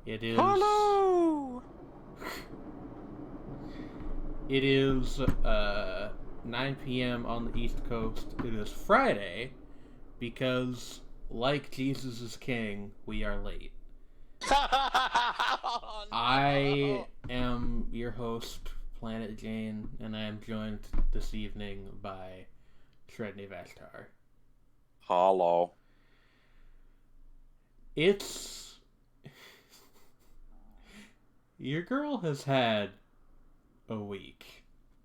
It is. Hello! It is 9 p.m. on the East Coast. It is Friday because, like Jesus is King, we are late. Oh, I no! am your host, Planet Jane, and I am joined this evening by Shredney Vashtar. Hello. It's. Your girl has had a week.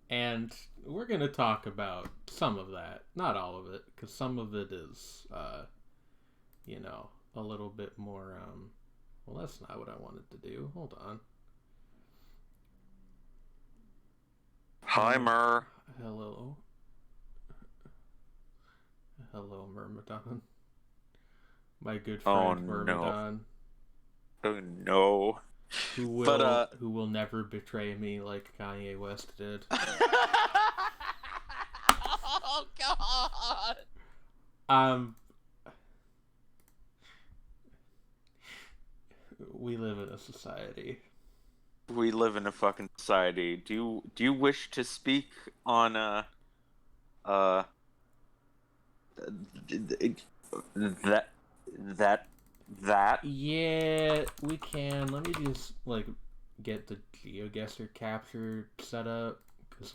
And we're going to talk about some of that. Not all of it, because some of it is, a little bit more, well, that's not what I wanted to do. Hold on. Hi, Mer. Hello. Hello, Myrmidon. My good Oh, friend no. Myrmidon, Oh, no. who But, will who will never betray me like Kanye West did. Oh, God! Um, we live in a society. We live in a fucking society. Do you wish to speak on, uh, that, that, that? Yeah, we can. Let me just get the GeoGuessr capture set up because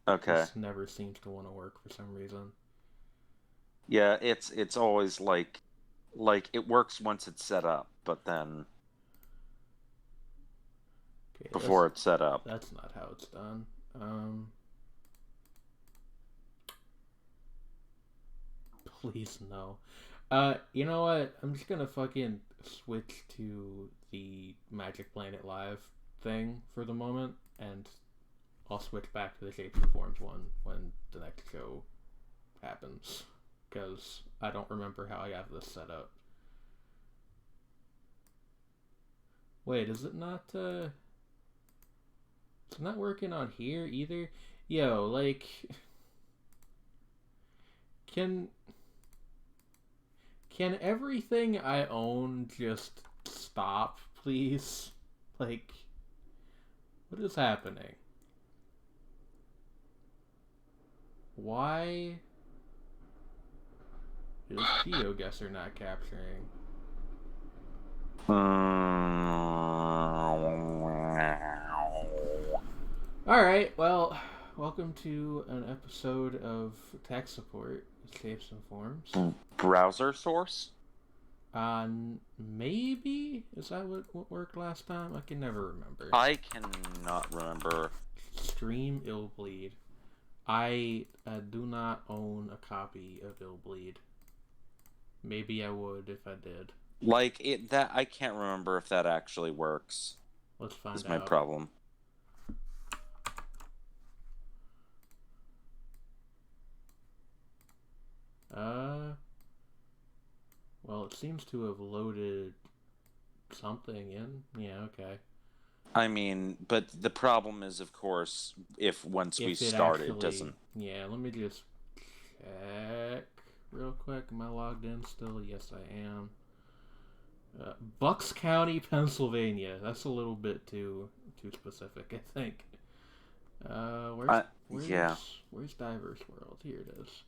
Okay. this never seems to want to work for some reason. Yeah, it's always like it works once it's set up, but then Okay, before it's set up. that's not how it's done. Um, please no. You know what? I'm just gonna fucking switch to the Magic Planet Live thing for the moment, and I'll switch back to the Shapes and Forms one when the next show happens because I don't remember how I have this set up. Wait, is it not? It's not working on here either. Yo, can can everything I own just stop, please? Like, what is happening? Why is GeoGuessr not capturing? All right, well, welcome to an episode of Tech Support, Shapes and Forms. Browser source? Maybe is that what worked last time? I can never remember. I cannot remember. Stream Illbleed. I do not own a copy of Illbleed. Maybe I would if I did. Like it that I can't remember if that actually works. Let's find Is my out. problem. Uh, well, it seems to have loaded something in. Yeah, okay. I mean, but the problem is, of course, if once we If it start, it actually, doesn't. yeah, let me just check real quick. Am I logged in still? Yes, I am. Bucks County, Pennsylvania. That's a little bit too specific, I think. Where's Yeah. where's Diverse World? Here it is.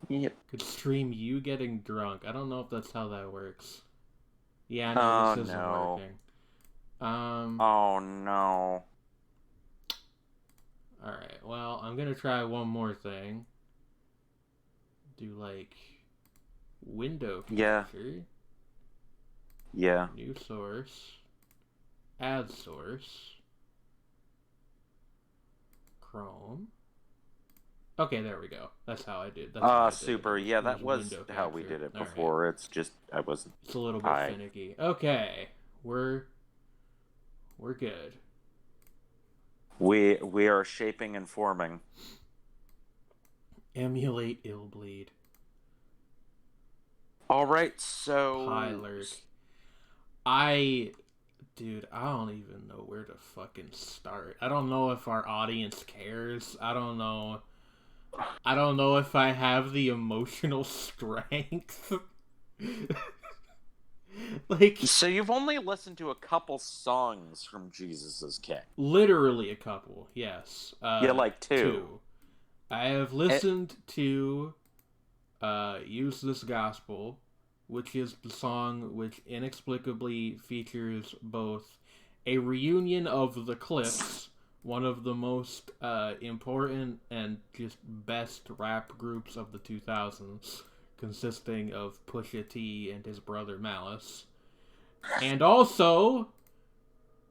Yep. Could stream you getting drunk. I don't know if that's how that works. Yeah, no, Oh this isn't no. working. Um. Oh no. All right. Well, I'm gonna try one more thing. Do window Yeah. capture, Yeah. new source, add source, Chrome. Okay, there we go. That's how I did. That's how I did Super. it. Yeah, It that was was window how we capture. did it All right. before. It's just I wasn't. It's a little bit I. finicky. Okay, we're good. We are shaping and forming. Emulate Illbleed. All right, so Pilot. I Dude, I don't even know where to fucking start. I don't know if our audience cares. I don't know. I don't know if I have the emotional strength Like, So you've only listened to a couple songs from Jesus is King. literally a couple, yes. Yeah, like two. Two. I have It, listened to Use This Gospel, which is the song which inexplicably features both a reunion of the Clips, one of the most important and just best rap groups of the 2000s, consisting of Pusha T and his brother Malice, and also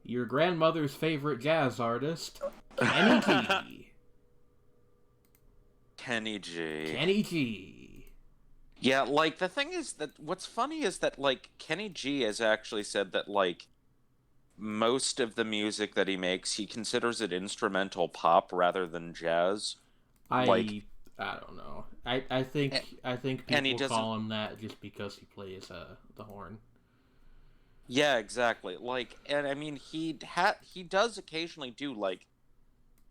your grandmother's favorite jazz artist, Kenny G. Kenny G. Kenny G. Yeah, like the thing is that what's funny is that like Kenny G has actually said that like most of the music that he makes, he considers it instrumental pop rather than jazz. Like, I I don't know. I think and he people doesn't. call him that just because he plays the horn. Yeah, exactly. Like, and I mean, he does occasionally do like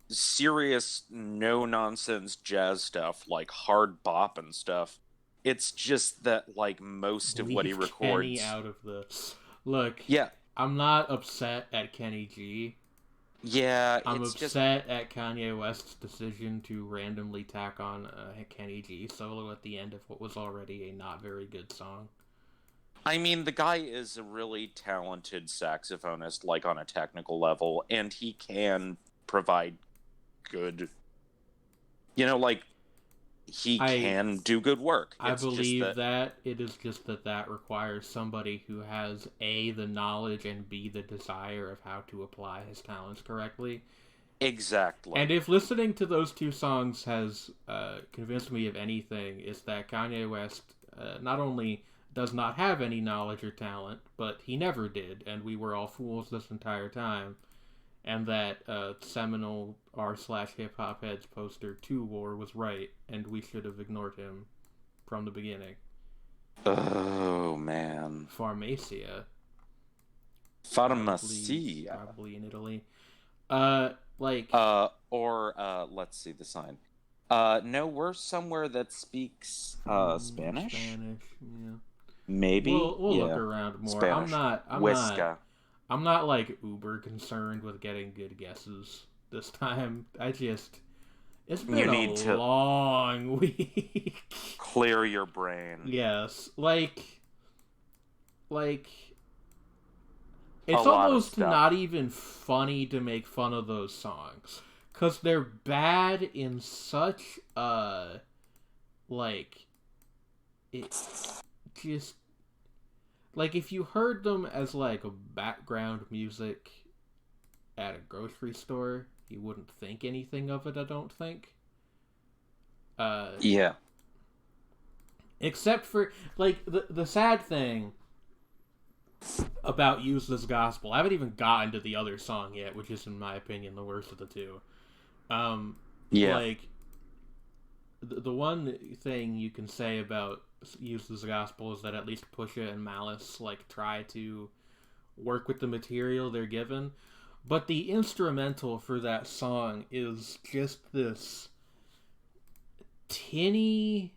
serious, no nonsense jazz stuff, like hard bop and stuff. It's just that like most of what he Leave Kenny records. out of the look. Yeah, I'm not upset at Kenny G. yeah, I'm it's just. upset at Kanye West's decision to randomly tack on a Kenny G solo at the end of what was already a not very good song. I mean, the guy is a really talented saxophonist, like on a technical level, and he can provide good, like he I can do good work. I It's just believe that that it is just that requires somebody who has A, the knowledge, and B, the desire of how to apply his talents correctly. And exactly. if listening to those two songs has convinced me of anything, it's that Kanye West not only does not have any knowledge or talent, but he never did, and we were all fools this entire time. And that seminal r/slash hip hop heads poster 2 War was right, and we should have ignored him from the beginning. Oh man, Pharmacia, probably Pharmacia. probably in Italy. Uh, like Or let's see the sign. No, we're somewhere that speaks Spanish. Spanish. Yeah, Maybe, we'll look yeah, around more. I'm Spanish. not I'm not Huesca. I'm not like uber concerned with getting good guesses this time. It's You been a need to long week. clear your brain. Yes, like A it's lot of almost stuff. not even funny to make fun of those songs because they're bad in such like it just like if you heard them as like a background music at a grocery store, you wouldn't think anything of it. I don't think. Uh, Yeah. except for like the sad thing about Useless Gospel. I haven't even gotten to the other song yet, which is in my opinion the worst of the two. Um, Yeah. like the one thing you can say about Useless Gospel is that at least Pusha and Malice like try to work with the material they're given, but the instrumental for that song is just this tinny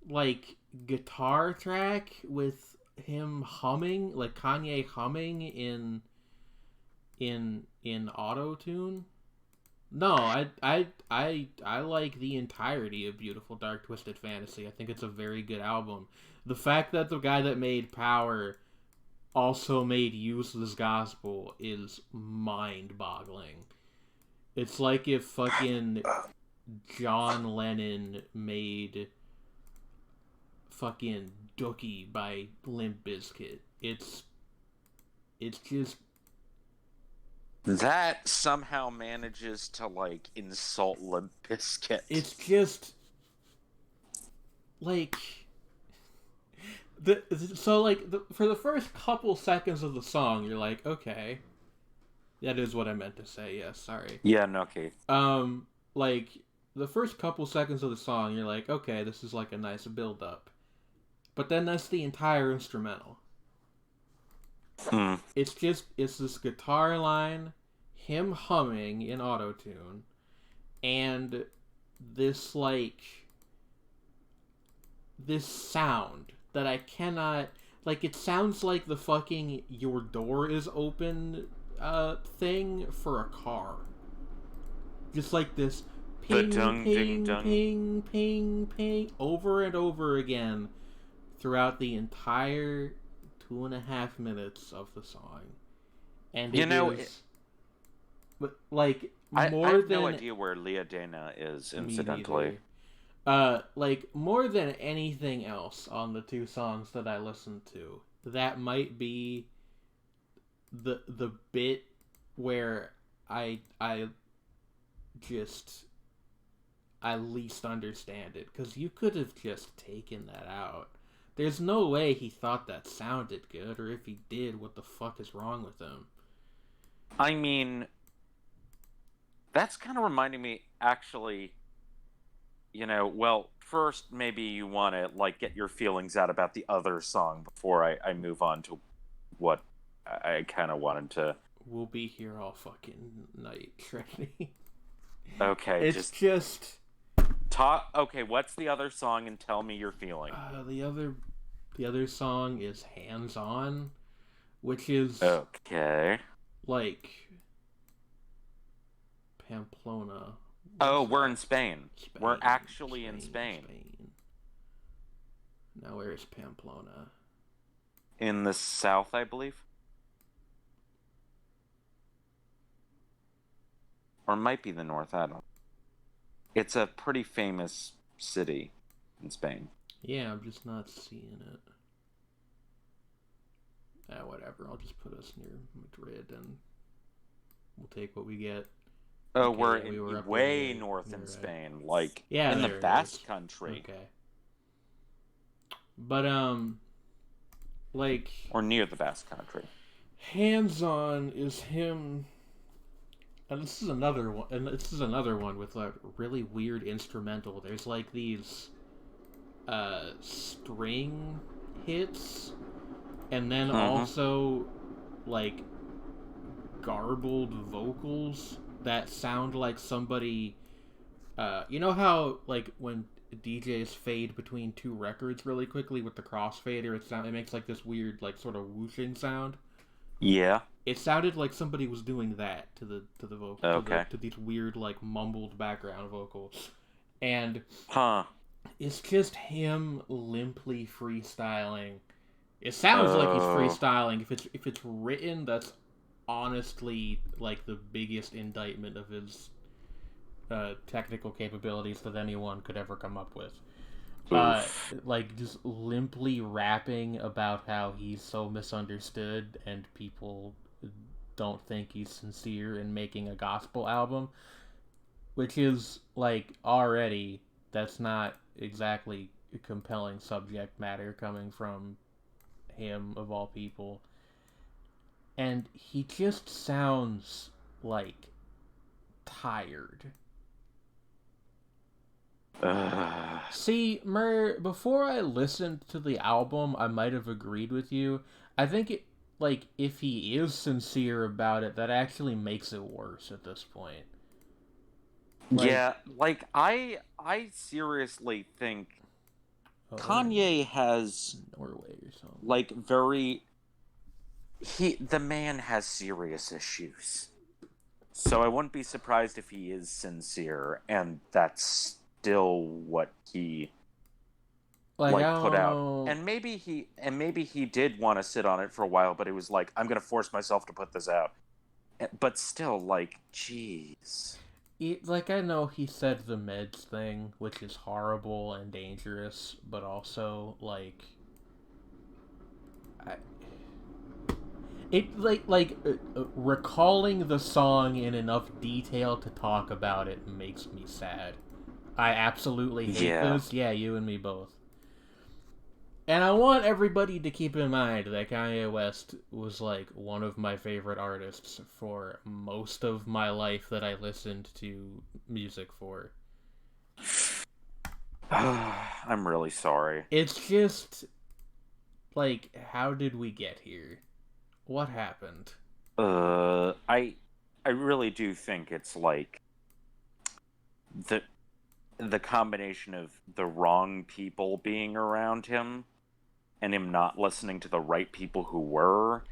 like guitar track with him humming, like Kanye humming in auto tune. No, I like the entirety of Beautiful Dark Twisted Fantasy. I think it's a very good album. The fact that the guy that made Power also made Useless Gospel is mind-boggling. It's like if fucking John Lennon made fucking Dookie by Limp Bizkit. It's just That somehow manages to like insult Limp Bizkit. it's just like the so like for the first couple seconds of the song you're like, okay, that is what I meant to say. Yes, sorry. Yeah, no, okay. Like the first couple seconds of the song you're like, okay, this is like a nice build up. But then that's the entire instrumental. Hmm. It's this guitar line, him humming in autotune, and this like this sound that I cannot like it sounds like the fucking your door is open thing for a car. Just like this ping, Ba-dung, ding, ping, dung. ping, ping, ping, over and over again throughout the entire 2.5 minutes of the song. And You it know, is, like, I more have no than. idea where Leah Dana is, Me incidentally. neither. Like, more than anything else on the two songs that I listened to, that might be the bit where I just I least understand it, because you could have just taken that out. There's no way he thought that sounded good, or if he did, what the fuck is wrong with him? I mean, that's kind of reminding me, actually, well, first, maybe you want to, like, get your feelings out about the other song before I move on to what I kind of wanted to. We'll be here all fucking night, Trinity. Okay, It's just just talk. Okay, what's the other song and tell me your feeling? the other song is Hands On, which is Okay. like Pamplona. Oh, What's we're that? in Spain. We're Spain. actually in Spain. Spain. Now where's Pamplona? In the south, I believe. Or it might be the north, I don't know. It's a pretty famous city in Spain. Yeah, I'm just not seeing it. Whatever. I'll just put us near Madrid and we'll take what we get. Oh, Okay, we're yeah, we were up way there. north You're in right. Spain, like Yeah, in the there it Basque is. Country, Okay. But like or near the Basque Country. Hands On is him, and this is another one. And this is another one with a really weird instrumental. There's like these string hits, and then also like garbled vocals that sound like somebody. You know how like when DJs fade between two records really quickly with the crossfader, it makes like this weird like sort of whooshing sound. Yeah. It sounded like somebody was doing that to the vocal Okay. to these weird like mumbled background vocals, and Huh. it's just him limply freestyling. It sounds like he's Oh. freestyling. If it's written, that's honestly like the biggest indictment of his technical capabilities that anyone could ever come up with. Like just limply rapping about how he's so misunderstood and people don't think he's sincere in making a gospel album, which is like already that's not exactly a compelling subject matter coming from him of all people. And he just sounds like tired. See, before I listened to the album, I might have agreed with you. I think it, like, if he is sincere about it, that actually makes it worse at this point. Like, Yeah, like I seriously think oh, Kanye has Norway or something. like the man has serious issues. So I wouldn't be surprised if he is sincere and that's still what he Like, I put don't out. know. And maybe he did want to sit on it for a while, but it was like, I'm gonna force myself to put this out. But still, like, jeez. Like, I know he said the meds thing, which is horrible and dangerous, but also, like, recalling the song in enough detail to talk about it makes me sad. I absolutely hate this. Yeah, you and me both. And I want everybody to keep in mind that Kanye West was like one of my favorite artists for most of my life that I listened to music for. I'm really sorry. It's just like, how did we get here? What happened? I really do think it's like the combination of the wrong people being around him and him not listening to the right people who were,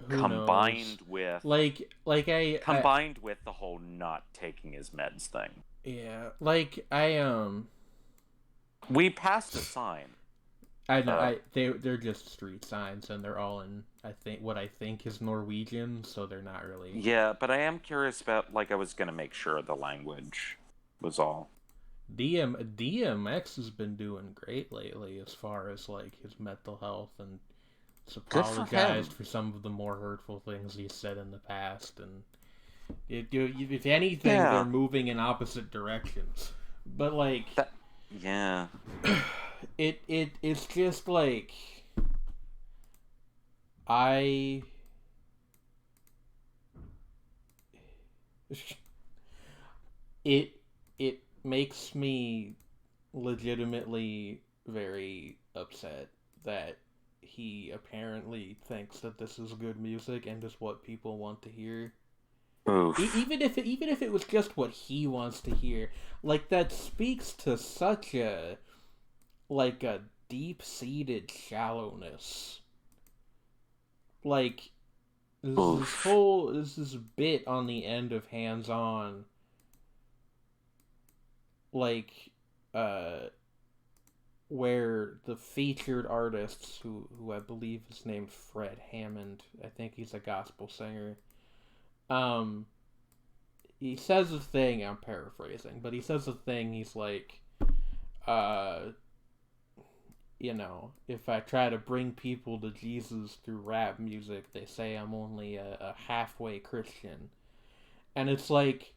Who knows? combined with I combined with the whole not taking his meds thing. yeah, like I We passed a sign. I know they're just street signs, and they're all in, I think, what I think is Norwegian, so they're not really. Yeah, but I am curious about, like, I was gonna make sure the language was all. DMX has been doing great lately as far as like his mental health, and has Good for apologized him. for some of the more hurtful things he's said in the past, and if anything, they're Yeah. moving in opposite directions. But like, That. Yeah. it's just like I it it makes me legitimately very upset that he apparently thinks that this is good music and is what people want to hear. Oof. Even if it was just what he wants to hear, like that speaks to such a like a deep seated shallowness. Like Oof. this bit on the end of Hands On, like uh where the featured artists, who I believe is named Fred Hammond, I think he's a gospel singer. Um, he says a thing. I'm paraphrasing, but he says a thing. He's like, uh, if I try to bring people to Jesus through rap music, they say I'm only a halfway Christian, and it's like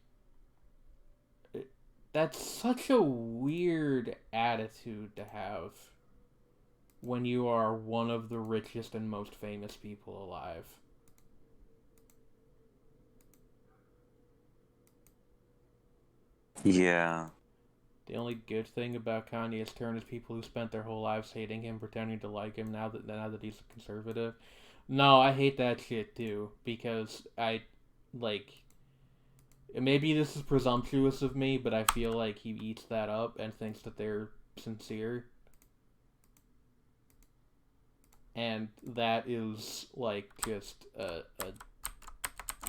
that's such a weird attitude to have when you are one of the richest and most famous people alive. Yeah. The only good thing about Kanye's turn is people who spent their whole lives hating him, pretending to like him now that he's a conservative. No, I hate that shit too, because I like maybe this is presumptuous of me, but I feel like he eats that up and thinks that they're sincere, and that is like just a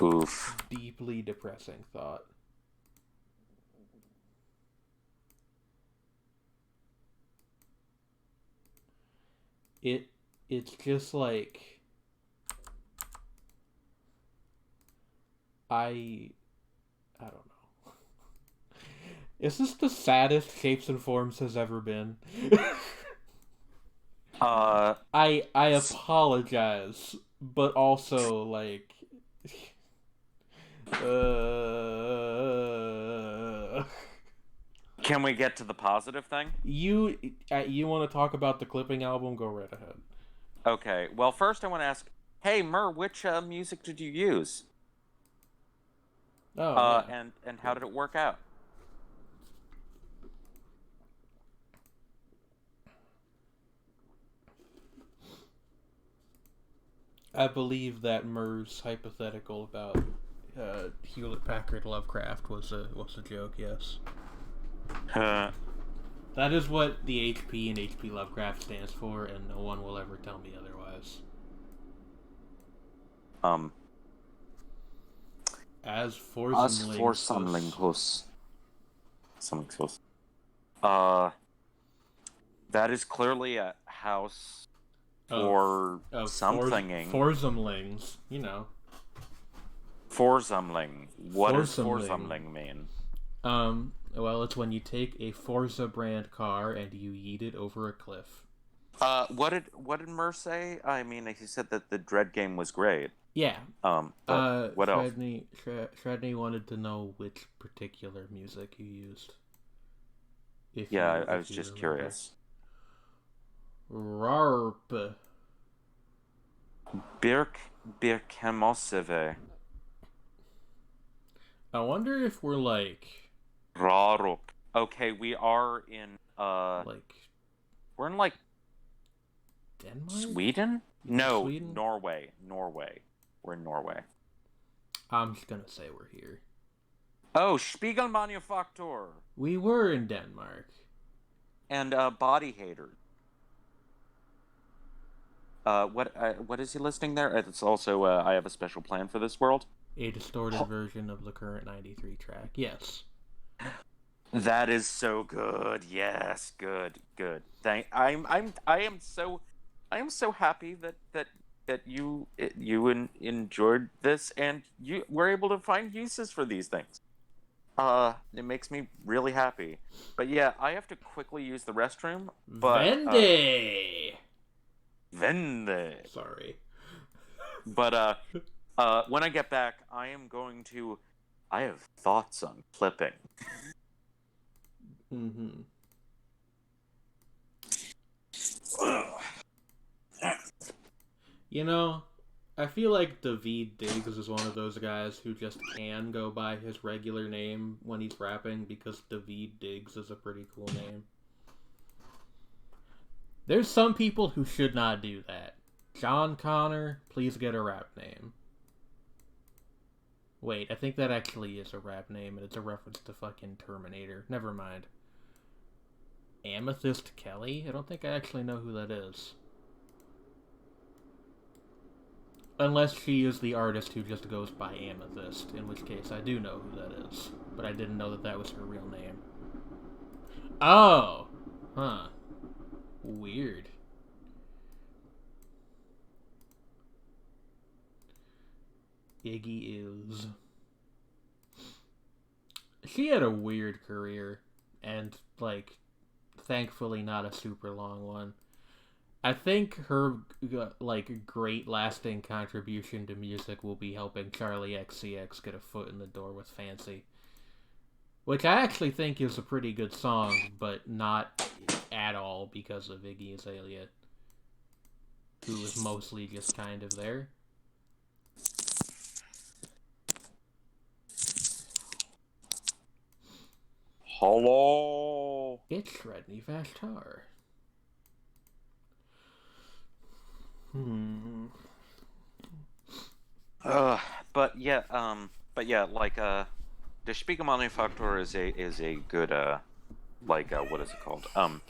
Oof. deeply depressing thought. It it's just like I I don't know. Is this the saddest Shapes and Forms has ever been? Uh. I apologize, but also like uh Can we get to the positive thing? you want to talk about the clipping album? Go right ahead. Okay. Well, first I want to ask, hey Mer, which music did you use? Oh yeah. And how did it work out? I believe that Murr's hypothetical about Hewlett Packard Lovecraft was a joke. Yes, Uh, that is what the HP and HP Lovecraft stands for, and no one will ever tell me otherwise. um. As for As some for links, some linguists, some linguists, uh, that is clearly a house of for of somethinging. Forzumlings, Forzumling. What does Forzumling. Forzumling mean? Well, it's when you take a Forza brand car and you yeet it over a cliff. What did Mur say? I mean, he said that the Dread game was great. Yeah. But what else? Shredney wanted to know which particular music you used. Yeah, I If was you just remember. curious. Rarp. Birk Birkemoseve. I wonder if we're Rarup. Okay, we are in like we're in like Denmark? Sweden? You think No, Sweden? Norway. Norway. We're in Norway. I'm just gonna say we're here. Oh, Spiegelmanufaktur We were in Denmark. and Body Hater. what is he listing there? It's also I have a special plan for this world. A distorted version of the current 93 track. Yes. That is so good. Yes, good, good. I am so happy that you enjoyed this and you were able to find uses for these things. It makes me really happy. But yeah, I have to quickly use the restroom, but Vende! vende. Sorry. But when I get back, I am going to I have thoughts on clipping. Mm-hmm. You know, I feel like David Diggs is one of those guys who just can go by his regular name when he's rapping because David Diggs is a pretty cool name. There's some people who should not do that. John Connor, please get a rap name. Wait, I think that actually is a rap name, and it's a reference to fucking Terminator. Never mind. Amethyst Kelly? I don't think I actually know who that is. Unless she is the artist who just goes by Amethyst, in which case I do know who that is. But I didn't know that that was her real name. Oh! Huh. Weird. Iggy is. She had a weird career, and, like, thankfully not a super long one. I think her, like, great lasting contribution to music will be helping Charlie XCX get a foot in the door with Fancy. Which I actually think is a pretty good song, but not at all because of Iggy Azalea, who was mostly just kind of there. Hello. It's Shredney Vashtar. Uh, but yeah, like the Spiegelmanufaktur is a good what is it called? I'm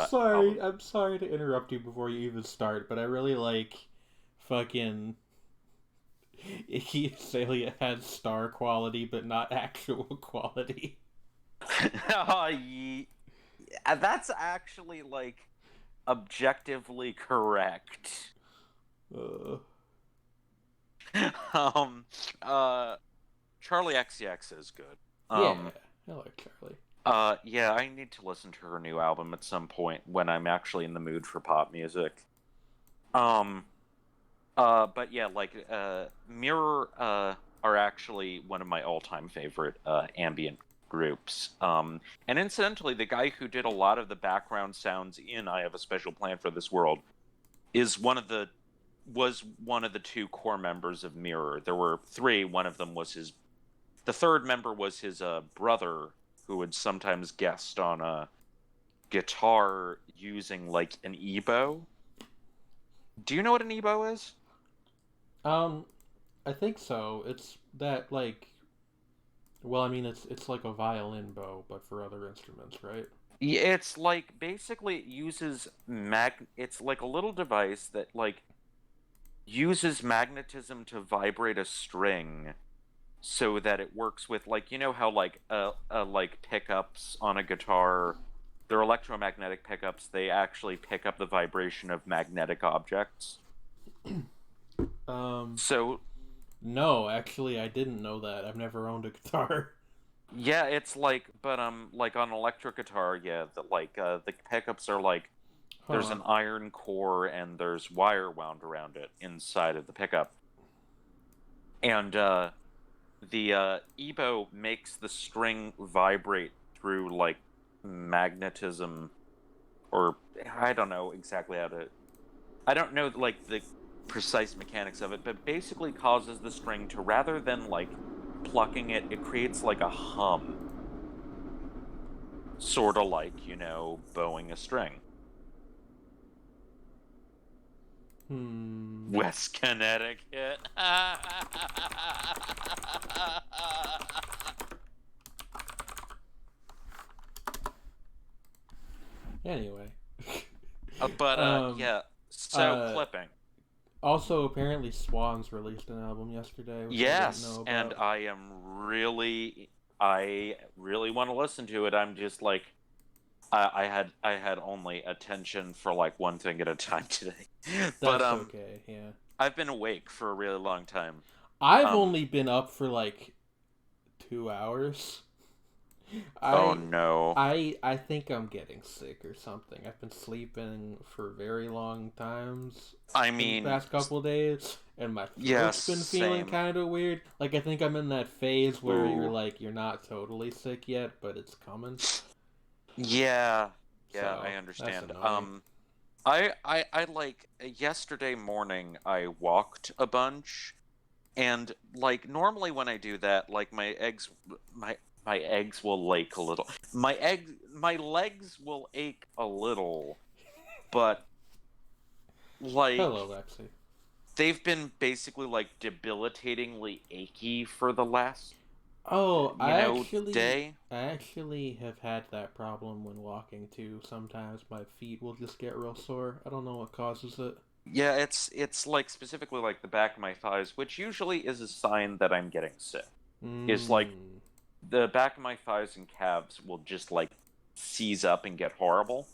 sorry. Album. I'm sorry to interrupt you before you even start, but I really like fucking Iggy Azalea has star quality, but not actual quality. That's actually like objectively correct. Uh, um, uh, Charlie XCX is good. yeah, I like Charlie. Yeah, I need to listen to her new album at some point when I'm actually in the mood for pop music. Um, but yeah, Mirror, are actually one of my all-time favorite, ambient groups. And incidentally, the guy who did a lot of the background sounds in I Have a Special Plan for This World is was one of the two core members of Mirror. There were three. One of them was the third member was his brother, who would sometimes guest on a guitar using like an ebow. Do you know what an ebow is? Um, I think so. It's that like, well, I mean, it's like a violin bow, but for other instruments, right? It's like basically it uses It's like a little device that like uses magnetism to vibrate a string so that it works with like how like pickups on a guitar, they're electromagnetic pickups. They actually pick up the vibration of magnetic objects. Um, So no, actually, I didn't know that. I've never owned a guitar. yeah, it's like on electric guitar, yeah, the pickups are like there's Huh. an iron core and there's wire wound around it inside of the pickup. And the ebow makes the string vibrate through like magnetism, or I don't know exactly how to. I don't know like the precise mechanics of it, but basically causes the string to, rather than like plucking it, it creates like a hum, sort of like bowing a string. Hmm. West Connecticut. Anyway. But um. yeah. So clipping. Also, apparently, Swans released an album yesterday, which I didn't Yes, know and about. I really want to listen to it. I'm just like, I had only attention for like one thing at a time today, but That's okay. Yeah, I've been awake for a really long time. I've Um, only been up for like 2 hours. oh I no. I think I'm getting sick or something. I've been sleeping for very long times I in the mean, past couple of days, and my yes, throat's been feeling same. kind of weird. Like I think I'm in that phase where Ooh, you're not totally sick yet, but it's coming. yeah, yeah, I So that's understand. annoying. I like yesterday morning I walked a bunch. And like normally when I do that, like my my eggs will ache a little. My legs will ache a little, but Hello, like Lexi. they've been basically like debilitatingly achy for the last Oh, day. I actually have had that problem when walking too. Sometimes my feet will just get real sore. I don't know what causes it. Yeah, it's like specifically like the back of my thighs, which usually is a sign that I'm getting sick. Is like Mm. the back of my thighs and calves will just like seize up and get horrible.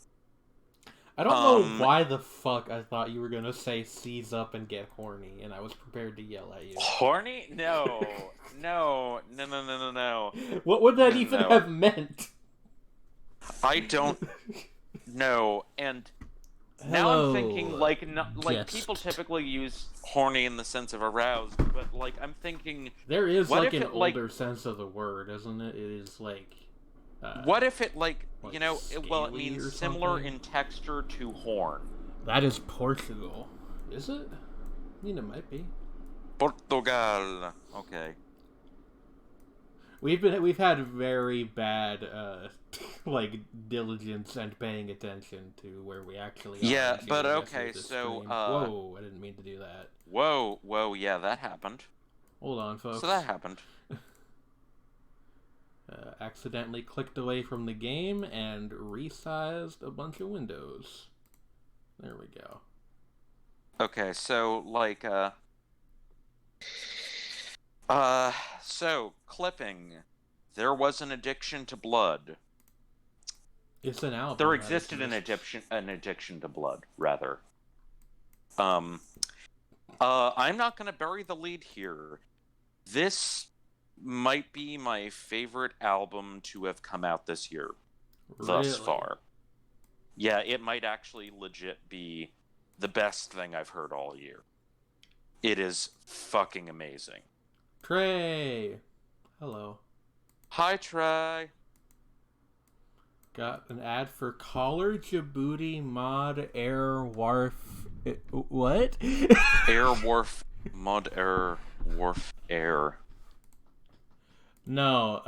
I don't know Um, why the fuck I thought you were gonna say seize up and get horny, and I was prepared to yell at you. Horny? No, no, no, no, no, no, no, What would that no, even no. have meant? I don't know. And now I'm thinking Hello, like not, like people guest. typically use horny in the sense of aroused, but like I'm thinking, There is what like if an it like, older sense of the word, isn't it? It is what if it like, like well, it scaly means or similar something. in texture to horn. That is Portugal, is it? I mean, it might be. Portugal. Okay. We've had very bad like diligence and paying attention to where we actually are Yeah, until but we get through okay, this so stream. Whoa, I didn't mean to do that. whoa, yeah, that happened. Hold on, So that folks. happened. Accidentally clicked away from the game and resized a bunch of windows. There we go. Okay, so like so clipping. There was an addiction to blood. It's an There album that existed exists. an addiction to blood, rather. Um I'm not gonna bury the lead here. This might be my favorite album to have come out this year thus Really? far. Yeah, it might actually legit be the best thing I've heard all year. It is fucking amazing. Trey! Hello. Hi, Trey. Got an ad for Collar Djibouti Mod Air Wharf. What? Air Wharf Mod Air Wharf Air. No,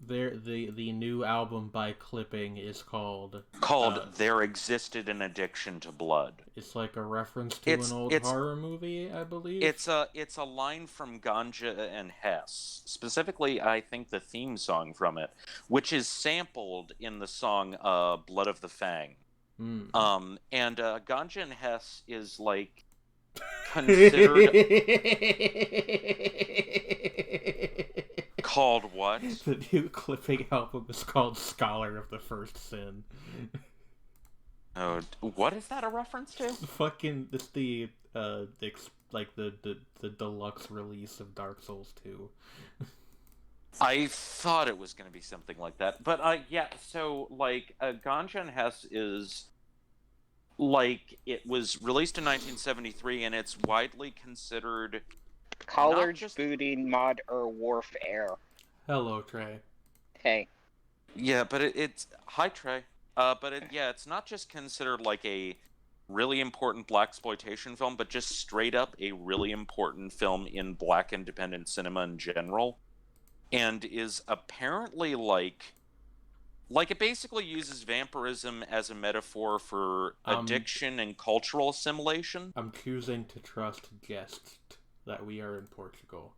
the new album by Clipping is called Called There Existed an Addiction to Blood. it's like a reference to an It's old it's horror movie, I believe. it's a line from Ganja and Hess. Specifically, I think the theme song from it, which is sampled in the song Blood of the Fang. Mm. And Ganja and Hess is like considered called what? The new Clipping album is called Scholar of the First Sin. Oh, what is that a reference to? Fucking, it's the deluxe release of Dark Souls 2. I thought it was going to be something like that, but yeah. So like, Ganja and Hess is like it was released in 1973, and it's widely considered College just booty mod or wharf air. Hello, Trey. Hey. Yeah, but it's hi Trey. But it's not just considered like a really important blaxploitation film, but just straight up a really important film in black independent cinema in general, and is apparently like it basically uses vampirism as a metaphor for addiction and cultural assimilation. I'm choosing to trust Jest that we are in Portugal.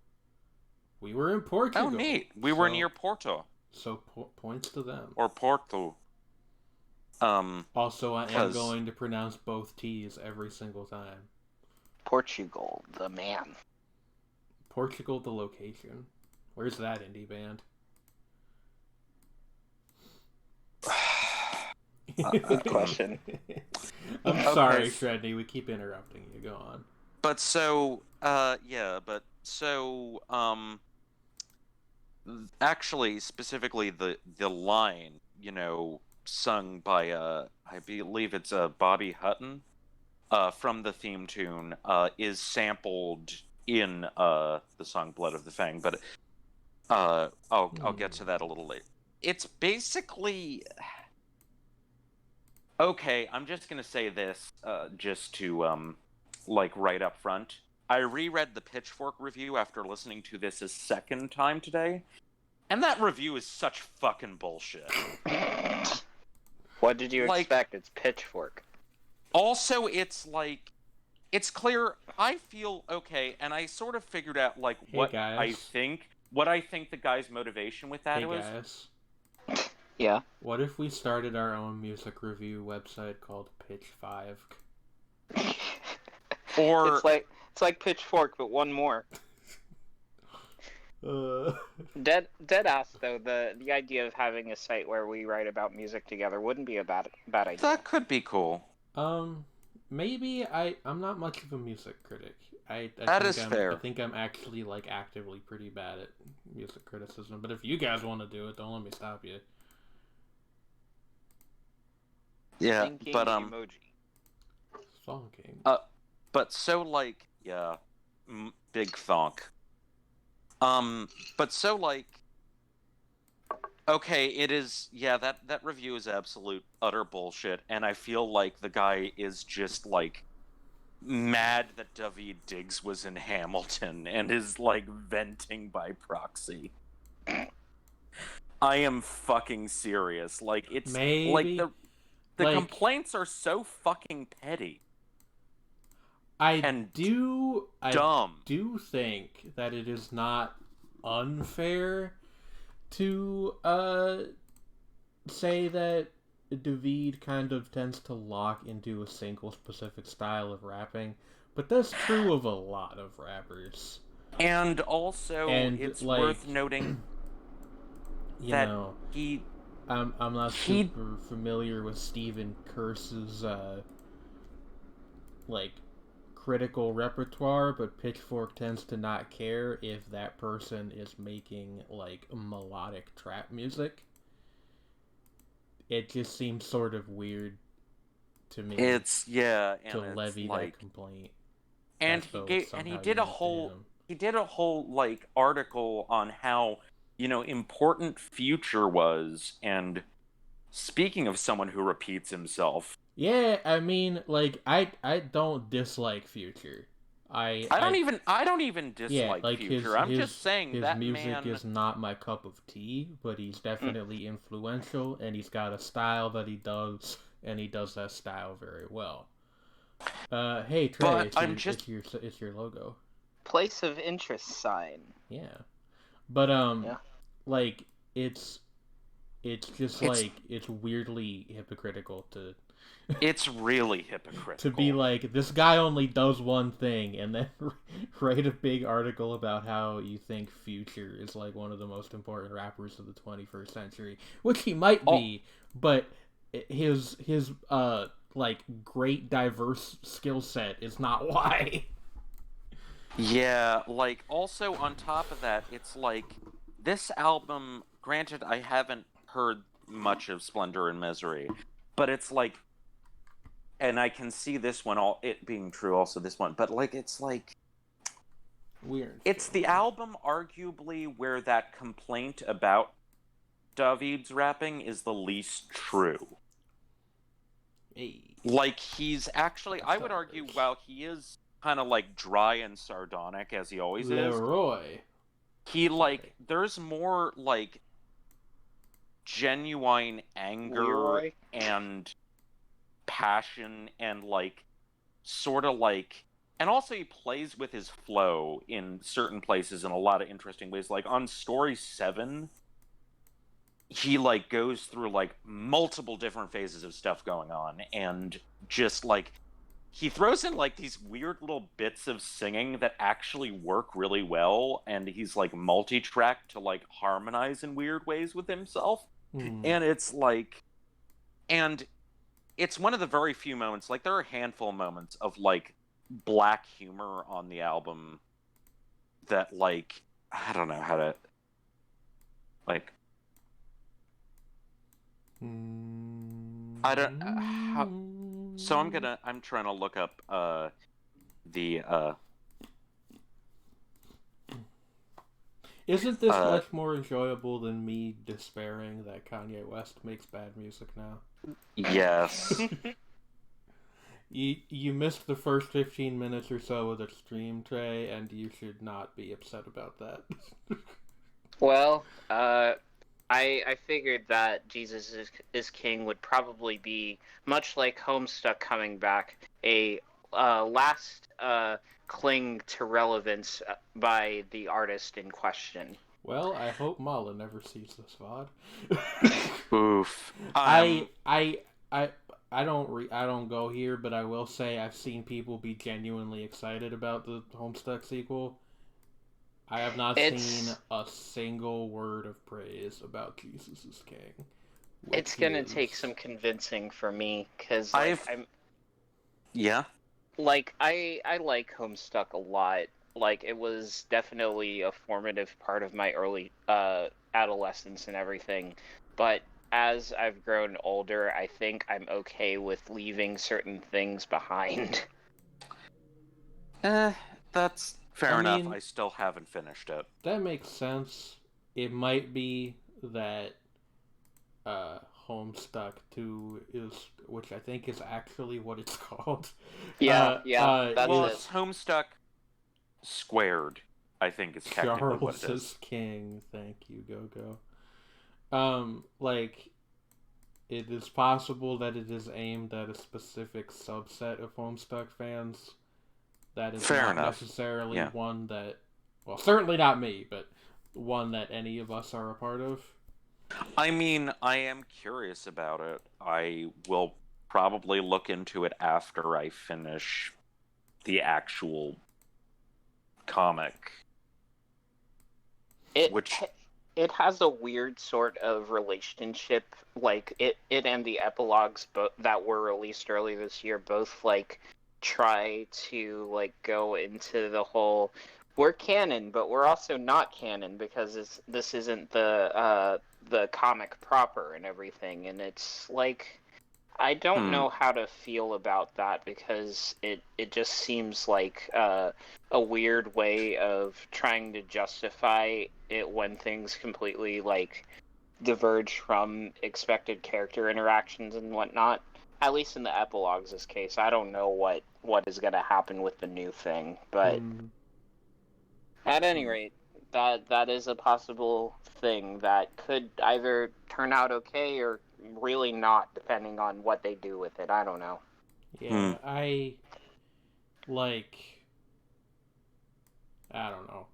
We were in Portugal. Oh, neat. We were near Porto. So points to them. Or Porto. Also, I am 'cause going to pronounce both T's every single time. Portugal, the man. Portugal, the location. Where's that indie band? Good question. I'm Okay. sorry, Shredney. We keep interrupting you. Go on. But so, actually, specifically the line, sung by I believe it's Bobby Hutton, from the theme tune, is sampled in the song "Blood of the Fang." But I'll get to that a little later. It's basically okay. I'm just gonna say this, just to right up front. I reread the Pitchfork review after listening to this a second time today, and that review is such fucking bullshit. What did you Like- expect? It's Pitchfork. Also, it's clear. I feel okay, and I sort of figured out Hey, what guys. I think the guy's motivation with that Hey was. guys, Yeah. what if we started our own music review website called Pitch 5? Or It's like Pitchfork, but one more. Uh, Dead ass though. The idea of having a site where we write about music together wouldn't be a bad idea. that could be cool. maybe I'm not much of a music critic. I That think is fair. I think I'm actually actively pretty bad at music criticism. But if you guys want to do it, don't let me stop you. Yeah, Thinking but emoji. Song King. but so big thonk. But so okay, it is. Yeah, that review is absolute utter bullshit, and I feel like the guy is just mad that David Diggs was in Hamilton and is venting by proxy. I am fucking serious. It's Maybe. the complaints are so fucking petty. I and do Dumb. think that it is not unfair to say that David kind of tends to lock into a single specific style of rapping, but that's true of a lot of rappers. And also, it's worth noting You that know, he I'm not super familiar with Stephen Curse's critical repertoire, but Pitchfork tends to not care if that person is making melodic trap music. It just seems sort of weird to me and to it's levy that complaint. and as he though gave it's and he somehow did a unique to whole him. he did a whole article on how important Future was. And speaking of someone who repeats himself, Yeah, I mean, I don't dislike Future. I don't even dislike Future. I'm just saying his that music man is not my cup of tea, but he's definitely influential, and he's got a style that he does, and he does that style very well. Hey Trey, But it's your logo. Place of interest sign. Yeah, but Yeah. it's just it's weirdly hypocritical to. It's really hypocritical. To be this guy only does one thing, and then write a big article about how you think Future is one of the most important rappers of the 21st century, which he might be, but his great diverse skill set is not why. Yeah, also on top of that, it's this album, granted I haven't heard much of Splendor and Misery, but it's and I can see this one, all it being true, also this one, but it's Weird. it's the album arguably where that complaint about David's rapping is the least true. Hey. He's actually, I would argue, while he is kind of dry and sardonic as he always Leroy. is, he there's more genuine anger Leroy? and passion and sort of and also he plays with his flow in certain places in a lot of interesting ways. On Story 7, he like goes through like multiple different phases of stuff going on, and just like he throws in like these weird little bits of singing that actually work really well, and he's like multi-track to like harmonize in weird ways with himself. And it's like, and it's one of the very few moments, like there are a handful of moments of like black humor on the album that like, I don't know how to like, I don't how, so I'm trying to look up the Isn't this much more enjoyable than me despairing that Kanye West makes bad music now? yes. You missed the first 15 minutes or so of the stream, Trey, and you should not be upset about that. Well, I figured that Jesus is King would probably be, much like Homestuck coming back, a last cling to relevance by the artist in question. Well, I hope Mala never sees this VOD. Oof. I don't go here, but I will say I've seen people be genuinely excited about the Homestuck sequel. I have not seen a single word of praise about Jesus is King. It's gonna take some convincing for me, because I'm. Yeah. Like, I like Homestuck a lot. Like, it was definitely a formative part of my early adolescence and everything. But as I've grown older, I think I'm okay with leaving certain things behind. That's fair enough. I still haven't finished it. That makes sense. It might be that Homestuck 2 is, which I think is actually what it's called. That's well, it. it's Homestuck squared, I think is technically what it is. King, thank you, Go-Go. Like, it is possible that it is aimed at a specific subset of Homestuck fans. That is not necessarily one that, well, certainly not me, but one that any of us are a part of. I mean, I am curious about it. I will probably look into it after I finish the actual comic. It has a weird sort of relationship. Like, it and the epilogues that were released early this year both, like, try to, like, go into the whole, we're canon, but we're also not canon, because this isn't the comic proper and everything. And it's like, I don't know how to feel about that, because it just seems like a weird way of trying to justify it when things completely, like, diverge from expected character interactions and whatnot. At least in the epilogues' case, I don't know what is going to happen with the new thing, but at any rate, that is a possible thing that could either turn out okay or really not, depending on what they do with it. I don't know. Yeah, I don't know.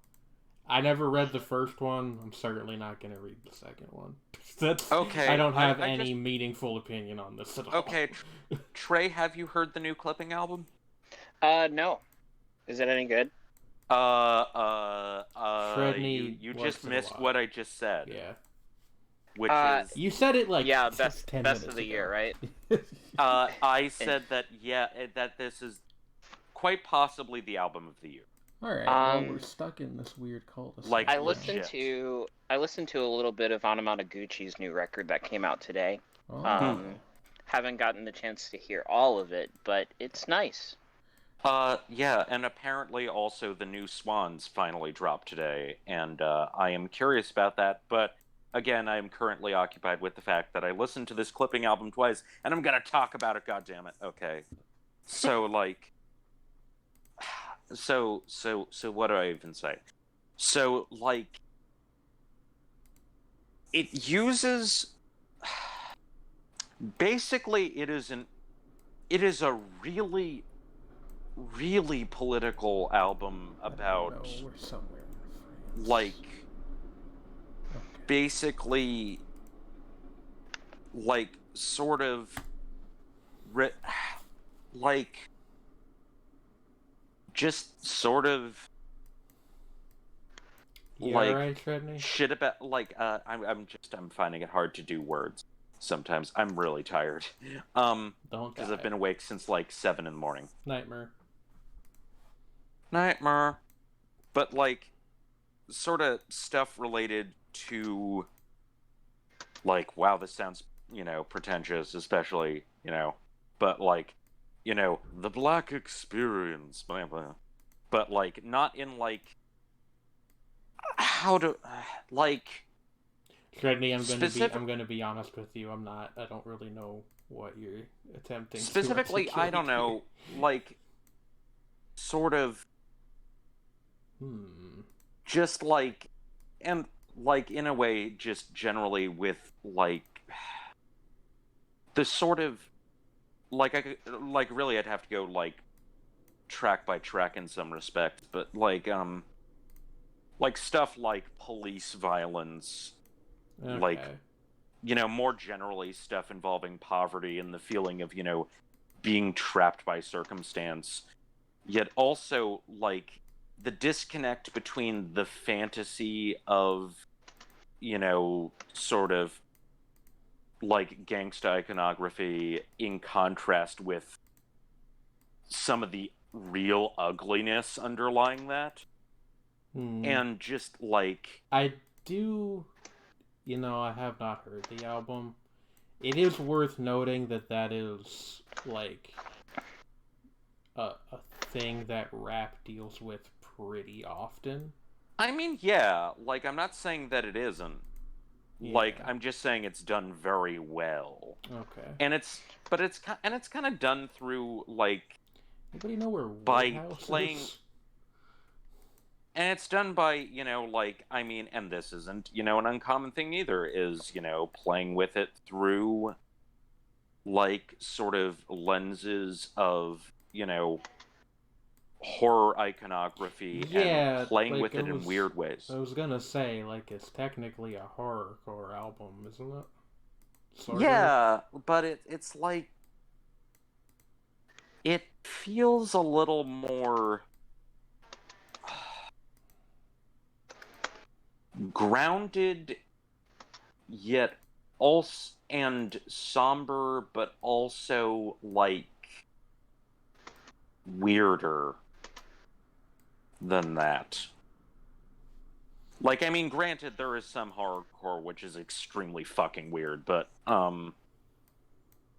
I never read the first one. I'm certainly not going to read the second one. That's okay. I don't have any meaningful opinion on this at all. Okay, Trey, have you heard the new Clipping album? No. Is it any good? You just missed what I just said. Yeah. Which is, you said it like best of the year, right? I said that that this is quite possibly the album of the year. All right, well, we're stuck in this weird cul-de-sac. Like, I listened to a little bit of Anamanaguchi's new record that came out today. Haven't gotten the chance to hear all of it, but it's nice. Yeah, and apparently also the new Swans finally dropped today, and I am curious about that, but again, I am currently occupied with the fact that I listened to this Clipping album twice, and I'm gonna talk about it, goddammit. Okay. So, like, so what do I even say? So, like, it uses, basically, it is a really, really political album about, we're somewhere in France. like, basically like, sort of, ri- like, just sort of, You like, alright, Shredney? shit about, like, I'm finding it hard to do words sometimes. I'm really tired. Don't Because die. I've been awake since, like, 7 in the morning. Nightmare. Nightmare. But, like, sort of stuff related to, like, wow, this sounds, pretentious, especially, but, like, the black experience, blah, blah. But, like, not in, like, how to, like, Shredney, specific, I'm gonna be honest with you. I don't really know what you're attempting to specifically, I articulate don't here. know, like, sort of, Hmm. just, like, and, like, in a way, just generally with, like, the sort of, like, really, I'd have to go, like, track by track in some respect, but, like, stuff like police violence, like, Okay. more generally, stuff involving poverty and the feeling of, being trapped by circumstance, yet also, like, the disconnect between the fantasy of, sort of, like, gangsta iconography in contrast with some of the real ugliness underlying that. Hmm. And just, like, I do. I have not heard the album. It is worth noting that is like a thing that rap deals with pretty often. I mean, yeah, like, I'm not saying that it isn't. Like, Yeah. I'm just saying it's done very well. Okay. And it's kind of done through, like, Anybody know where by Woodhouse playing, is? and it's done by, like, I mean, and this isn't, an uncommon thing either, is, playing with it through, like, sort of lenses of, horror iconography and Yeah, playing like with it in weird ways. I was gonna say, like, it's technically a horrorcore album, isn't it? Sort of. Yeah, but it's like, it feels a little more grounded, yet also, and somber, but also, like, weirder than that. Like, I mean, granted, there is some horrorcore which is extremely fucking weird, but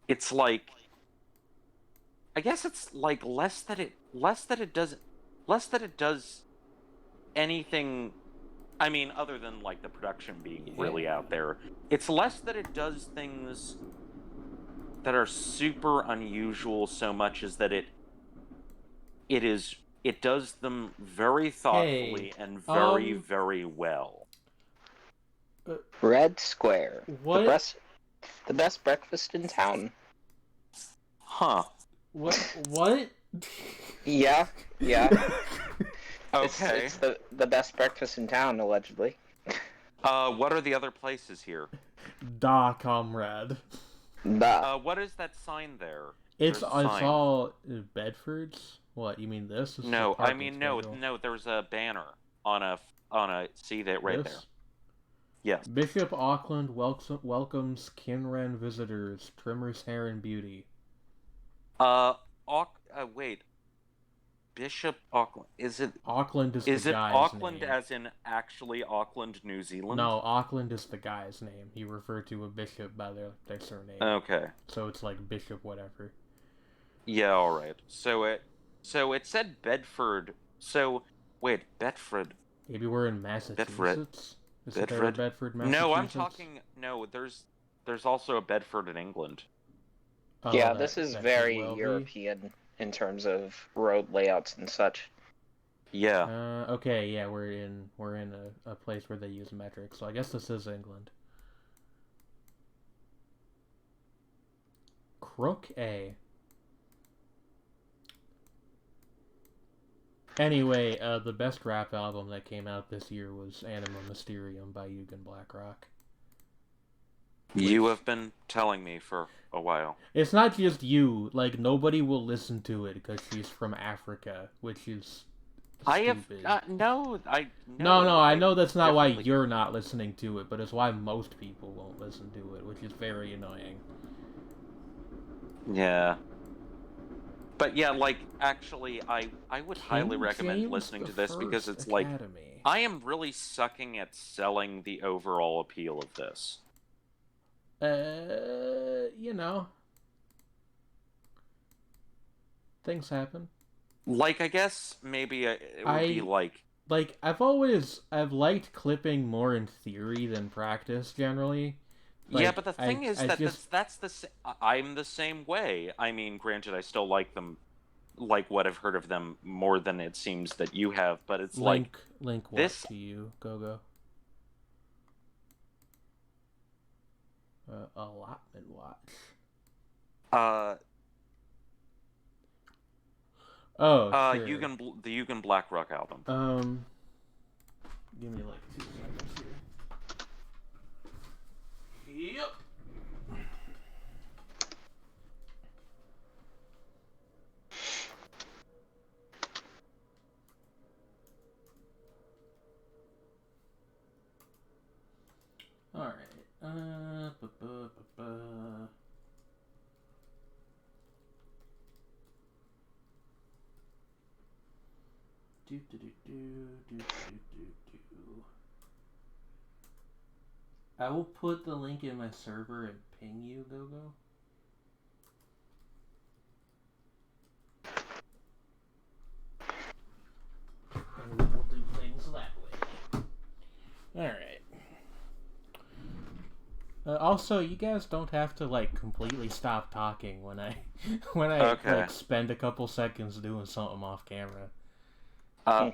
it's like, I guess it's like less that it does anything. I mean, other than, like, the production being really Yeah. out there, it's less that it does things that are super unusual so much as that it does them very thoughtfully Hey, and very, very well. Red Square, what? the best breakfast in town. Huh. What? Yeah, yeah. Okay. It's the best breakfast in town, allegedly. What are the other places here? Da, comrade. What is that sign there? It's There's a sign. all Bedfords. What you mean? This is No, the I parking mean, schedule. no. There's a banner on a. See that right This? there. Yes. Bishop Auckland welcomes Kinran visitors. Trimmers hair and beauty. Wait. Bishop Auckland. Is it? Auckland is Is the it guy's Auckland name. as in actually Auckland, New Zealand? No, Auckland is the guy's name. He referred to a bishop by their surname. Okay. So it's like Bishop whatever. Yeah. All right. So it said Bedford. So wait, Bedford. Maybe we're in Massachusetts. Isn't there a Bedford, Massachusetts? No, I'm talking. No, there's also a Bedford in England. Oh, Yeah, this is that very could well be. European in terms of road layouts and such. Yeah. Okay, yeah, we're in a place where they use metric, so I guess this is England. Crook A. Anyway, the best rap album that came out this year was Anima Mysterium by Eugen Blackrock. You which have been telling me for a while. it's not just you. Like nobody will listen to it because she's from Africa, which is I have stupid. no, No, no, I I know that's not why definitely you're not listening to it, but it's why most people won't listen to it, which is very annoying. yeah. But yeah, like actually, I would highly King recommend James listening the to this because First it's like Academy. I am really sucking at selling the overall appeal of this. You know, things happen. Like I guess maybe it would be I like like I've liked clipping more in theory than practice generally. yeah, Like but the I thing is I that just I'm the same way. I mean, granted, I still like them, like what I've heard of them more than it seems that you have, but it's like link what this. to you, Go. Allotment watch. Uh, Oh, sure. The Yugen Blackrock album. Give me like 2 seconds here. Yep. All right. Do do do do do do do. I will put the link in my server and ping you, Go. And we will do things that way. Alright. Also, you guys don't have to like completely stop talking when I when I Okay. like spend a couple seconds doing something off camera.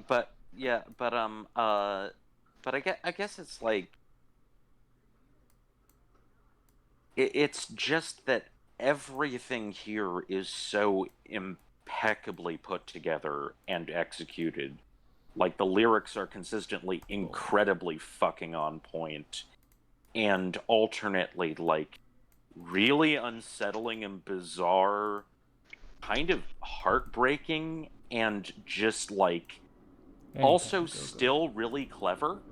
But yeah, but I guess it's like it's just that everything here is so impeccably put together and executed. Like the lyrics are consistently incredibly fucking on point, and alternately like really unsettling and bizarre, kind of heartbreaking, and just like also Anytime, Go. still really clever.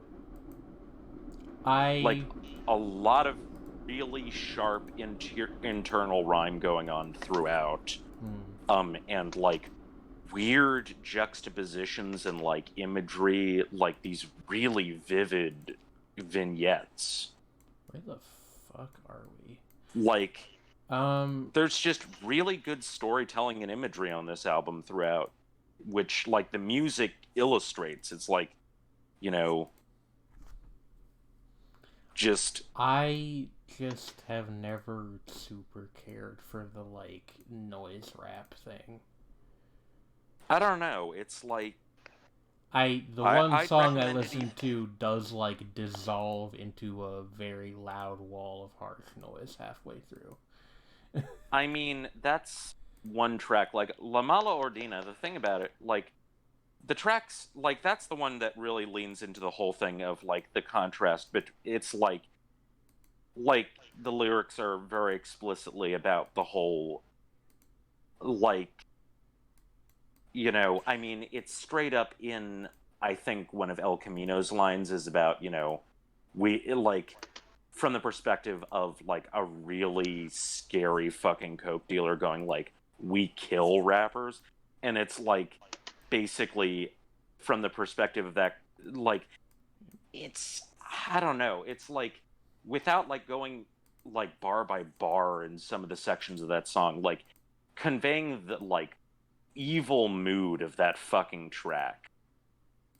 Like I a lot of really sharp internal rhyme going on throughout. And like weird juxtapositions and like imagery, like these really vivid vignettes. where the fuck are we? Like Um there's just really good storytelling and imagery on this album throughout, which like the music illustrates. It's like, you know, just I just have never super cared for the like noise rap thing. I don't know. It's like The one I'd song I recommend listen to does like dissolve into a very loud wall of harsh noise halfway through. I mean, that's one track. Like La Mala Ordina, the thing about it, like the tracks, like that's the one that really leans into the whole thing of like the contrast, but it's like the lyrics are very explicitly about the whole like, you know, I mean, it's straight up in, I think one of El Camino's lines is about, you know, like from the perspective of like a really scary fucking coke dealer going like, we kill rappers. And it's like basically from the perspective of that, like, it's, I don't know, it's like without like going like bar by bar in some of the sections of that song, like conveying the like evil mood of that fucking track.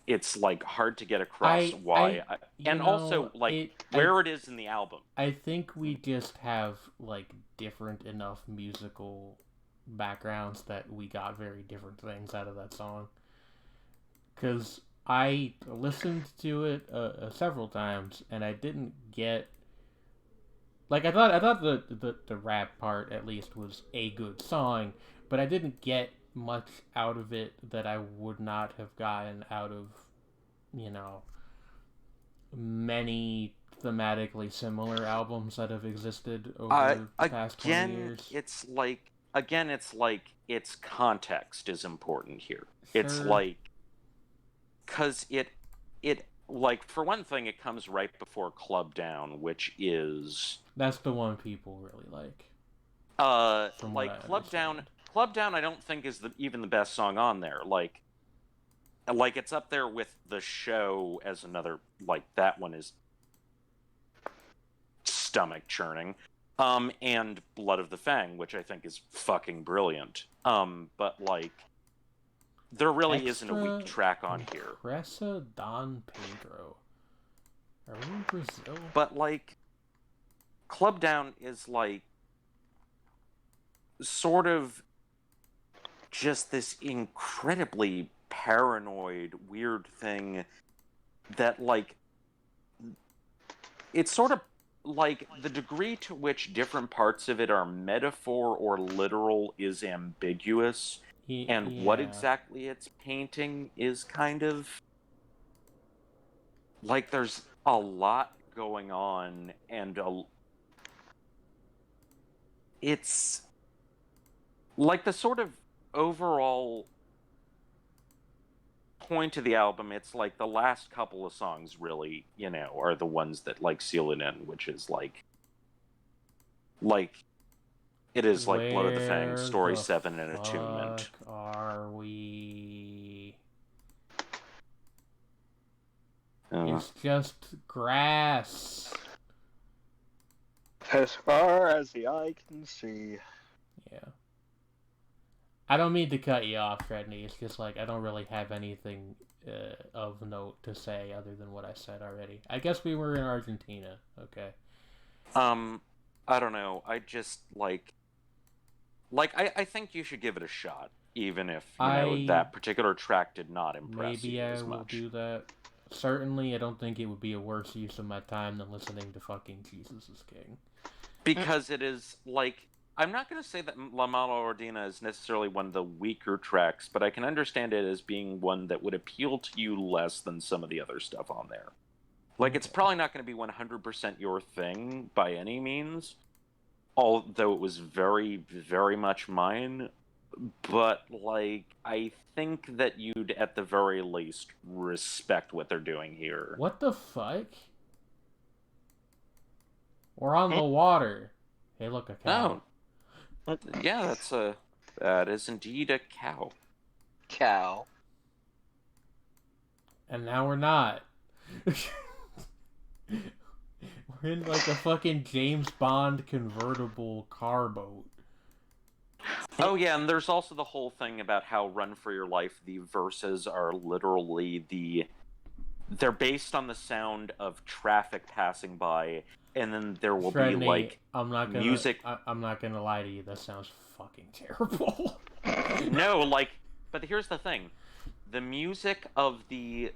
It's like hard to get across why you and know, also like where it is in the album. I think we just have like different enough musical backgrounds that we got very different things out of that song. Because I listened to it several times and I didn't get like I thought the rap part at least was a good song, but I didn't get much out of it that I would not have gotten out of, you know, many thematically similar albums that have existed over the past 20 years. It's like its context is important here. Sure. It's like, because it like, for one thing, it comes right before Club Down, which is... That's the one people really like. Like, Club Down I don't think is even the best song on there. Like, it's up there with The Show as another, like, that one is stomach churning. And Blood of the Fang, which I think is fucking brilliant. But, like, there really isn't a weak track on here. Presa Don Pedro. Are we in Brazil? But, like, Club Down is, like, sort of just this incredibly paranoid, weird thing that, like, it's sort of, like, the degree to which different parts of it are metaphor or literal is ambiguous. And what exactly it's painting is kind of... like, there's a lot going on, and it's... like, the sort of overall point of the album, it's like the last couple of songs really, you know, are the ones that, like, seal it in, which is, like... it is like Blood of the Fang, Story 7, and Attunement. Are we? It's just grass. As far as the eye can see. Yeah. I don't mean to cut you off, Fredney. It's just like I don't really have anything of note to say other than what I said already. I guess we were in Argentina. Okay. I don't know. I just I think you should give it a shot, even if you know that particular track did not impress you as much. Maybe I will do that. Certainly, I don't think it would be a worse use of my time than listening to fucking Jesus is King. Because it is, like... I'm not going to say that La Mala Ordina is necessarily one of the weaker tracks, but I can understand it as being one that would appeal to you less than some of the other stuff on there. Like, it's probably not going to be 100% your thing by any means, although it was very, very much mine. But, like, I think that you'd, at the very least, respect what they're doing here. What the fuck? We're on the water. Hey, look, a cow. Oh. Yeah, that is indeed a cow. Cow. And now we're not. We're in like a fucking James Bond convertible car boat. Oh yeah, and there's also the whole thing about how Run for Your Life, the verses are literally they're based on the sound of traffic passing by, and then there will be like music. I'm not gonna lie to you, that sounds fucking terrible. No, like, but here's the thing. The music of the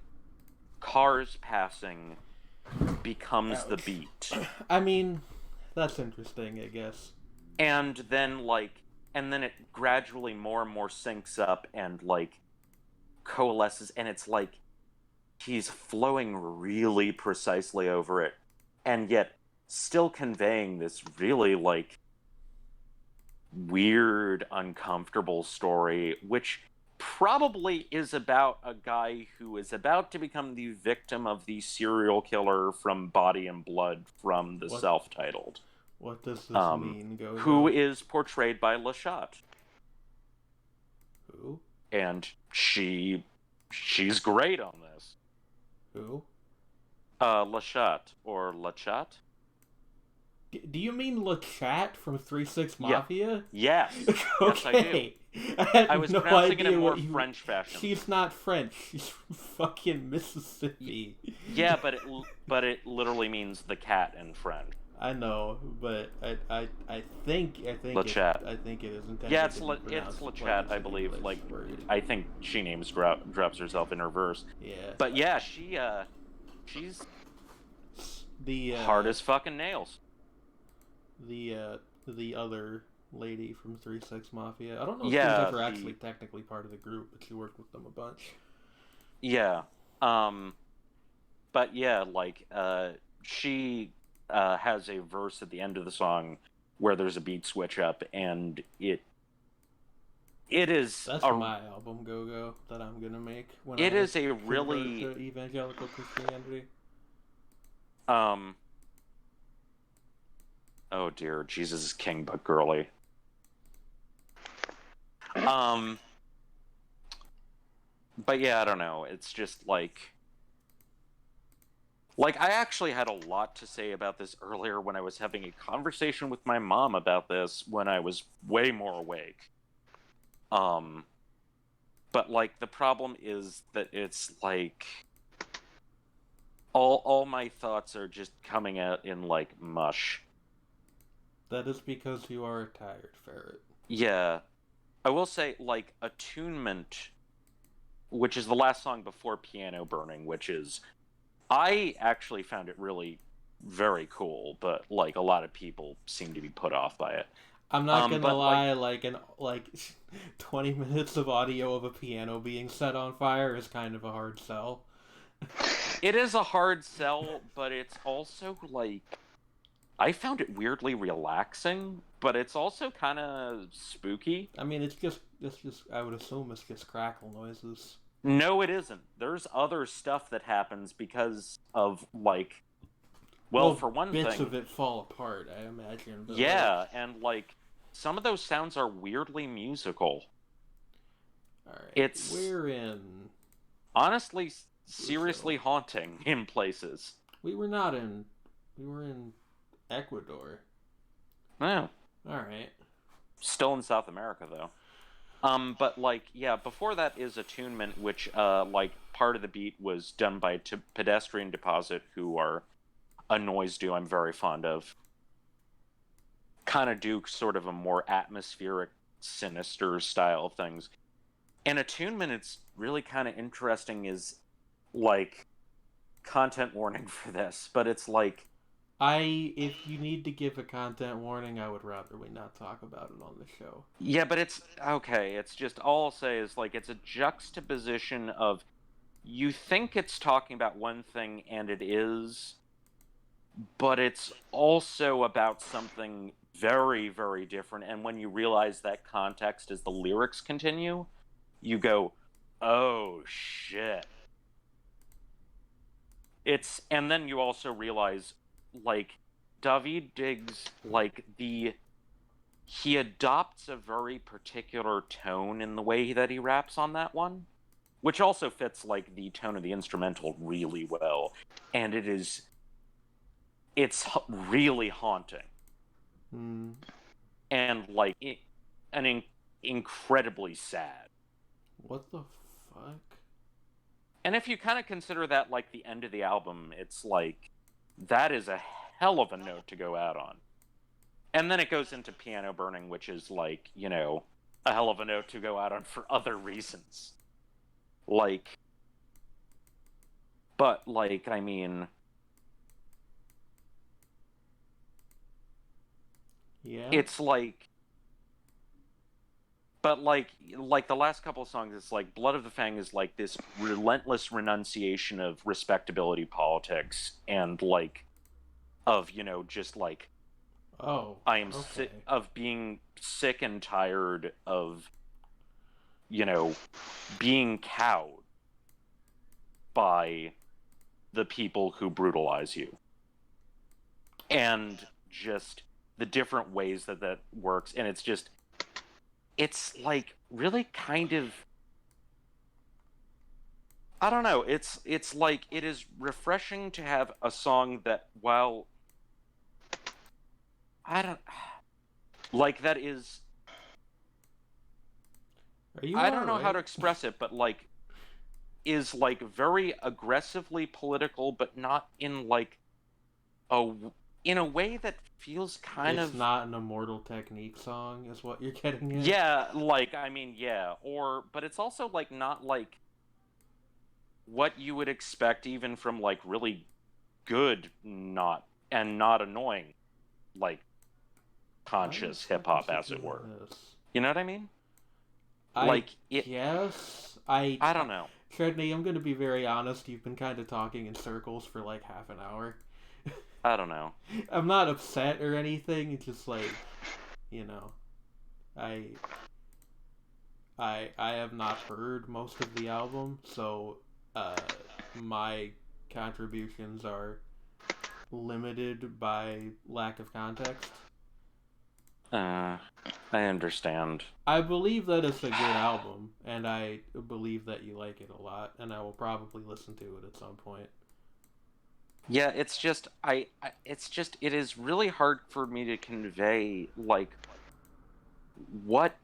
cars passing becomes the beat. I mean, that's interesting, I guess. And then it gradually more and more syncs up and like coalesces, and it's like he's flowing really precisely over it, and yet still conveying this really like weird, uncomfortable story, which probably is about a guy who is about to become the victim of the serial killer from Body and Blood from the self-titled. What does this mean? Who is portrayed by LaChat. Who? And she's great on this. Who? LaChat or LaChat. Do you mean LaChat from 3-6 Mafia? Yes. Okay. Yes, I do. I was no pronouncing it in more what French fashion. She's not French. She's from fucking Mississippi. Yeah, but it literally means the cat in French. I know, but I think LaChat. I think it is intended. Yeah, it's LaChat, I believe. English, like, I think she drops herself in her verse. Yeah. But yeah, she's the hard as fucking nails. The other lady from 3-6 Mafia. I don't know if she was ever actually technically part of the group, but she worked with them a bunch. Yeah. But yeah, like, she has a verse at the end of the song where there's a beat switch up, and it is That's my album Go Go that I'm gonna make when it I is a convert really to evangelical Christianity. Oh dear, Jesus is king, but girly. But yeah, I don't know. It's just like I actually had a lot to say about this earlier when I was having a conversation with my mom about this when I was way more awake. But like the problem is that it's like all my thoughts are just coming out in like mush. That is because you are a tired ferret. Yeah. I will say, like, Attunement, which is the last song before Piano Burning, which is... I actually found it really very cool, but, like, a lot of people seem to be put off by it. I'm not gonna but, lie, like 20 minutes of audio of a piano being set on fire is kind of a hard sell. It is a hard sell, but it's also, like... I found it weirdly relaxing, but it's also kind of spooky. I mean, it's just I would assume it's just crackle noises. No, it isn't. There's other stuff that happens because of, like... Well, for one bits thing... of it fall apart, I imagine. But yeah, and, like, some of those sounds are weirdly musical. Alright, we're in... Honestly, seriously haunting in places. We were not in... We were in Ecuador. Yeah. Alright. Still in South America, though. But, like, yeah, before that is Attunement, which, like, part of the beat was done by Pedestrian Deposit, who are a noise duo I'm very fond of. Kind of do sort of a more atmospheric, sinister style of things. And Attunement, it's really kind of interesting is, like, content warning for this, but it's like... If you need to give a content warning, I would rather we not talk about it on the show. Yeah, but it's... Okay, it's just... All I'll say is, like, it's a juxtaposition of... You think it's talking about one thing, and it is... But it's also about something very, very different, and when you realize that context as the lyrics continue, you go, oh, shit. And then you also realize, like, David Diggs, like, he adopts a very particular tone in the way that he raps on that one, which also fits, like, the tone of the instrumental really well, and it's really haunting. And, like, incredibly sad. What the fuck? And if you kind of consider that, like, the end of the album, it's like, that is a hell of a note to go out on. And then it goes into Piano Burning, which is, like, you know, a hell of a note to go out on for other reasons. Like... But, like, I mean... Yeah. It's like... But, like the last couple of songs, it's like, Blood of the Fang is, like, this relentless renunciation of respectability politics and, like, of, you know, just, like... Oh, I am sick of being sick and tired of, you know, being cowed by the people who brutalize you. And just the different ways that works. And it's just... It's, like, really kind of... I don't know. It's like, it is refreshing to have a song that, while... I don't... Like, that is... I don't know how to express it, but, like, is, like, very aggressively political, but not in, like, in a way that feels kind of... It's not an Immortal Technique song, is what you're getting at? Yeah, like, I mean, yeah. But it's also, like, not, like, what you would expect even from, like, really good, not annoying, like, conscious hip-hop, as it were. You know what I mean? Yes. I don't know. Tredney, I'm going to be very honest. You've been kind of talking in circles for like half an hour. I don't know. I'm not upset or anything. It's just like, I I have not heard most of the album, so my contributions are limited by lack of context. I understand. I believe that it's a good album, and I believe that you like it a lot, and I will probably listen to it at some point. Yeah, it's just it is really hard for me to convey like what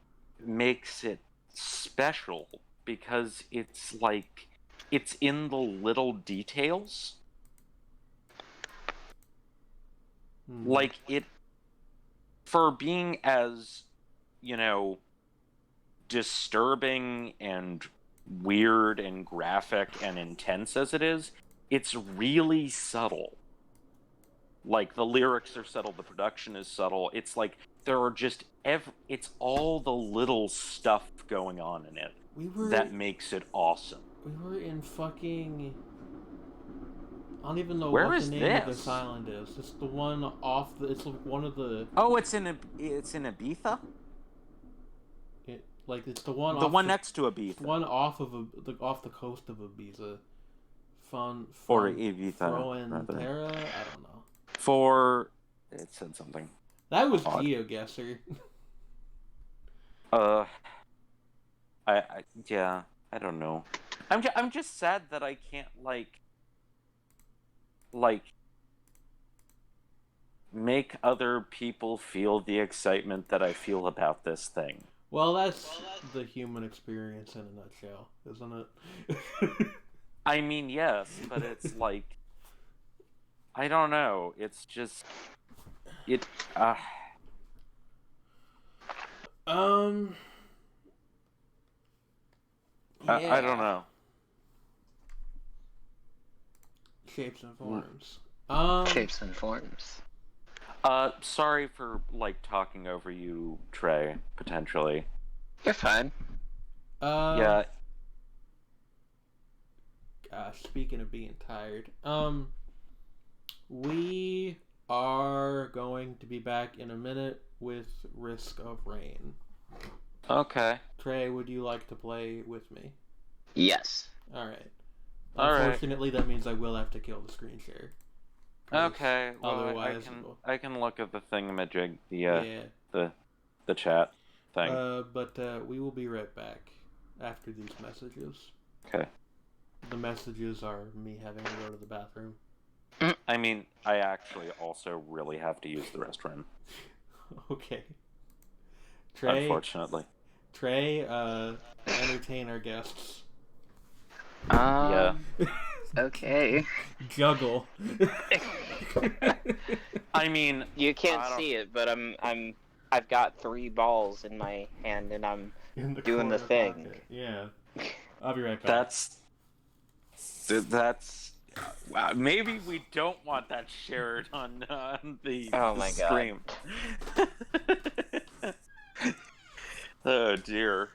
makes it special, because it's like it's in the little details. Like it, for being as, disturbing and weird and graphic and intense as it is, it's really subtle. Like, the lyrics are subtle, the production is subtle. It's like there are just it's all the little stuff going on in it that makes it awesome. We were in fucking... I don't even know Where what is the name of this? this island is. It's the one off the... It's one of the... Oh, it's in Ibiza? It's the one The off one next to Ibiza. one off of off the coast of Ibiza. Or Ibiza, Fuerteventura? I don't know. It said something. That was odd. GeoGuessr. Yeah, I don't know. I'm just sad that I can't make other people feel the excitement that I feel about this thing. Well, that's the human experience in a nutshell, isn't it? I mean, yes, but it's like, I don't know. It's just Yeah. I don't know. Shapes and forms. Shapes and forms. Sorry for talking over you, Trey. Potentially. You're fine. Yeah. Speaking of being tired, we are going to be back in a minute with Risk of Rain. Okay. Trey, would you like to play with me? Yes. Alright. Alright. Unfortunately, that means I will have to kill the screen share. Okay. Well, Otherwise, I can look at the thingamajig, yeah. the chat thing. But we will be right back after these messages. Okay. The messages are me having to go to the bathroom. I mean, I actually also really have to use the restroom. Okay. Trey, unfortunately. Trey, entertain our guests. Yeah. Okay. Juggle. I mean, you can't see it, but I've got 3 balls in my hand and I'm doing the thing. Pocket. Yeah. I'll be right back. That's wow. Maybe we don't want that shared on the stream. God. Oh dear.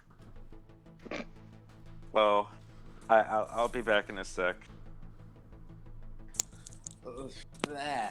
Well, I'll be back in a sec. Blah.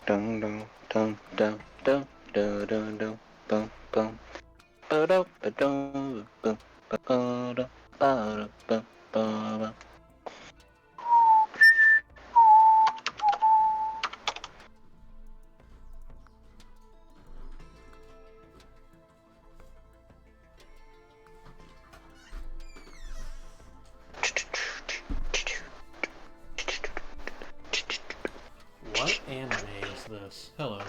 Dun dun dun dun dun dun dun dun bum bum. Ba-da ba-dum bum ba-da ba-da bum ba-bum. this. Hello,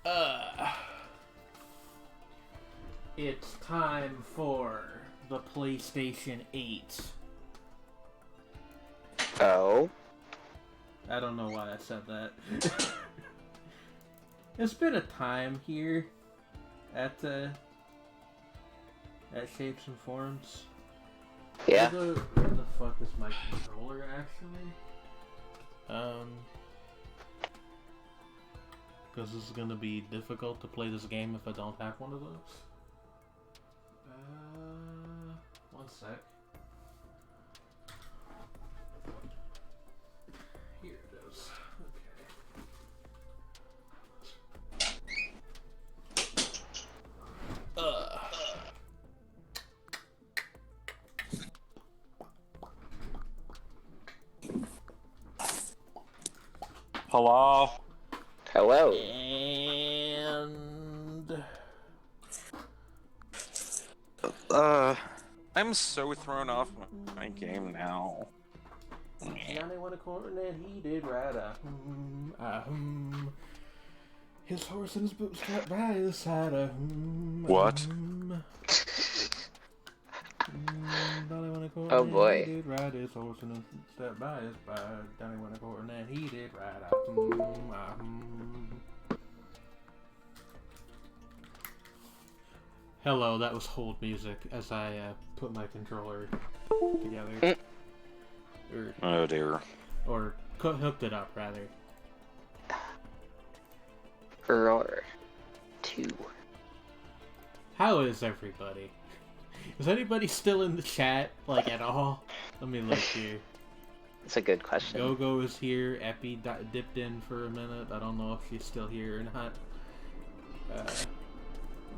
Noel. It's time for the PlayStation 8. Oh? I don't know why I said that. It's been a time here at Shapes and Forms. Yeah. Where the fuck is my controller, actually? Because this is gonna be difficult to play this game if I don't have one of those. One sec. Here it is. Okay. Hello? Hello. And I'm so thrown off my game now. Johnny went a cornet, he did ride a his horse and his boots strapped by his side What? Johnny went a cornet, Oh, boy. he did ride his horse and his strapped by his side. Johnny went a cornet, he did ride a Hello, that was hold music as I put my controller together. Oh dear. Or hooked it up, rather. Roar. 2. How is everybody? Is anybody still in the chat, like, at all? Let me look here. That's a good question. Go-Go is here. Epi dipped in for a minute. I don't know if she's still here or not. Where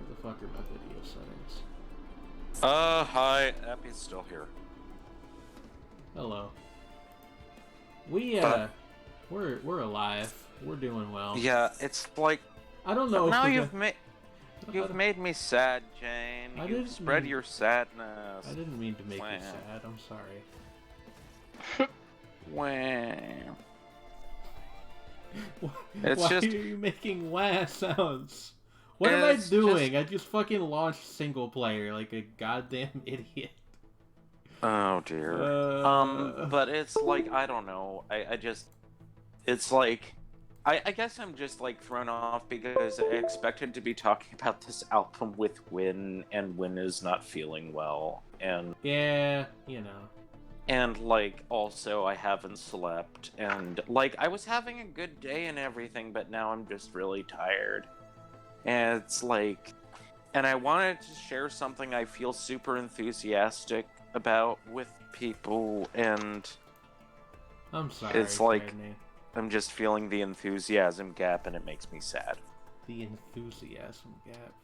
the fuck are my video settings? Hi. Epi's still here. Hello. We're alive. We're doing well. Yeah, it's like... I don't know. Now if you've made me sad, Jane. I You've didn't spread mean- your sadness. I didn't mean to make you Wow. sad. I'm sorry. Wow. Why It's are just- you making wah sounds? What am I It's doing? I just fucking launched single player like a goddamn idiot. Oh dear. But it's like, I don't know. I just... It's like... I guess I'm just like thrown off because I expected to be talking about this album with Win, and Win is not feeling well. And Yeah, you know. And, like, also I haven't slept, and, like, I was having a good day and everything, but now I'm just really tired. And it's like... And I wanted to share something I feel super enthusiastic about with people, and I'm sorry. It's like- Brittany. I'm just feeling the enthusiasm gap, and it makes me sad. The enthusiasm gap.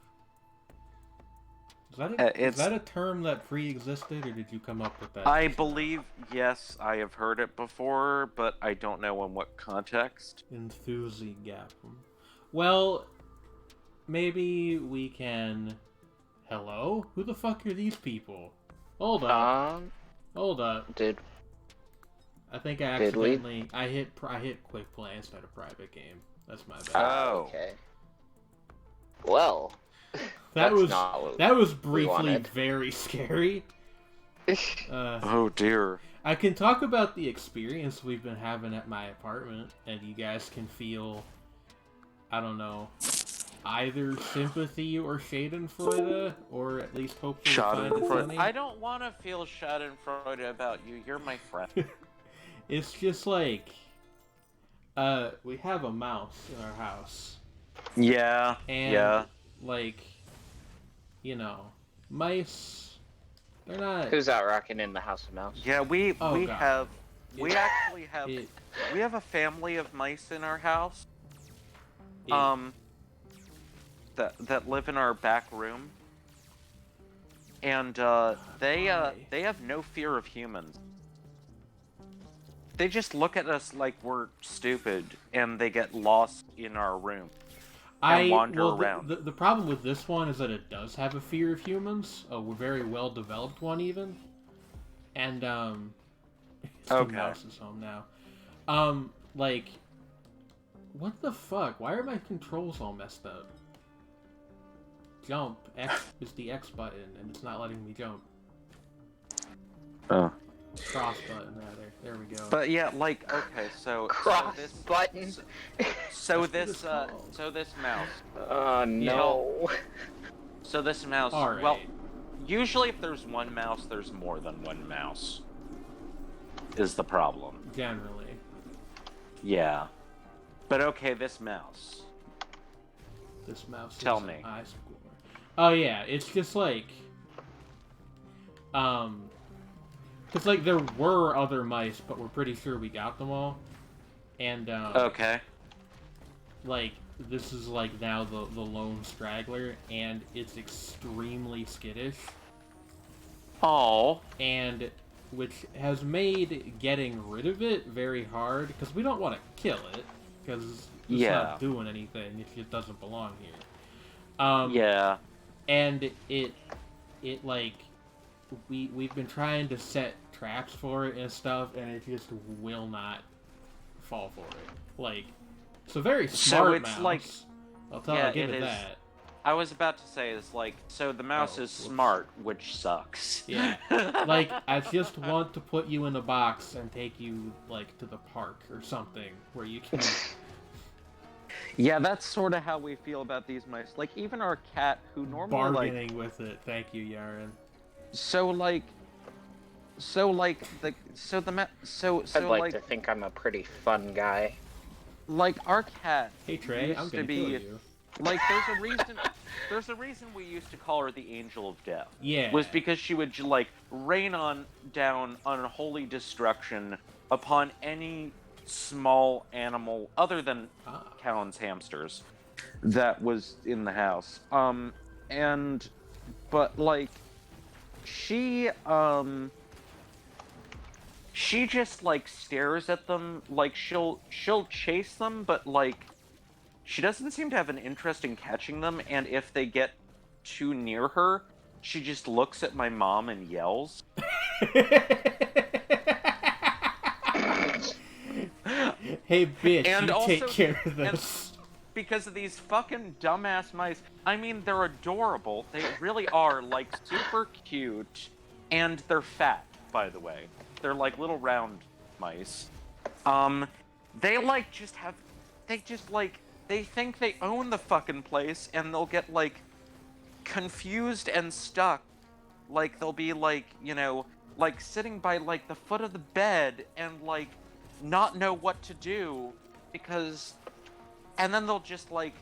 Is that It's- is that a term that pre-existed, or did you come up with that? I yourself? believe, yes, I have heard it before, but I don't know in what context. Enthusiasm. Well, maybe we can. Hello? Who the fuck are these people? Hold up. Hold up. Did I think I Did we? accidentally I hit quick play instead of private game. That's my bad. Oh. Okay. Well, that that's was not what that was we briefly wanted. very scary. Oh dear. I can talk about the experience we've been having at my apartment, and you guys can feel, I don't know, either sympathy or Schadenfreude, or at least hopefully find it funny. I don't want to feel Schadenfreude about you. You're my friend. It's just like, we have a mouse in our house, Yeah. and Yeah. like, you know, mice, they're not. Who's out rocking in the House of Mouse? Yeah. We God. have. We It- actually have. it- We have a family of mice in our house. it- That live in our back room. And they have no fear of humans. They just look at us like we're stupid, and they get lost in our room. wander around. The problem with this one is that it does have a fear of humans, a very well developed one even, and it's Okay. the mouse is home now. Like, What the fuck? Why are my controls all messed up? Jump. X is the X button, and it's not letting me jump. Oh. Cross button, rather. There we go. But yeah, like, okay, so Cross so this button. so That's what this it's called. so this mouse. No. So this mouse. All right. Well, usually if there's one mouse, there's more than one mouse. Is the problem? Generally. Yeah. But okay, this mouse. This mouse Tell is me. an eye score. Oh yeah, it's just like because like there were other mice, but we're pretty sure we got them all. And Okay. like this is like now the lone straggler, and it's extremely skittish, Oh. and which has made getting rid of it very hard because we don't want to kill it because it's Yeah. not doing anything if it doesn't belong here. Yeah. And it like we've been trying to set traps for it and stuff, and it just will not fall for it. Like, it's a very smart it's mouse. like- I'll give it it is. that. I was about to say, it's like, so the mouse Oh, is whoops. smart, which sucks. Yeah. Like, I just want to put you in a box and take you like to the park or something where you can. Yeah, that's sort of how we feel about these mice. Like, even our cat, who normally, like, bargaining with it. Thank you, Yaren. so the I'd like like to think I'm a pretty fun guy. like our cat Hey Trey, used I'm to gonna be kill you. like there's a reason we used to call her the Angel of Death. Yeah. Was because she would like rain down unholy destruction upon any small animal other than Callan's hamsters that was in the house. But like she just like stares at them, like she'll chase them, but like she doesn't seem to have an interest in catching them, and if they get too near her, she just looks at my mom and yells. Hey bitch, And you also- take care of this. Because of these fucking dumbass mice. I mean, they're adorable. They really are, like, super cute. And they're fat, by the way. They're like little round mice. They like just have... They just like... They think they own the fucking place, and they'll get, like, confused and stuck. Like, they'll be, like, you know, like, sitting by, like, the foot of the bed and, like, not know what to do because... And then they'll just, like,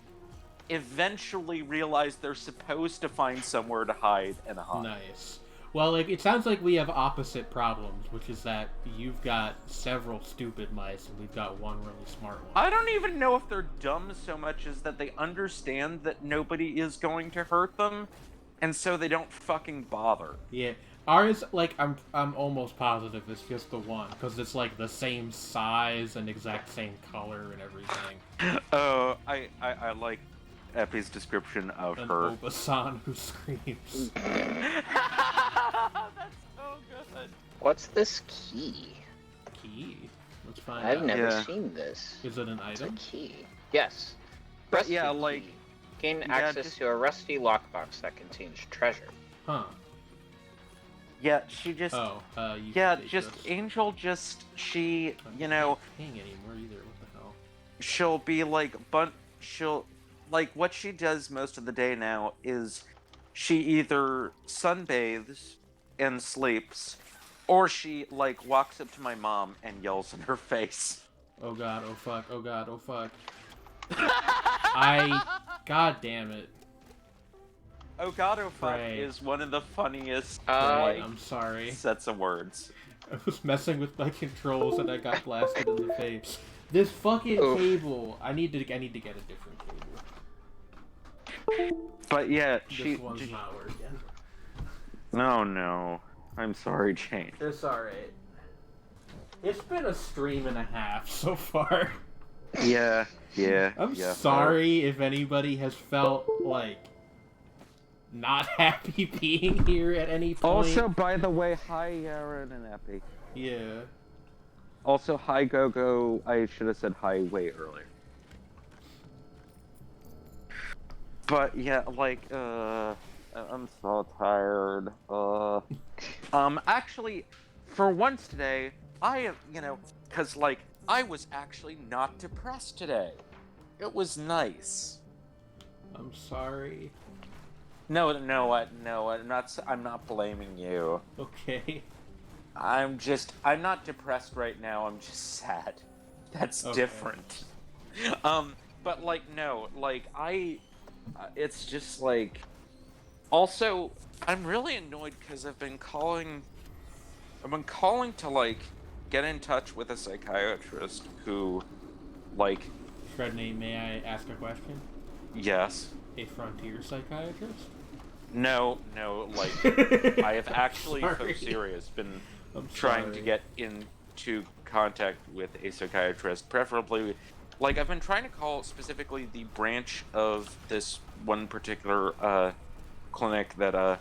eventually realize they're supposed to find somewhere to hide and hide. Nice. Well, like, it sounds like we have opposite problems, which is that you've got several stupid mice and we've got one really smart one. I don't even know if they're dumb so much as that they understand that nobody is going to hurt them, and so they don't fucking bother. Yeah. Ours, like, I'm almost positive it's just the one, because it's, like, the same size and exact same color and everything. Oh, I like Epi's description of An her. Obasan who screams. That's so good. What's this key? Key? Let's find I've out. never Yeah. seen this. Is it an It's a item? key. Yes. But Rusty yeah, key. like- Gain yeah, access just- to a rusty lockbox that contains treasure. Huh. Yeah, she just... Oh, you yeah, can take just... this. Angel just... She, I you know... can't hang anymore either. What the hell? She'll be like, she'll, like, what she does most of the day now is she either sunbathes and sleeps, or she, like, walks up to my mom and yells in her face. Oh god, oh fuck, oh god, oh fuck. God damn it. Oh god, oh fuck Right. is one of the funniest, Right, like, I'm sorry. sets of words. I was messing with my controls and I got blasted in the face. This fucking Oof. cable. I need to get a different cable. But yeah, This one's not working. Oh no. I'm sorry, Jane. It's alright. It's been a stream and a half so far. Yeah, yeah. I'm yeah. sorry if anybody has felt like not happy being here at any point. Also, by the way, hi Aaron and Epi. Yeah. Also, hi Gogo. I should have said hi way earlier. But yeah, like, I'm so tired. Actually, for once today, I have, because, like, I was actually not depressed today. It was nice. I'm sorry. No, I'm not blaming you. Okay. I'm not depressed right now, I'm just sad. That's Okay. different. But, like, no, like, it's just, like, also, I'm really annoyed because I've been calling to, like, get in touch with a psychiatrist who, like, Shredney, may I ask a question? yes. A frontier psychiatrist? No, like, I have actually, so serious, been I'm trying to sorry. get into contact with a psychiatrist, preferably, like, I've been trying to call specifically the branch of this one particular, clinic that,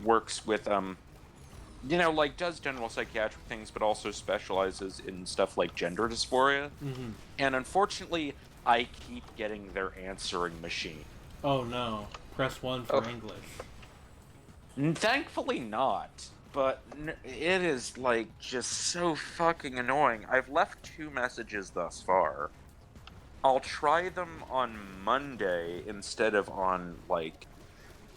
works with, like, does general psychiatric things, but also specializes in stuff like gender dysphoria. Mm-hmm. And unfortunately, I keep getting their answering machine. Oh no. Press 1 for English. Thankfully not, but it is, like, just so fucking annoying. I've left 2 messages thus far. I'll try them on Monday instead of on, like,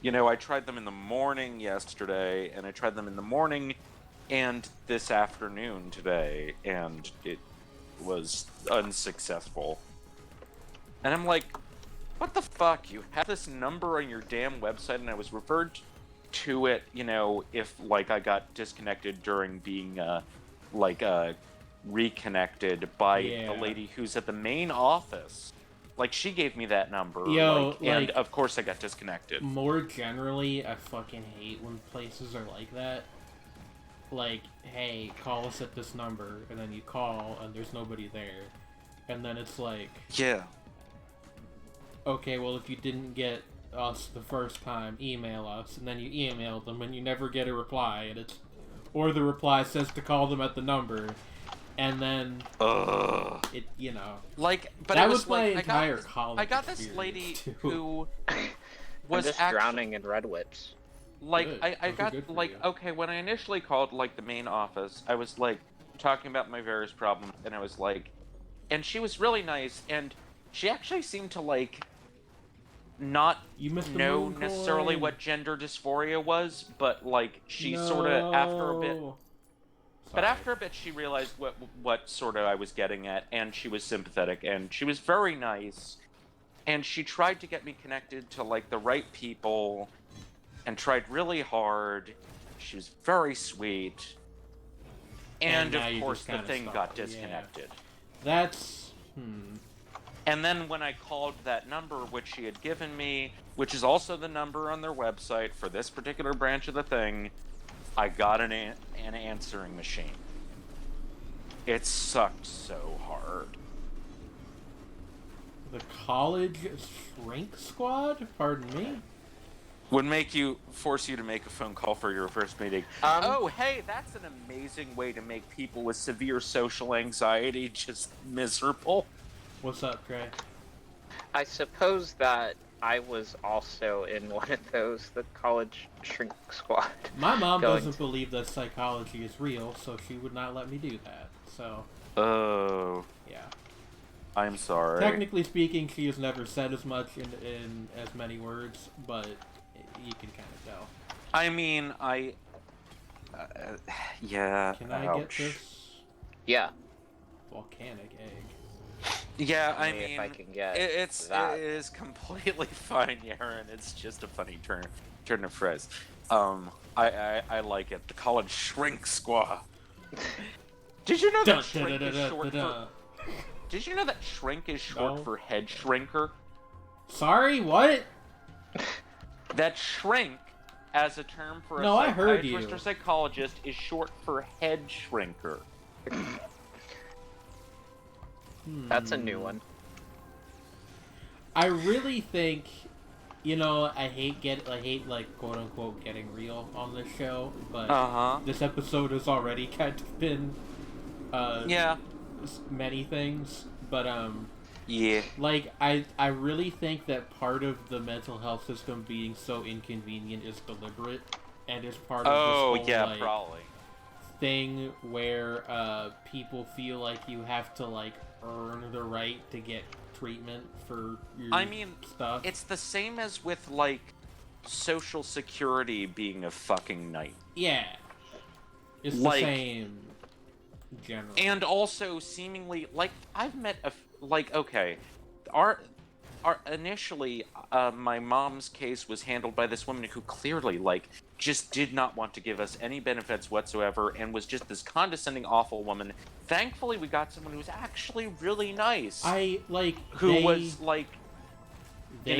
I tried them in the morning yesterday, and I tried them in the morning and this afternoon today, and it was unsuccessful. And I'm like, what the fuck? You have this number on your damn website, and I was referred to it, if, like, I got disconnected during being, reconnected by the lady who's at the main office. Like, she gave me that number, and of course I got disconnected. More generally, I fucking hate when places are like that. Like, hey, call us at this number, and then you call, and there's nobody there. And then it's like... Yeah. Okay, well, if you didn't get us the first time, email us, and then you email them, and you never get a reply, and it's... Or the reply says to call them at the number, and then... It, Like, but that it was my like, entire college I got this lady too. who was just drowning in Red Whips. Like, Good. I got, like, you. okay, when I initially called, like, the main office, I was, like, talking about my various problems, and I was, like... And she was really nice, and she actually seemed to, like, not know necessarily what gender dysphoria was, but, like, she sort of, after a bit... But after a bit, she realized what sort of I was getting at, and she was sympathetic, and she was very nice, and she tried to get me connected to, like, the right people... And tried really hard. She was very sweet. And of course the thing got disconnected. Yeah. That's... And then when I called that number, which she had given me, which is also the number on their website for this particular branch of the thing, I got an answering machine. It sucked so hard. The college shrink squad? Pardon me? Would force you to make a phone call for your first meeting. Oh, hey, that's an amazing way to make people with severe social anxiety just miserable. What's up, Trey? I suppose that I was also in one of those, the college shrink squad. My mom doesn't believe that psychology is real, so she would not let me do that, so... Oh. Yeah. I'm sorry. Technically speaking, she has never said as much in as many words, but... You can kind of tell. I mean, yeah. Can I get this? Yeah. Volcanic egg. Yeah, I mean, if I can get it is completely fine, Yaren. It's just a funny turn of phrase. I like it. The college shrink squad. Did you know that shrink is short for? Did you know that shrink is short for head shrinker? Sorry, what? That shrink, as a term for a psychiatrist or psychologist, is short for head shrinker. That's a new one. I really think, I hate like quote unquote getting real on this show, but this episode has already kind of been many things, but Yeah. Like, I really think that part of the mental health system being so inconvenient is deliberate, and is part of this Oh, whole, yeah, like, probably. thing where people feel like you have to, like, earn the right to get treatment for your I mean, stuff. it's the same as with, like, Social Security being a fucking night. Yeah. It's the Like, same generally. and also seemingly, like, I've met like, okay, our initially, my mom's case was handled by this woman who clearly, like, just did not want to give us any benefits whatsoever and was just this condescending, awful woman. Thankfully, we got someone who was actually really nice. Who was, like, there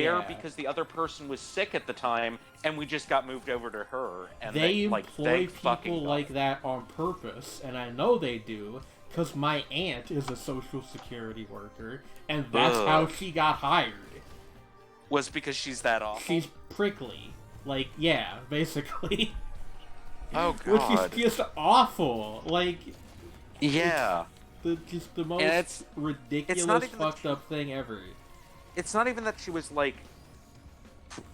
yeah. because the other person was sick at the time, and we just got moved over to her. And They like, employ thank people fucking like God. that on purpose, and I know they do, because my aunt is a social security worker, and that's how Ugh. she got hired. Was because she's that awful? She's prickly. Like, yeah, basically. Oh, Which God. is just awful. Like, Yeah. just the most And it's ridiculous, not even fucked up thing ever. It's not even that she was, like,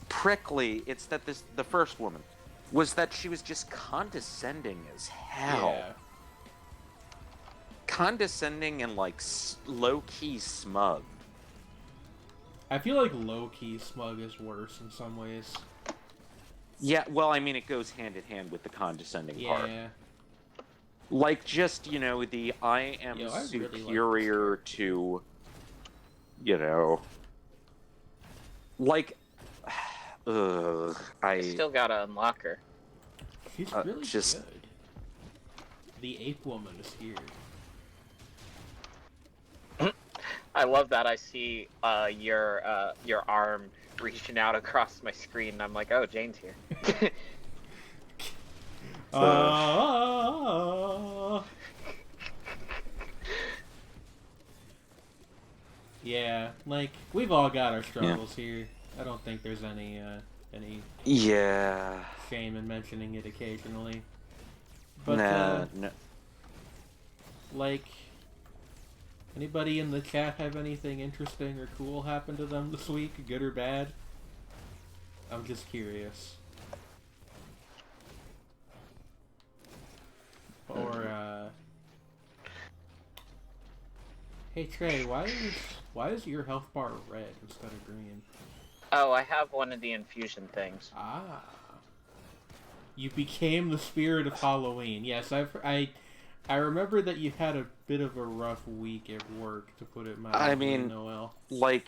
prickly. It's that the first woman was that she was just condescending as hell. Yeah. Condescending and, like, low-key smug. I feel like low-key smug is worse in some ways. Yeah, well, I mean, it goes hand in hand with the condescending part. Yeah. Like, just, the I am Yo, I really like superior to, like, I still gotta unlock her. She's really just- good. The ape woman is here. I love that. I see your arm reaching out across my screen, and I'm like, oh, Jane's here. Yeah, like, we've all got our struggles here. I don't think there's any Yeah. shame in mentioning it occasionally. But, No. like, anybody in the chat have anything interesting or cool happen to them this week, good or bad? I'm just curious. Or, hey Trey, why is your health bar red instead of green? Oh, I have one of the infusion things. Ah. You became the spirit of Halloween. Yes, I remember that you had a bit of a rough week at work, to put it mildly, I mean, Noel. like,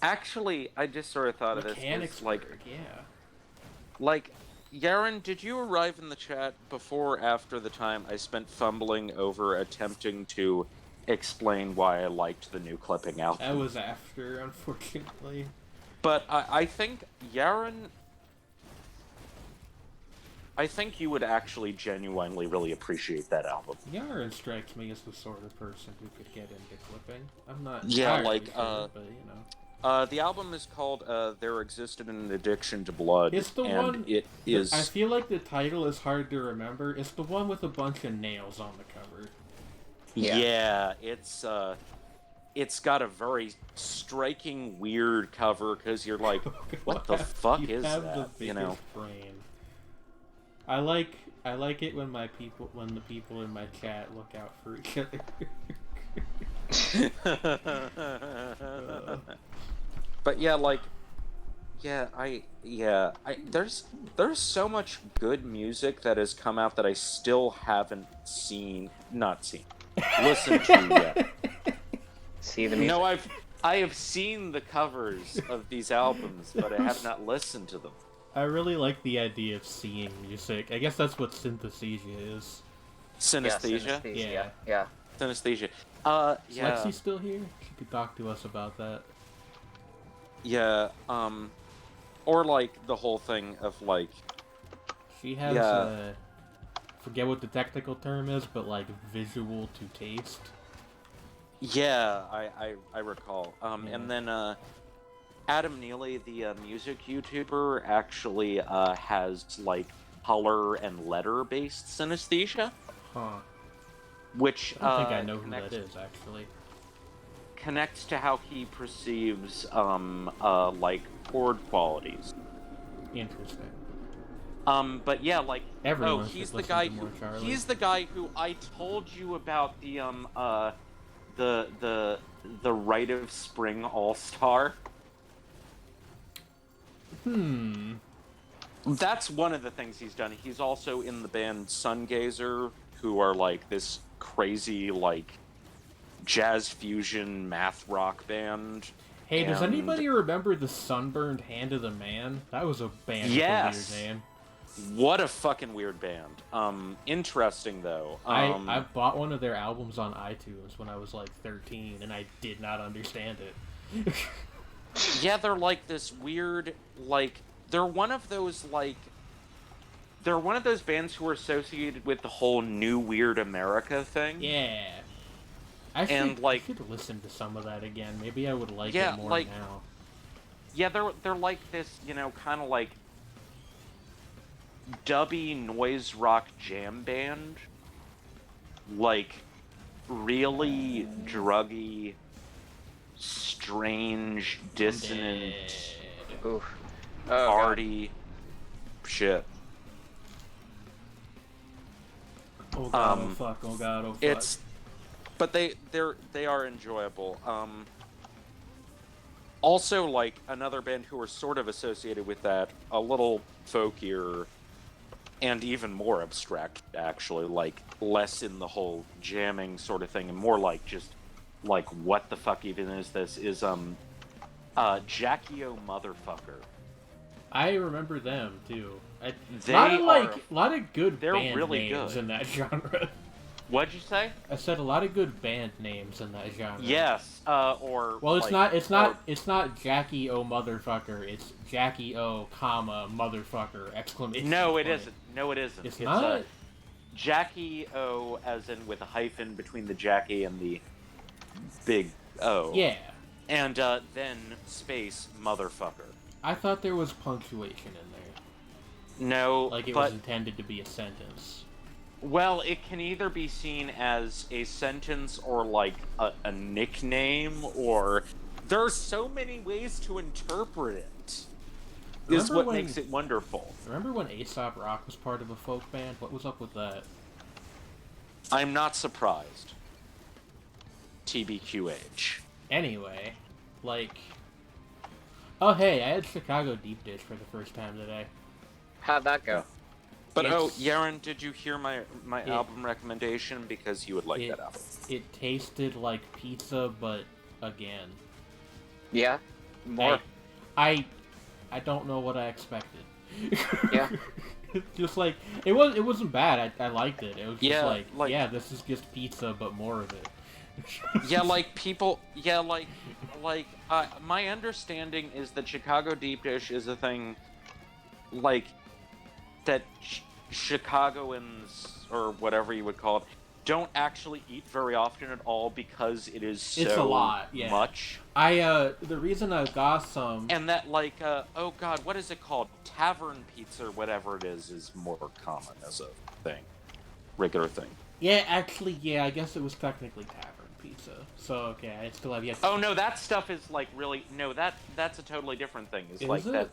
actually, I just sort of thought of this. Mechanicsburg, yeah. Like, Yaren, did you arrive in the chat before or after the time I spent fumbling over attempting to explain why I liked the new clipping album? That was after, unfortunately. But I think, Yaren, I think you would actually genuinely really appreciate that album. Yaren strikes me as the sort of person who could get into clipping. I'm not Yeah, entirely like, sure, but, you know. The album is called There Existed an Addiction to Blood, It's the and one. it is... I feel like the title is hard to remember. It's the one with a bunch of nails on the cover. Yeah, it's got a very striking, weird cover, because you're like, what the fuck is that? You know. Brain. I like it when the people in my chat look out for each other. But yeah, like, there's so much good music that has come out that I still haven't listened to yet. See the music? No, I have seen the covers of these albums, but I have not listened to them. I really like the idea of seeing music. I guess that's what synesthesia is. Synesthesia? Yeah. Synesthesia. Is Yeah. Lexi still here? She could talk to us about that. Yeah, or like the whole thing of like... She has, forget what the technical term is, but like visual to taste. Yeah, I recall. Yeah. And then, Adam Neely, the music YouTuber, actually has like color and letter-based synesthesia. Huh. Which I don't think I know who that is, actually. connects to how he perceives like chord qualities. Interesting. But yeah, like Everyone he's should the listen guy to more who Charlie. he's the guy who I told you about the Rite of Spring All-Star. That's one of the things he's done. He's also in the band Sungazer, who are like this crazy like jazz fusion math rock band. Hey, does And anybody remember the Sunburned Hand of the Man? That was a band Yes. with a weird name. What a fucking weird band. Interesting though. I bought one of their albums on iTunes when I was like 13, and I did not understand it. Yeah, they're like this weird, like, they're one of those, like, they're one of those bands who are associated with the whole New Weird America thing. Yeah. I should listen to some of that again. Maybe I would like it more now. Yeah, they're like this, kind of like dubby noise rock jam band. Like, really druggy, strange, dissonant, Oof. party shit. Oh god, oh fuck, oh god, oh fuck. But they are enjoyable. Also, like, another band who are sort of associated with that, a little folkier and even more abstract, actually, like, less in the whole jamming sort of thing, and more like just, like, what the fuck even is this, is, Jackie O Motherfucker. I remember them, too. A lot of good band really names good in that genre. What'd you say? I said a lot of good band names in that genre. Yes, or... Well, it's like, it's not Jackie O Motherfucker, it's Jackie O, comma, Motherfucker, exclamation No, it point. isn't. No, it isn't. It's not? Jackie O, as in with a hyphen between the Jackie and the big O. Yeah. And then space motherfucker. I thought there was punctuation in there. No, Like it was intended to be a sentence. Well, it can either be seen as a sentence or like a nickname, or there's so many ways to interpret it. Is what makes it wonderful. Remember when Aesop Rock was part of a folk band? What was up with that? I'm not surprised. TBQH. Anyway, like... Oh hey, I had Chicago Deep Dish for the first time today. How'd that go? But Yaron, did you hear my album recommendation? Because you would like that album. It tasted like pizza, but again. Yeah? More? I don't know what I expected. Yeah. Just like it wasn't bad. I liked it. It was just like yeah, this is just pizza but more of it. Yeah, like people. Yeah, like my understanding is that Chicago Deep Dish is a thing, like that Chicagoans or whatever you would call it don't actually eat very often at all because it is so it's a lot, yeah. much. The reason I got some and that like oh god, what is it called? Tavern pizza or whatever it is more common as a thing, regular thing. Yeah, actually, yeah, I guess it was technically tavern pizza. So okay, I still have yet. Oh no, that stuff is like really that's a totally different thing. It's is like it? that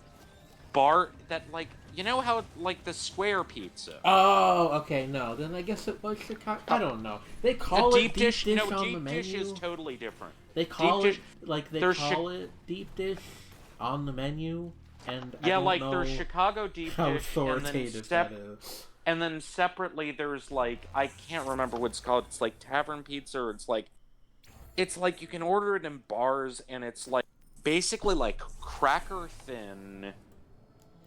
bar that like you know how like the square pizza. Oh, okay, no, then I guess it was Chicago. I don't know. They call it deep dish on the menu. Deep dish is totally different. They call it it deep dish on the menu, and yeah, I don't like know there's Chicago deep how dish, authoritative that is. And then separately, there's like I can't remember what it's called. It's like tavern pizza. Or it's like you can order it in bars, and it's like basically like cracker thin.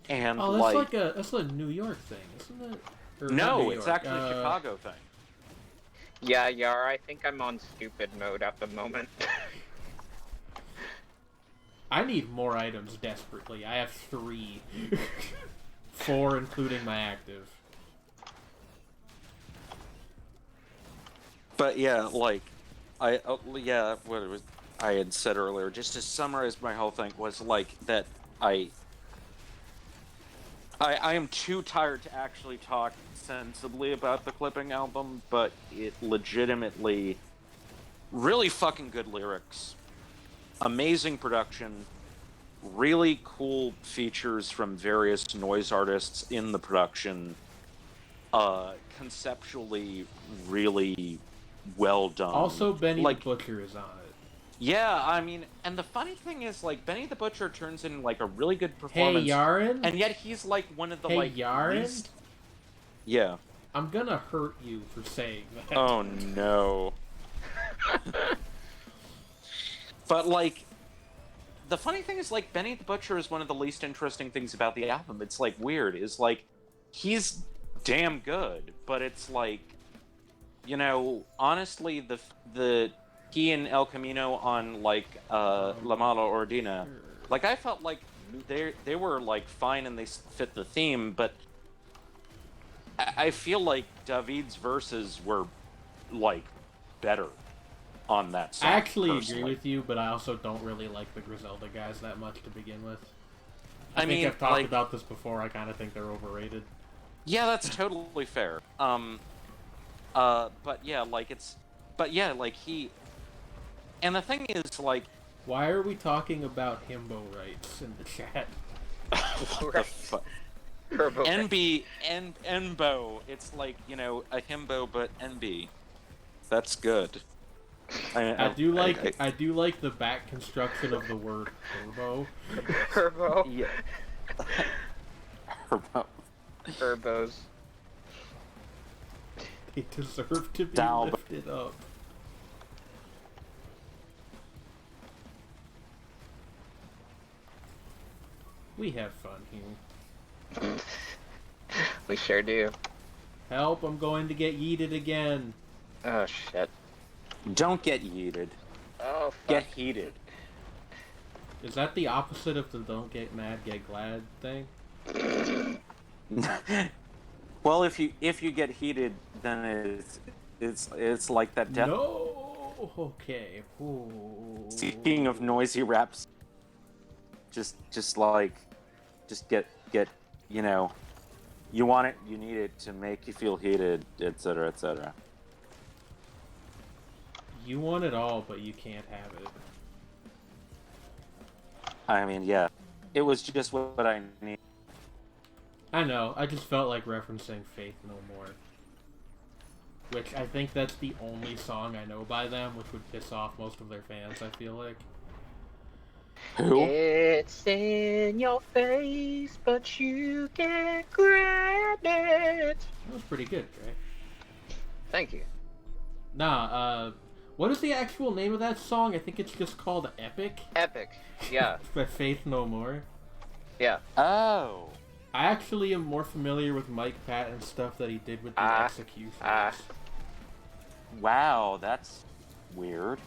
And oh, that's a New York thing, isn't it? Or no, it's actually a Chicago thing. Yeah, Yara, I think I'm on stupid mode at the moment. I need more items desperately. I have 3. 4 including my active. But yeah, like I had said earlier, just to summarize my whole thing, was like that I am too tired to actually talk sensibly about the Clipping album, but it legitimately really fucking good lyrics, amazing production, really cool features from various noise artists in the production. Conceptually, really well done. Also, Benny like, the Butcher is on it. Yeah, I mean, and the funny thing is, like, Benny the Butcher turns in like a really good Hey, performance, Yaren? and yet he's like one of the Hey, like Yaren? least. Yeah. I'm gonna hurt you for saying that. Oh no. But like, the funny thing is, like, Benny the Butcher is one of the least interesting things about the album. It's like weird. Is like, he's damn good, but it's like, you know, honestly, the he and El Camino on like La Mala Ordina, like, I felt like they were like fine and they fit the theme, but I feel like David's verses were like better on that song. I actually personally. agree with you, but I also don't really like the Griselda guys that much to begin with. I think mean, I've talked like, about this before. I kind of think they're overrated. Yeah, that's totally fair. But yeah, like he. And the thing is, like, Why are we talking about himbo rights in the chat? what the fuck? Herbo. Enbo. It's like, you know, a himbo, but NB. That's good. I do like the back construction of the word herbo. Herbo. Yeah. Herbo. Herbos. They deserve to be Dalb. lifted up. We have fun here. We sure do. Help, I'm going to get yeeted again. Oh shit. Don't get yeeted. Oh fuck. Get heated. Is that the opposite of the don't get mad, get glad thing? Well, if you get heated, then it's like that death. No. Okay. Ooh. Speaking of noisy raps, just get you know, you want it, you need it to make you feel heated, etc., etc. You want it all, but you can't have it. I mean, yeah, it was just what I need. I know. I just felt like referencing Faith No More. Which I think that's the only song I know by them, which would piss off most of their fans, I feel like. Who? It's in your face, but you can't grab it. That was pretty good, Trey. Thank you. Nah, what is the actual name of that song? I think it's just called Epic. Epic. Yeah. By Faith No More. Yeah. Oh. I actually am more familiar with Mike Patton's stuff that he did with the Executioners. Wow, that's weird.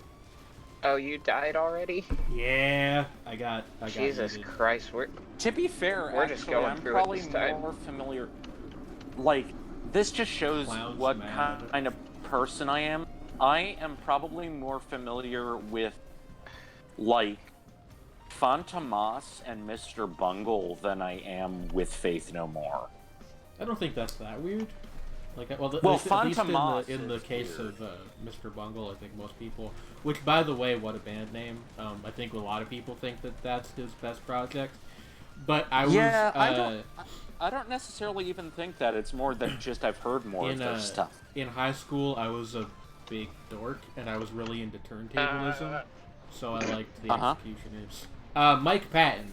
Oh, you died already? Yeah, I got Jesus yeeted. Christ, To be fair, We're actually, just going I'm through it probably this time. more familiar. Like, this just shows Clown's what mad. kind of person I am. I am probably more familiar with, like, Fantomas and Mr. Bungle than I am with Faith No More. I don't think that's that weird. Like, well, at least Fantomas in the is case weird. of Mr. Bungle, I think most people. Which, by the way, what a band name! I think a lot of people think that that's his best project. But I was I don't necessarily even think that. It's more that just I've heard more of their stuff. in high school. I was a big dork, and I was really into turntablism, so I liked the Executioners. Mike Patton,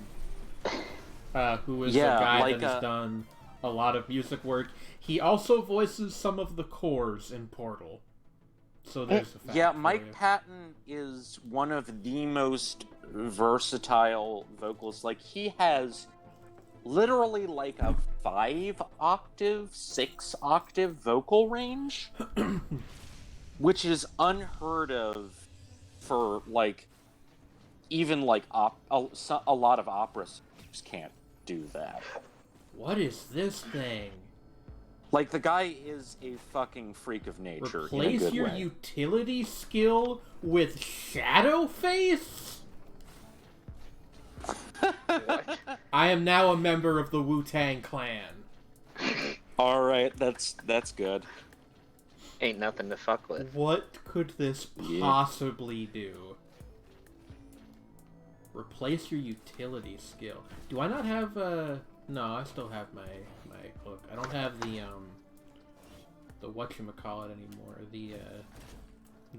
who is a guy that has done a lot of music work. He also voices some of the cores in Portal. So there's a fact Yeah, for Mike you. Patton is one of the most versatile vocalists. Like, he has literally like a 5-octave, 6-octave vocal range, which is unheard of for, like, even like a lot of opera singers can't do that. What is this thing? Like, the guy is a fucking freak of nature. Replace in a good your way. utility skill with shadow face? What? I am now a member of the Wu-Tang Clan. All right, that's good. Ain't nothing to fuck with. What could this possibly do? Replace your utility skill. Do I not have no, I still have my hook. I don't have the whatchamacallit anymore.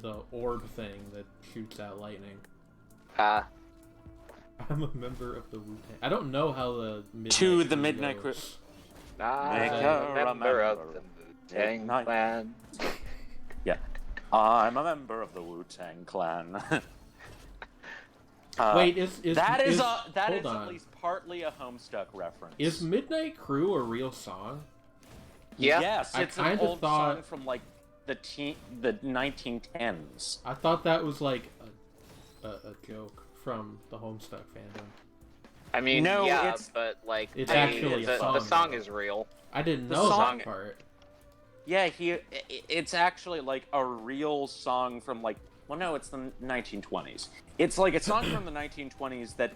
The orb thing that shoots out lightning. Ah. I'm a member of the Wu-Tang. I don't know how the Midnight Crew. I'm a member of the Wu-Tang Clan. Yeah. I'm a member of the Wu-Tang Clan. Wait, that is hold on. at least partly a Homestuck reference. Is Midnight Crew a real song? Yeah. Yes, it's an kinda old thought... song from like the 1910s. I thought that was like a joke from the Homestuck fandom. I mean, no, yeah, but like it's actually a song. The song is real. I didn't The know song- that part. Yeah, it's actually like a real song from like, well, no, it's the 1920s. It's like a song from the 1920s that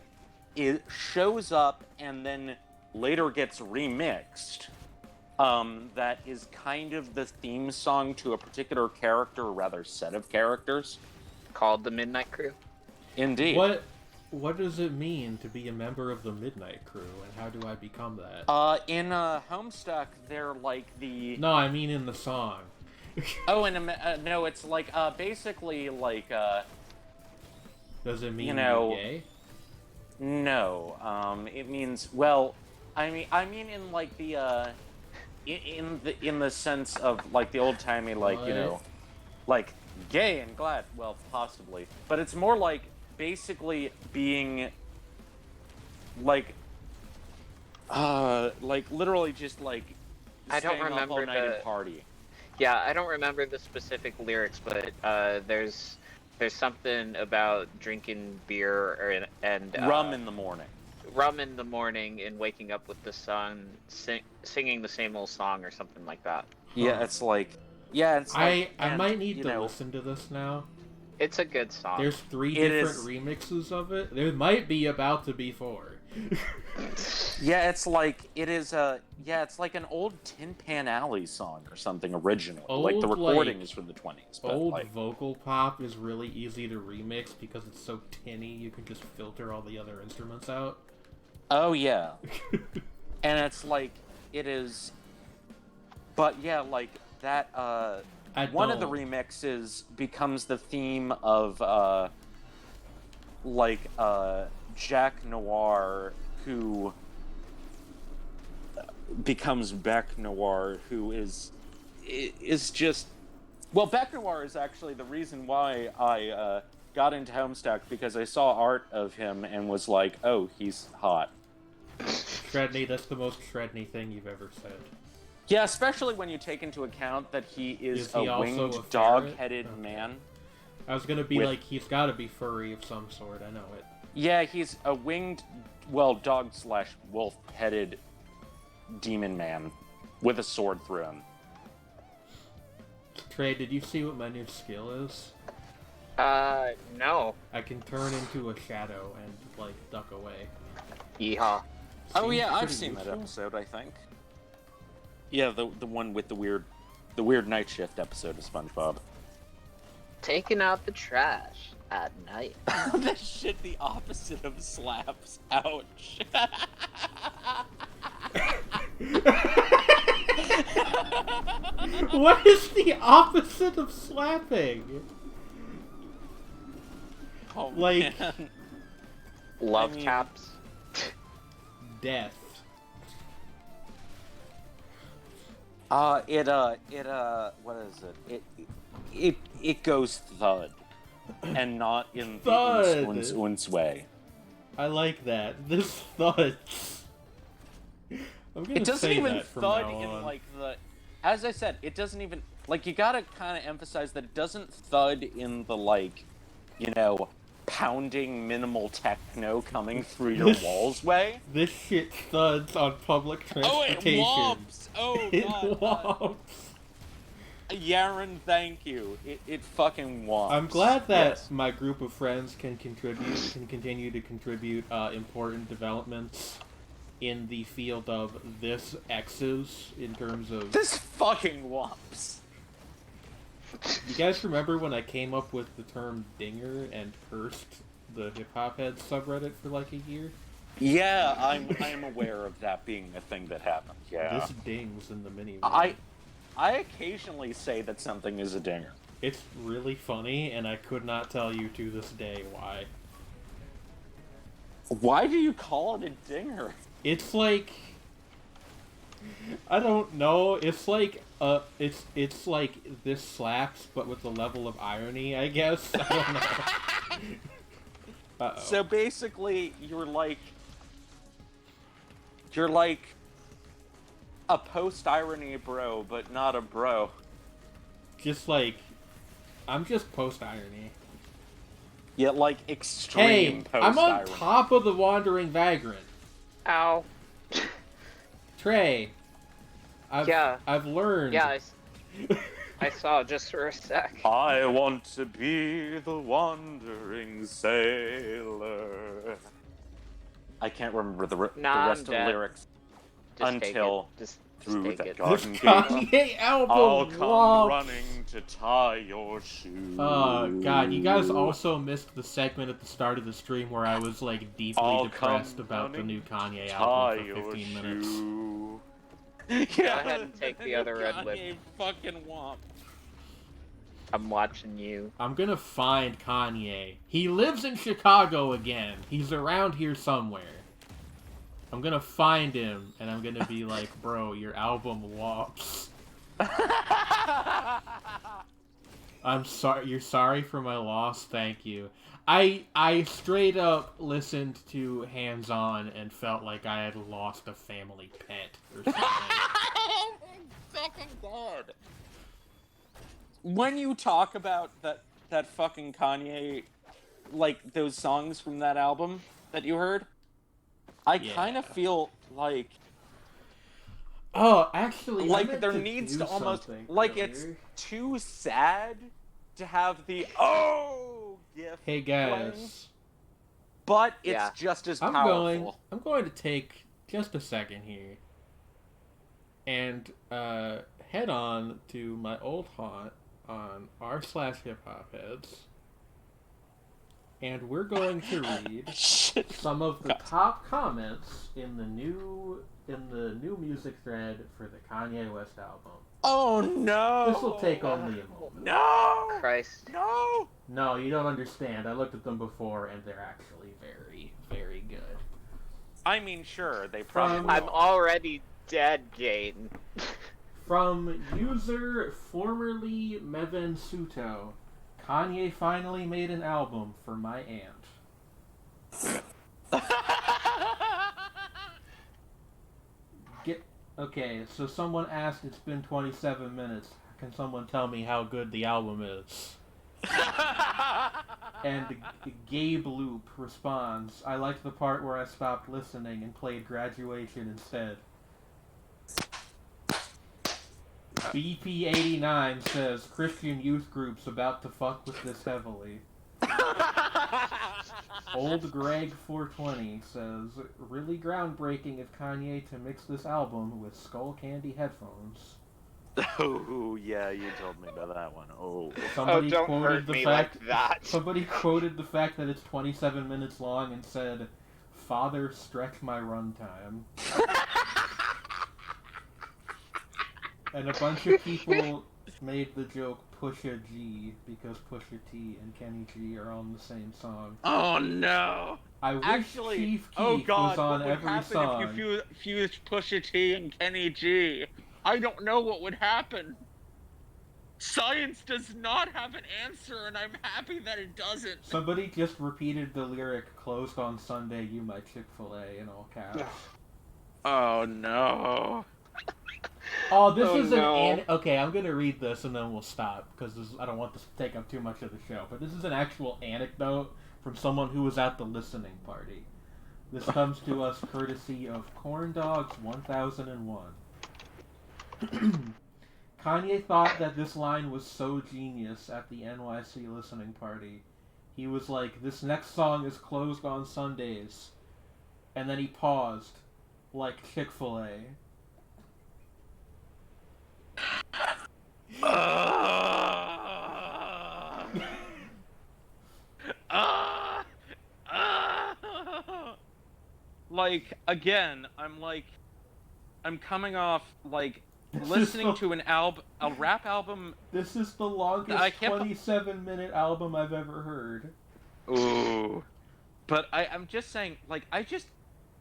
it shows up and then later gets remixed. That is kind of the theme song to a particular character, or rather set of characters. Called the Midnight Crew. Indeed. What does it mean to be a member of the Midnight Crew, and how do I become that? In Homestuck, they're like the... No, I mean in the song. Oh, no, it's like, basically, like, Does it mean you know... you're gay? No, it means, well, I mean in like the, in the sense of like the old-timey, like, you know, like, gay and glad, well, possibly. But it's more like, basically being, like literally just, like, I don't staying up remember all night and party. Yeah, I don't remember the specific lyrics, but there's something about drinking beer and Rum in the morning. Rum in the morning and waking up with the sun, singing the same old song or something like that. Yeah, it's like, yeah, it's like, I might need to listen to this now. It's a good song. There's 3 different remixes of it. There might be about to be 4. Yeah, it's like, it is it's like an old Tin Pan Alley song or something originally. Like, the recording is from the 20s. But old vocal pop is really easy to remix because it's so tinny, you can just filter all the other instruments out. Oh, yeah. And it's like, it is... But, yeah, like, that, one of the remixes becomes the theme of, Jack Noir, who becomes Beck Noir, who is just... Well, Beck Noir is actually the reason why I got into Homestuck, because I saw art of him and was like, oh, he's hot. Shredney, that's the most Shredney thing you've ever said. Yeah, especially when you take into account that he is he a winged, also a dog-headed man. I was gonna be like, he's gotta be furry of some sort, I know it. Yeah, he's a winged, well, dog/wolf-headed demon man with a sword through him. Trey, did you see what my new skill is? No. I can turn into a shadow and, like, duck away. Yeehaw. Oh yeah, I've pretty seen that useful. episode, I think. Yeah, the one with the weird night shift episode of SpongeBob. Taking out the trash at night. That shit the opposite of slaps. Ouch. What is the opposite of slapping? Oh, Like... man. Love taps. Death. What is it? It goes thud. And not in Thud. the uns way. I like that. This thuds. I'm gonna It doesn't say even that from thud now in, on. like, the... As I said, it doesn't even... Like, you gotta kind of emphasize that it doesn't thud in the, like, you know, pounding minimal techno coming through your walls way. This shit thuds on public Oh, it transportation. wobs! Oh, It God. wobs. Yaren, thank you. It fucking wobs. I'm glad that Yes. my group of friends can continue to contribute important developments in the field of this X's in terms of... This fucking wobs. You guys remember when I came up with the term dinger and cursed the hip hop head subreddit for like a year? Yeah, I'm aware of that being a thing that happened. Yeah. This dings in the minivan. I occasionally say that something is a dinger. It's really funny, and I could not tell you to this day why. Why do you call it a dinger? It's like, I don't know. It's like it's like this slaps, but with a level of irony, I guess. I don't know. Uh-oh. So basically, you're like a post-irony bro, but not a bro. Just like, I'm just post irony. Yet like extreme Hey, post-irony. I'm on top of the wandering vagrant. Ow. Trey. Yeah. I've learned. Yeah, I saw just for a sec. I want to be the wandering sailor. I can't remember the rest I'm of the dead. lyrics Just until take it. Just through take that it. This garden gate. Kanye album. I'll come walks. running to tie your shoes. Oh god, you guys also missed the segment at the start of the stream where I was like deeply I'll depressed come about the running new Kanye tie album for your 15 minutes. shoe. Go ahead and take the other red lip. Kanye fucking womp. I'm watching you. I'm gonna find Kanye. He lives in Chicago again. He's around here somewhere. I'm gonna find him, and I'm gonna be like, bro, your album walks. I'm sorry. You're sorry for my loss. Thank you. I straight up listened to Hands On and felt like I had lost a family pet or something. Fucking god. When you talk about that fucking Kanye, like those songs from that album that you heard, I kind of feel like Oh, actually, I like meant there to needs do to almost something like earlier. it's too sad to have the gif Hey playing, guys, but it's Yeah. just as I'm powerful. going to take just a second here and head on to my old haunt on r/hiphopheads, and we're going to read some of the top comments in the new music thread for the Kanye West album. Oh no! This will take only a moment. No! Christ. No! No, you don't understand. I looked at them before, and they're actually very, very good. I mean, sure, they probably I'm are. already dead, Jane. From user formerly Meven Suto, Kanye finally made an album for my aunt. Okay, so someone asked, it's been 27 minutes. Can someone tell me how good the album is? And Gabe Loop responds, I liked the part where I stopped listening and played Graduation instead. BP89 says, Christian youth groups about to fuck with this heavily. Old Greg 420 says, really groundbreaking of Kanye to mix this album with Skull Candy headphones. Oh, yeah, you told me about that one. Oh. Somebody don't quoted hurt the me fact like that. Somebody quoted the fact that it's 27 minutes long and said, Father, stretch my runtime. And a bunch of people made the joke Pusha G because Pusha T and Kenny G are on the same song. Oh no! I wish Actually, Chief oh Keef god, was on what would every happen song. if you fused Pusha T and Kenny G? I don't know what would happen. Science does not have an answer, and I'm happy that it doesn't. Somebody just repeated the lyric "Closed on Sunday, you my Chick-fil-A" in all caps. Oh no! Oh, this is no. an okay. I'm gonna read this and then we'll stop because I don't want this to take up too much of the show. But this is an actual anecdote from someone who was at the listening party. This comes to us courtesy of Corn Dogs 1001. Kanye thought that this line was so genius at the NYC listening party. He was like, "This next song is closed on Sundays," and then he paused, like Chick-fil-A. like, again, I'm coming off, like, This is listening the- to a rap album. This is the longest I can't 27-minute album I've ever heard. Ooh. But I'm just saying, like, I just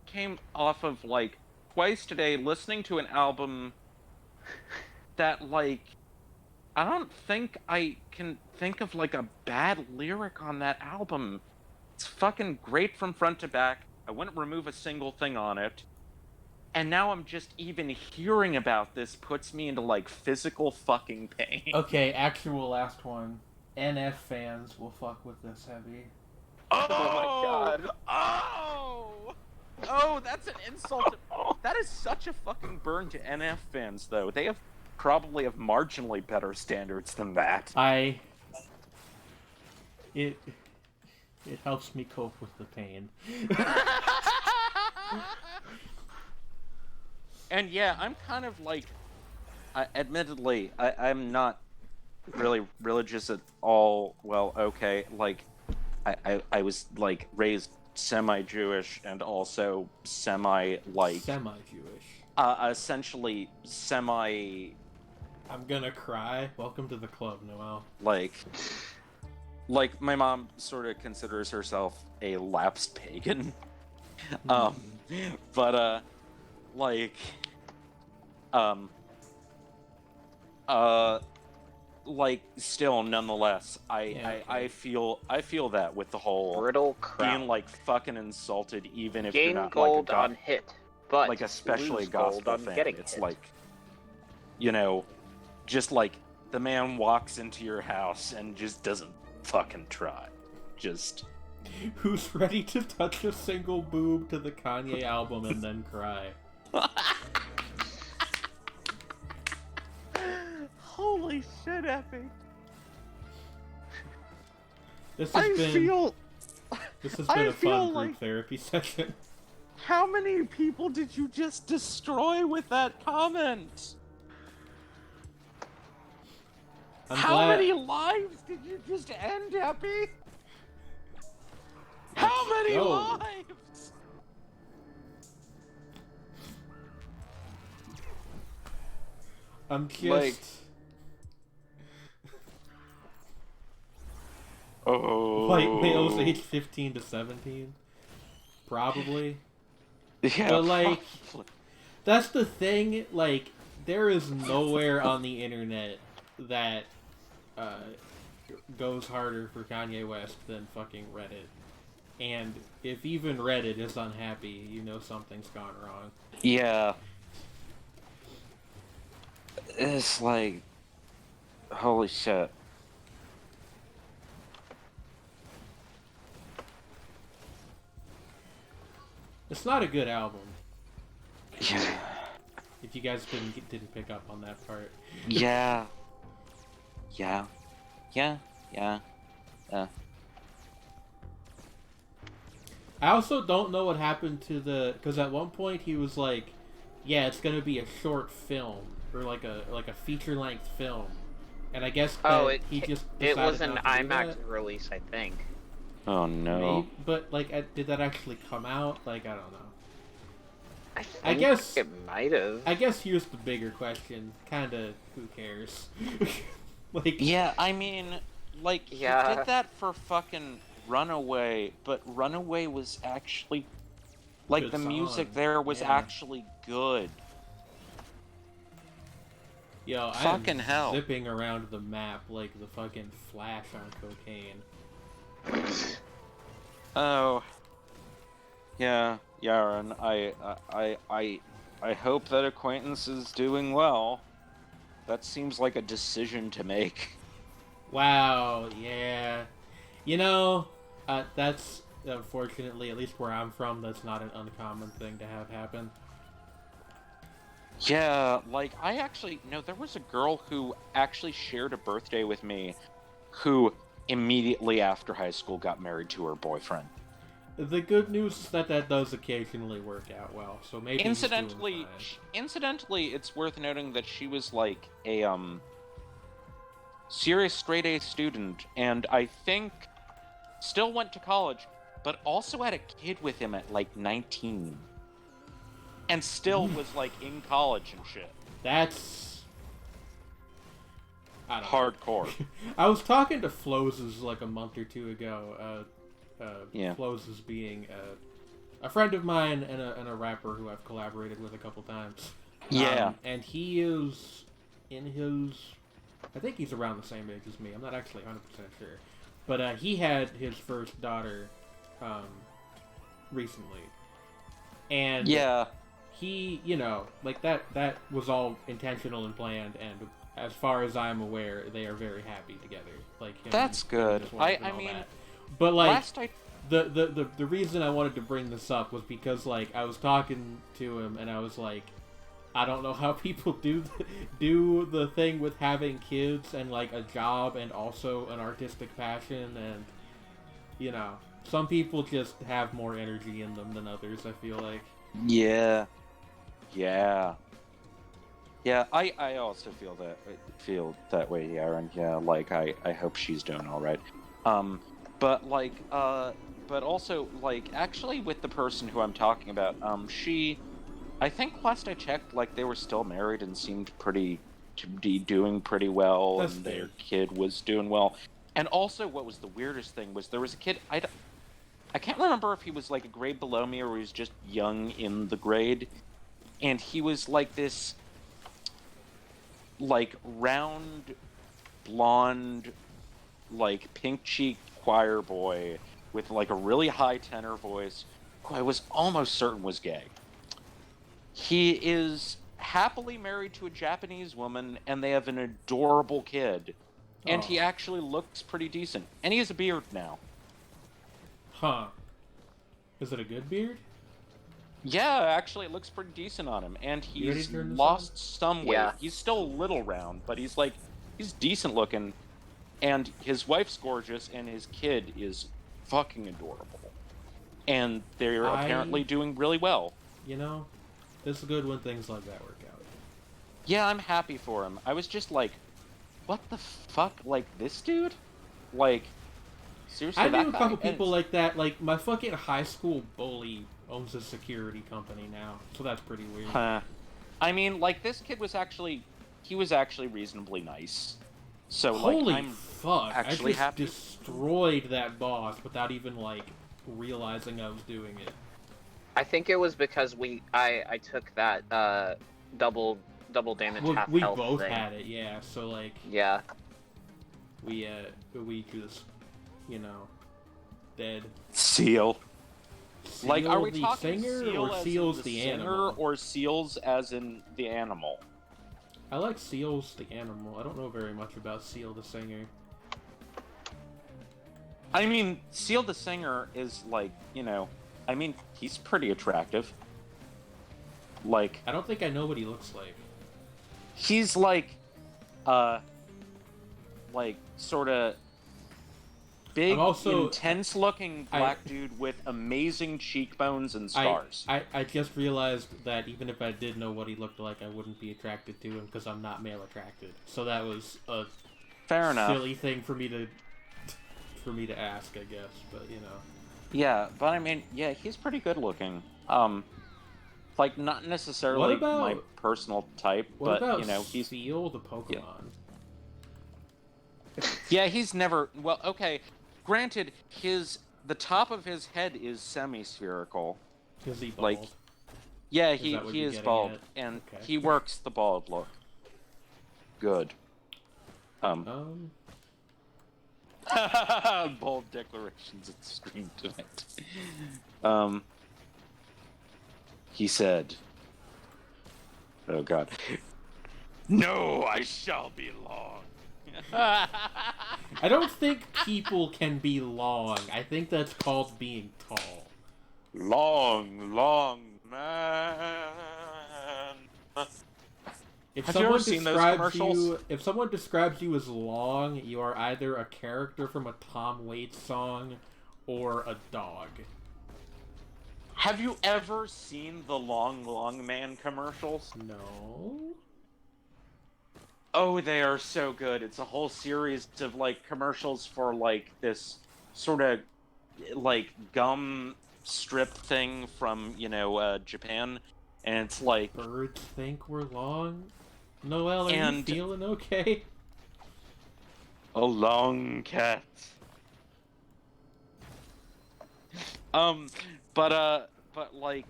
came off of, like, twice today listening to an album that, like, I don't think I can think of, like, a bad lyric on that album. It's fucking great from front to back. I wouldn't remove a single thing on it. And now I'm just even hearing about this puts me into, like, physical fucking pain. Okay, actual last one. NF fans will fuck with this heavy. Oh, my God. Oh, that's an insult. That is such a fucking burn to NF fans, though. They probably have marginally better standards than that. It helps me cope with the pain. And yeah, I'm kind of like, admittedly, I'm not really religious at all. Well, okay, like, I was, like, raised semi-Jewish and also semi-Jewish. Essentially semi... I'm gonna cry. Welcome to the club, Noel. Like, my mom sort of considers herself a lapsed pagan. But, like, still, nonetheless, I feel that with the whole Brittle crap. being, like, fucking insulted, even if Gain you're not, gold like, a on hit, but like, especially lose a gospel gold on fan. getting It's hit. like, you know, just like the man walks into your house and just doesn't fucking try. Just Who's ready to touch a single boob to the Kanye album and then cry? holy shit, Epi. This has been a fun group like... therapy session. How many people did you just destroy with that comment? How many lives did you just end, Epi? How many lives? I'm just... Like... Oh. White males aged 15 to 17? Probably. Yeah, But, like, probably. that's the thing, like, there is nowhere on the internet that goes harder for Kanye West than fucking Reddit. And if even Reddit is unhappy, you know something's gone wrong. Yeah. It's like... Holy shit. It's not a good album. Yeah. If you guys didn't pick up on that part. Yeah. Yeah. Yeah. Yeah. Yeah. I also don't know what happened to because at one point he was like, yeah, it's gonna be a short film or like a feature-length film, and I guess he just it was decided an not to do IMAX that. release, I think. Oh no. Maybe, but like, did that actually come out? Like, I don't know. I guess it might have. I guess here's the bigger question. Kinda, who cares? Like, Yeah, I mean, like, Yeah. he did that for fucking Runaway, but Runaway was actually, like, Good the song. music there was Yeah. actually good. yo, Fucking I'm hell. zipping around the map like the fucking Flash on cocaine. Oh. Yeah, Yaron, I hope that acquaintance is doing well. That seems like a decision to make. Wow, yeah. You know, that's unfortunately, at least where I'm from, that's not an uncommon thing to have happen. Yeah, like, there was a girl who actually shared a birthday with me who immediately after high school got married to her boyfriend. The good news is that does occasionally work out well, so maybe he's doing Incidentally, it's worth noting that she was, like, a, serious straight-A student, and I think still went to college, but also had a kid with him at, like, 19. and still was like in college and shit. That's I don't know. Hardcore. I was talking to Floses like a month or two ago. Yeah. Floses being a friend of mine and a rapper who I've collaborated with a couple times. Yeah. And he is in his, I think he's around the same age as me. I'm not actually 100% sure. But he had his first daughter recently. And Yeah. he, you know, like that was all intentional and planned, and as far as I'm aware, they are very happy together. Like him That's and good. his wife and I all mean, that. But like last I the reason I wanted to bring this up was because like I was talking to him and I was like, I don't know how people do the thing with having kids and like a job and also an artistic passion, and you know, some people just have more energy in them than others, I feel like. Yeah. Yeah. Yeah, I also feel that way, Aaron. Yeah, like I hope she's doing all right. But like but also like actually with the person who I'm talking about, she, I think last I checked, like they were still married and seemed to be doing pretty well, That's and good. their kid was doing well. And also, what was the weirdest thing was there was a kid. I can't remember if he was like a grade below me or he was just young in the grade, and he was like this, like round, blonde, like pink cheeked choir boy with like a really high tenor voice, who I was almost certain was gay. He is happily married to a Japanese woman, and they have an adorable kid. And he Oh. actually looks pretty decent. And he has a beard now. Huh. Is it a good beard? Yeah, actually, it looks pretty decent on him. And You ready he's to turn this lost some weight. Yeah. He's still a little round, but he's decent looking. And his wife's gorgeous, and his kid is fucking adorable. And they're apparently doing really well. You know, it's good when things like that work out. Yeah, I'm happy for him. I was just like, what the fuck? Like, this dude? Like, seriously, I that knew a guy? couple And people like that. Like, my fucking high school bully owns a security company now, so that's pretty weird. Huh. I mean, like, this kid was actually reasonably nice. So, Holy like, I'm fuck, actually I just happy. destroyed that boss without even, like, realizing I was doing it. I think it was because I took that double damage half We health both thing. had it, yeah, so, like, Yeah. we just, you know, dead. Seal. Like, Seal are we the talking singer seal or as Seals in the singer, animal? or seals as in the animal? I like Seals the animal. I don't know very much about Seal the singer. I mean, Seal the singer is like, you know, I mean, he's pretty attractive. Like, I don't think I know what he looks like. he's like sort of big, I'm also- intense-looking black dude with amazing cheekbones and scars. I just realized that even if I did know what he looked like, I wouldn't be attracted to him because I'm not male attracted. So that was a Fair enough. silly thing for me to ask, I guess. But you know, Yeah, but I mean, yeah, he's pretty good looking. Like not necessarily my personal type, what but about you know, he's Seal the Pokemon? yeah, he's never well. Okay, granted, the top of his head is semi-spherical. Is he bald? Like, yeah, Is that what he you're is getting bald, at? and Okay. he works the bald look. Good. Bold declarations at the screen tonight. He said, "Oh God, no, I shall be long." I don't think people can be long. I think that's called being tall. Long man. If Have you someone ever seen those describes commercials? you, if someone describes you as long, you are either a character from a Tom Waits song or a dog. Have you ever seen the Long Man commercials? No. Oh, they are so good. It's a whole series of like commercials for like this sort of like gum strip thing from, you know, Japan. And it's like, Birds think we're long. Noel, are you And- feeling okay? a long cat. But like,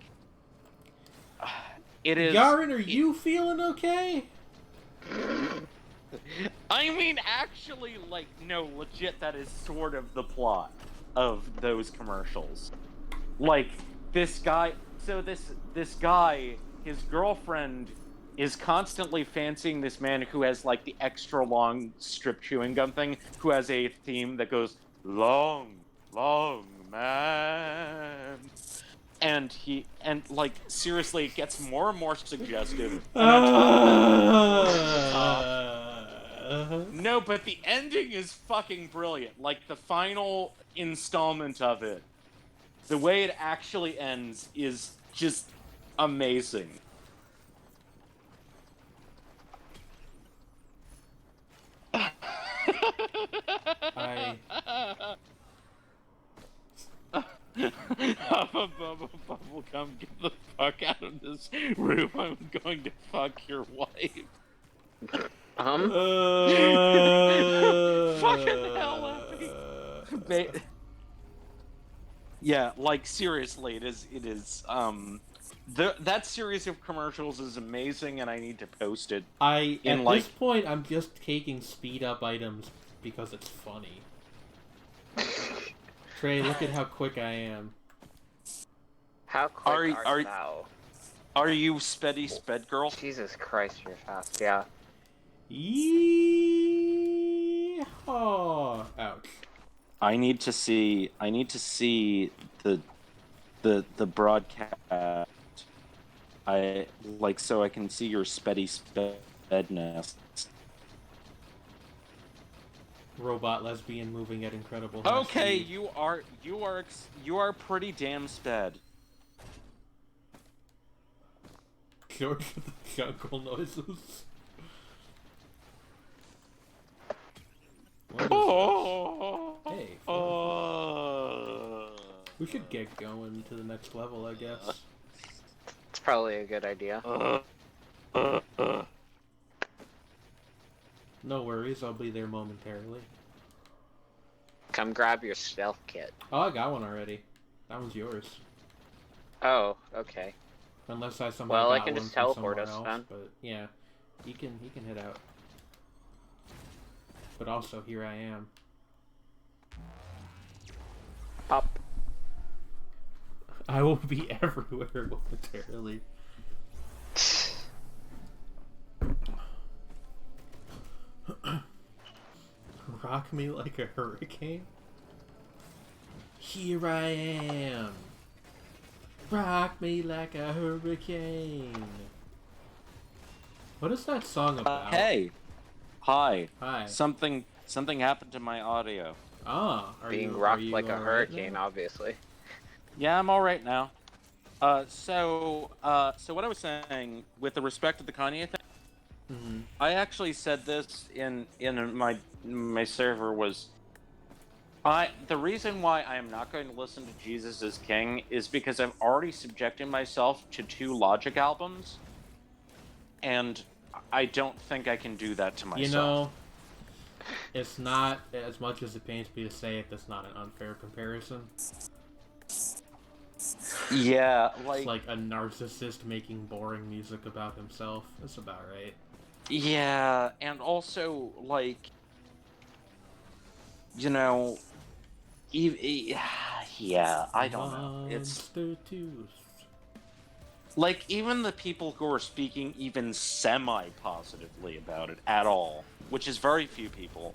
it is. Yaren, are you feeling okay? I mean, actually, like, no, legit, that is sort of the plot of those commercials. Like, this guy, so this guy, his girlfriend is constantly fancying this man who has, like, the extra long strip chewing gum thing, who has a theme that goes, long, long man. And like, seriously, it gets more and more suggestive. And on top, no, but the ending is fucking brilliant. Like, the final installment of it, the way it actually ends is just amazing. Bubble gum, get the fuck out of this room. I'm going to fuck your wife. Fucking hell, Epi. Yeah, like, seriously, it is, that series of commercials is amazing, and I need to post it. At like, this point, I'm just taking speed-up items because it's funny. Trey, look at how quick I am. How quick are thou? Are you Sped girl? Jesus Christ, you're fast. Yeah. Yeehaw! Ouch. I need to see the broadcast. I like, so I can see your spedness. Robot lesbian moving at incredible. Okay, speed. you are pretty damn sped. George with the jungle noises. What is this? Hey, we should get going to the next level, I guess. It's probably a good idea. No worries, I'll be there momentarily. Come grab your stealth kit. Oh, I got one already. That one's yours. Oh, okay. Unless I somehow Well, I got can one just from teleport somewhere us else, then. but yeah, he can head out. But also, here I am. Up. I will be everywhere momentarily. Rock me like a hurricane? Here I am. Rock me like a hurricane. What is that song about? Hey. Hi. Hi. Something happened to my audio. Ah, Being are rocked you like a all right hurricane, now? obviously. Yeah, I'm all right now. So what I was saying with the respect to the Kanye thing, Mm-hmm. I actually said this in my server was, the reason why I am not going to listen to Jesus is King is because I've already subjected myself to 2 Logic albums, and I don't think I can do that to myself. You know, it's not, as much as it pains me to say it, that's not an unfair comparison. Yeah, It's like a narcissist making boring music about himself. That's about right. Yeah, and also, like, you know, yeah, I don't know. It's Monster Tooth. like, even the people who are speaking even semi-positively about it at all, which is very few people,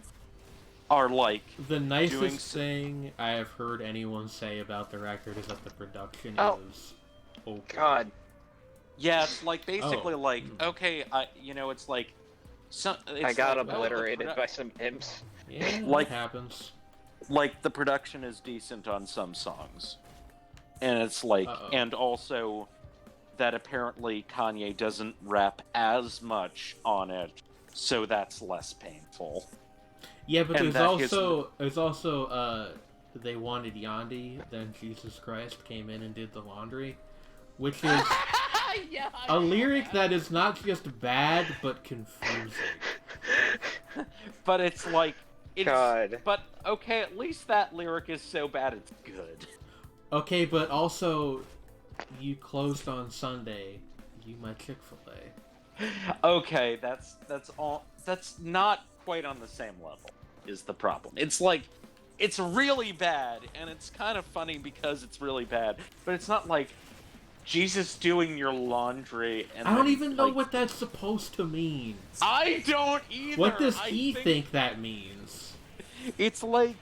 are like The nicest thing I have heard anyone say about the record is that the production is okay. God. Yeah, it's like basically like, okay, it's like I got obliterated by some imps. Yeah, like, that happens. Like, the production is decent on some songs, and it's like, and also that apparently Kanye doesn't rap as much on it, so that's less painful. Yeah, but And there's also they wanted Yandi, then Jesus Christ came in and did the laundry, which is Yeah. A lyric that is not just bad, but confusing. But it's like, God. But okay, at least that lyric is so bad it's good. Okay, but also, you closed on Sunday. You my Chick-fil-A. Okay, that's all. That's not quite on the same level. Is the problem? It's like, it's really bad, and it's kind of funny because it's really bad. But it's not like Jesus doing your laundry. And I don't then, even know like, what that's supposed to mean. I don't either. What does he think that means? It's like,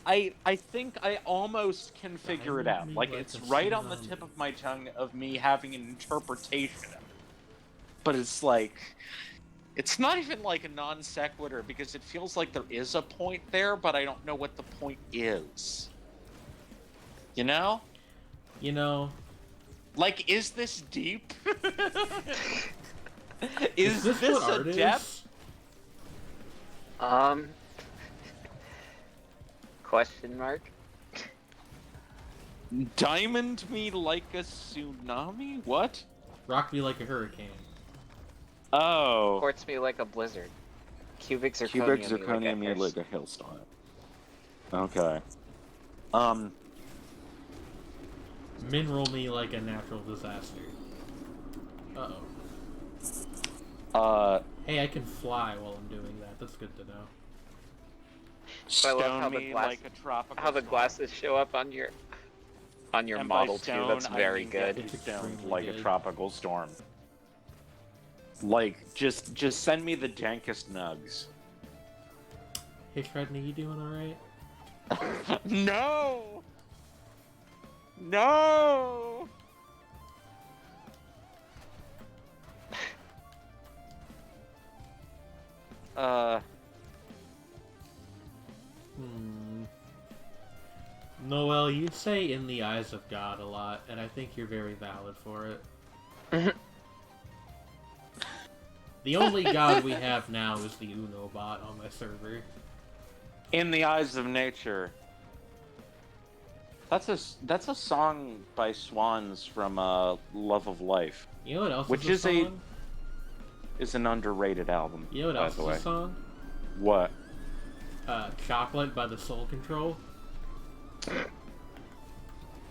I think I almost can figure it Diamond out. me Like, like it's a right on the tsunami. tip of my tongue of me having an interpretation of it. But it's like, it's not even like a non sequitur because it feels like there is a point there, but I don't know what the point is. You know? You know, Like, is this deep? is this this what a art depth? is? Question mark? Diamond me like a tsunami? What? Rock me like a hurricane. Oh. Quartz me like a blizzard. Cubic Cubic zirconia zirconia me me like a hailstorm. Okay. Um. Mineral me like a natural disaster. Hey, I can fly while I'm doing that. That's good to know. I love Stone how the me glass- like a tropical How the storm. glasses show up on your And by model too. stone, That's I very mean good. get me It's stoned extremely like good. a tropical storm. Like, just send me the dankest nugs. Hey, Shredney, you doing alright? No! No! Noel, you say "in the eyes of God" a lot, and I think you're very valid for it. The only god we have now is the Uno bot on my server. In the eyes of nature. That's a song by Swans from Love of Life. You know what else Which is a is song? Is an underrated album. You know what by else the is way. a song? What? Chocolate by the Soul Control.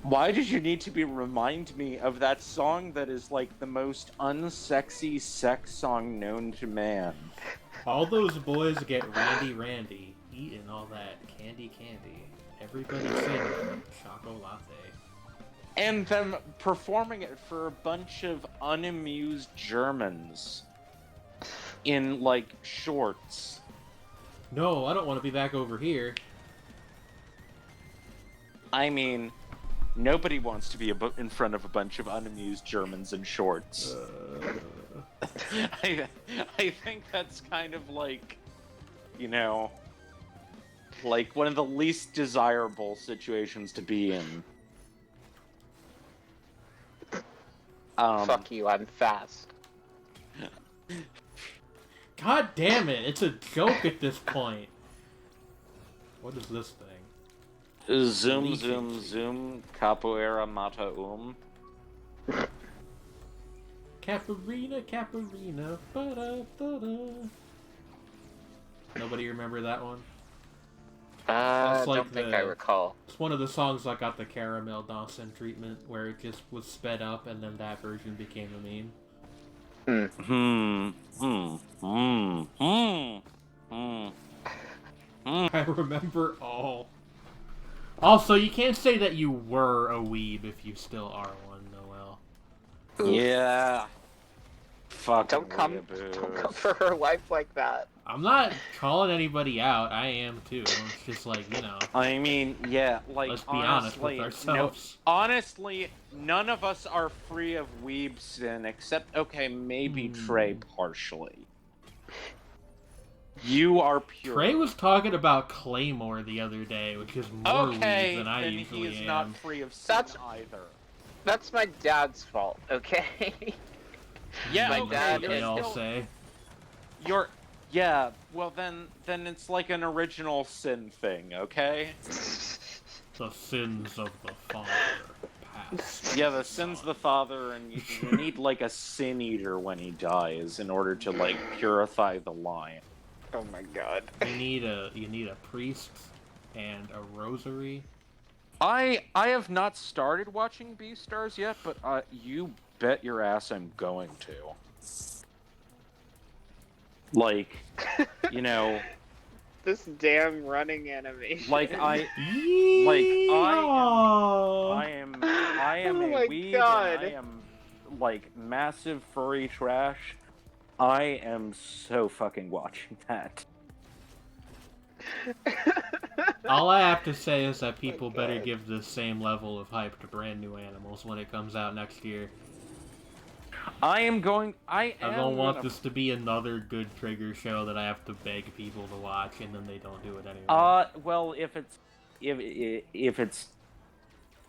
Why did you need to remind me of that song that is like the most unsexy sex song known to man? All those boys get randy, eating all that candy. Everybody singing Choco Latte. And them performing it for a bunch of unamused Germans in like shorts. No, I don't want to be back over here. I mean, nobody wants to be in front of a bunch of unamused Germans in shorts. I think that's kind of like, you know, like one of the least desirable situations to be in. Fuck you, I'm fast. God damn it, it's a joke at this point. What is this thing? Zoom, Leafy. zoom, capoeira mata Caparina, ba-da-da-da. Nobody remember that one? I like don't think the- I recall. It's one of the songs that got the Caramel Dawson treatment, where it just was sped up and then that version became a meme. I remember all. Also, you can't say that you were a weeb if you still are one, Noel. Yeah. Fuck. Don't come for her life like that. I'm not calling anybody out. I am too. It's just like, you know. I mean, yeah, like, Let's be honest with honestly, ourselves. honestly, none of us are free of weeb sin, except, okay, maybe Trey partially. You are pure. Trey was talking about Claymore the other day, which is more okay, weeb than I then usually he is am. not free of sin That's- either. That's my dad's fault, okay? Yeah, My okay, dad they is all still- say. Yeah, well then it's like an original sin thing, okay? The sins of the father Yeah, the sin's the father, and you need like a sin eater when he dies in order to like purify the line. Oh my god. You need a priest and a rosary. I have not started watching Beastars yet, but you bet your ass I'm going to. Like, you know, This damn running animation. like I am Oh a my weeb, God. and I am like massive furry trash. I am so fucking watching that. All I have to say is that people God. better give the same level of hype to Brand New Animals when it comes out next year. I don't want this to be another good Trigger show that I have to beg people to watch and then they don't do it anyway. Well, if it's,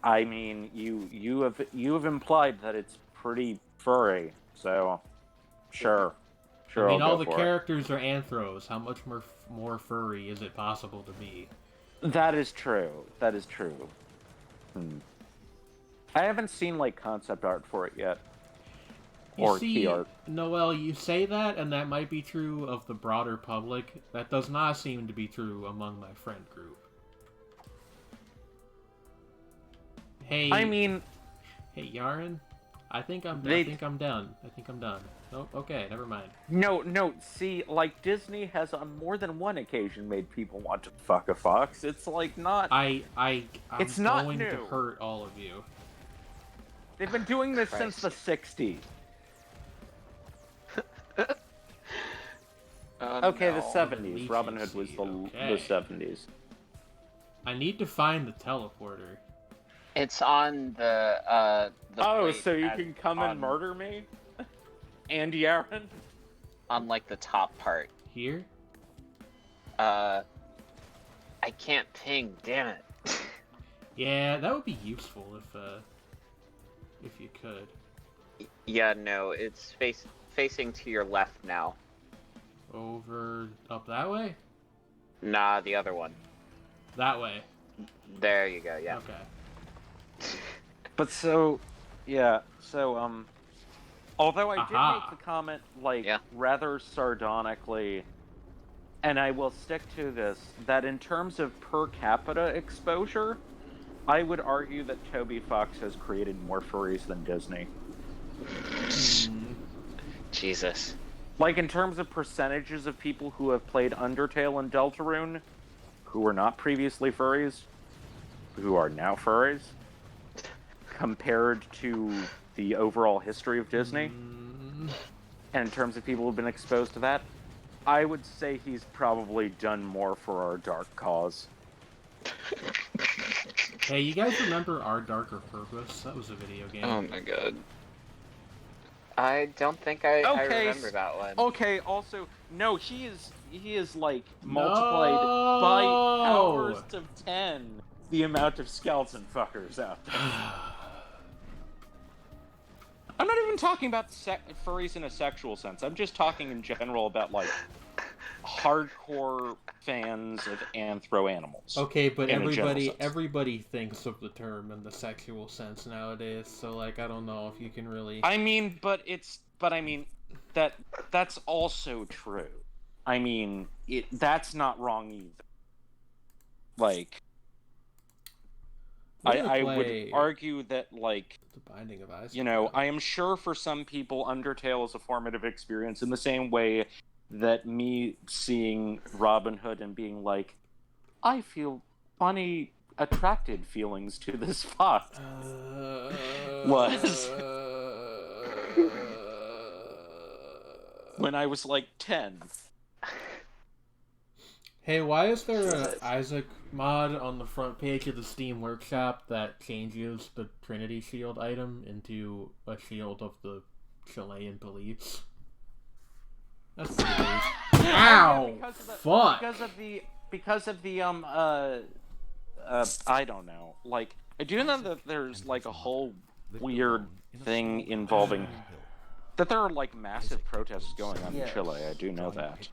I mean, you have implied that it's pretty furry, so sure. I mean, I'll all go the for characters are anthros. How much more furry is it possible to be? That is true. I haven't seen like concept art for it yet. You see, Noel, you say that, and that might be true of the broader public. That does not seem to be true among my friend group. Hey, I mean, hey, Yaren, I think I'm done. Nope. Okay, never mind. No. See, like Disney has on more than one occasion made people want to fuck a fox. It's like not. I'm it's not going new. to hurt all of you. They've been doing this since the '60s. Okay, the '70s. Robin Hood was the '70s. I need to find the teleporter. It's on the Oh, so you can come and murder me? And Yaren? On like the top part. Here? I can't ping, damn it. Yeah, that would be useful if you could. Yeah, no, it's facing to your left now. Up that way? Nah, the other one. That way. There you go, yeah. Okay. But although I did make the comment, like, rather sardonically, and I will stick to this, that in terms of per capita exposure, I would argue that Toby Fox has created more furries than Disney. Jesus. Like, in terms of percentages of people who have played Undertale and Deltarune, who were not previously furries, who are now furries, compared to the overall history of Disney, and in terms of people who've been exposed to that, I would say he's probably done more for our dark cause. Hey, you guys remember Our Darker Purpose? That was a video game. Oh my god. I don't think I remember that one. Okay, also, no, he is like multiplied by powers of 10 the amount of skeleton fuckers out there. I'm not even talking about furries in a sexual sense. I'm just talking in general about, like, hardcore fans of anthro animals. Okay, but everybody thinks of the term in the sexual sense nowadays, so, like, I don't know if you can really... I mean, that's also true. I mean, that's not wrong either. Like... I would argue that, like, The Binding of Isaac, you know, I am sure for some people Undertale is a formative experience in the same way that me seeing Robin Hood and being like, I feel funny, attracted feelings to this fox was when I was like 10. Hey, why is there an Isaac mod on the front page of the Steam Workshop that changes the Trinity Shield item into a shield of the Chilean police? That's pretty weird. Ow! Fuck! Because of the I don't know. Like, I do know that there's like a whole weird thing involving that there are like massive protests going on in Chile. I do know that.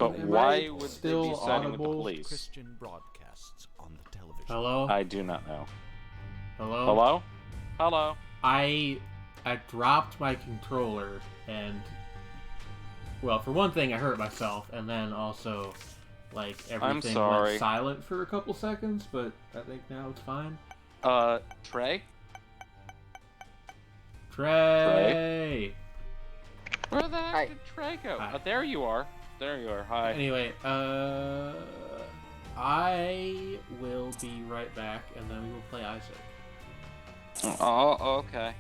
But why would they be siding with the police? Hello? I do not know. Hello? Hello? Hello. I dropped my controller and, well, for one thing, I hurt myself, and then also, like, everything went silent for a couple seconds, but I think now it's fine. Trey? Trey! Where the heck did Trey go? Hi. Oh, there you are. There you are. Hi. Anyway, I will be right back, and then we will play Isaac. Oh, okay.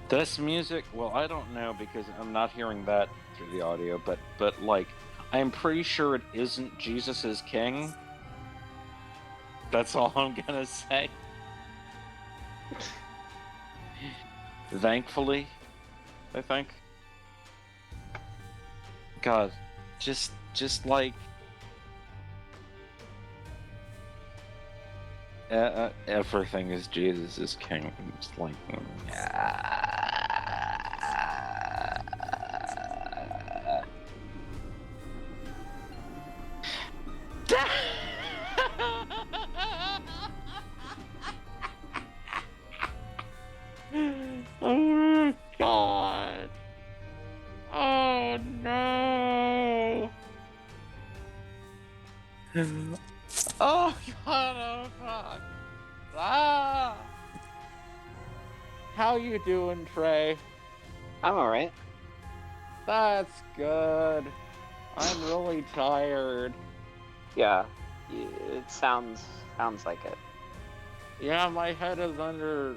This music, well, I don't know because I'm not hearing that through the audio, but like, I'm pretty sure it isn't Jesus is King. That's all I'm gonna say. Thankfully, I think. God, just like everything is Jesus is King. It's like. Oh God! Oh no! Oh God! Oh God! Ah! How you doing, Trey? I'm alright. That's good. I'm really tired. Yeah, it sounds like it. Yeah, my head is under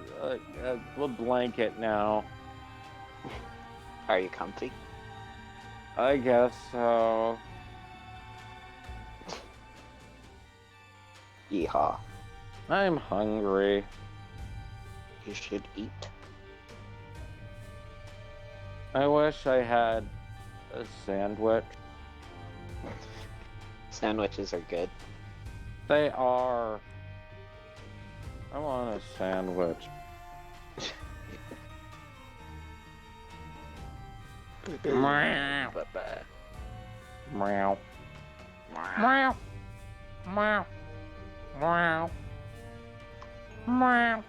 a blanket now. Are you comfy? I guess so. Yeehaw. I'm hungry. You should eat. I wish I had a sandwich. Sandwiches are good. They are. I want a sandwich. Meow. Meow. Meow. Meow. Meow. Meow.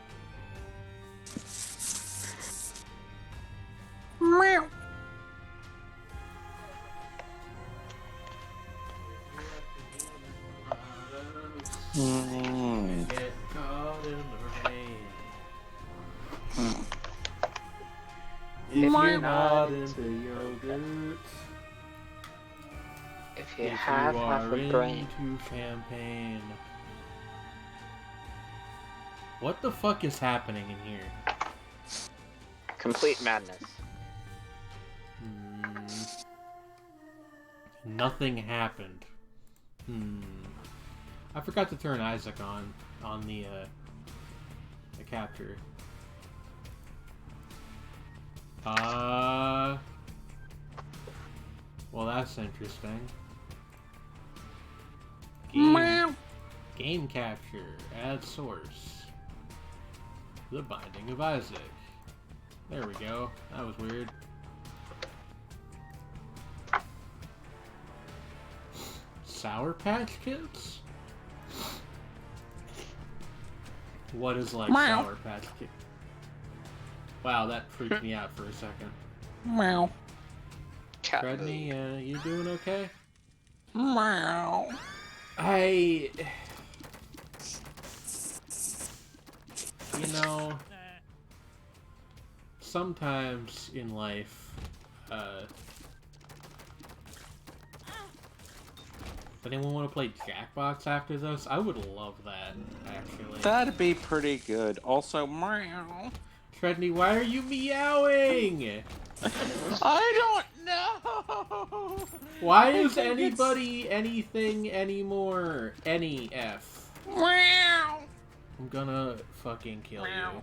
Meow. Get caught in the rain. If you're not into yogurt, if you have half a brain. into champagne. What the fuck is happening in here? Complete madness. Nothing happened. I forgot to turn Isaac on the capture. Well, that's interesting. Game capture. Add source. The Binding of Isaac. There we go. That was weird. Sour Patch Kids? What is like Sour Patch Kids? Wow, that freaked me out for a second. Meow. Redney, you doing okay? Meow. You know, sometimes in life, if anyone want to play Jackbox after this, I would love that, actually. That'd be pretty good. Also, meow. Redney, why are you meowing? I don't know. Why is anybody anything anymore? Any F. Meow. I'm gonna fucking kill you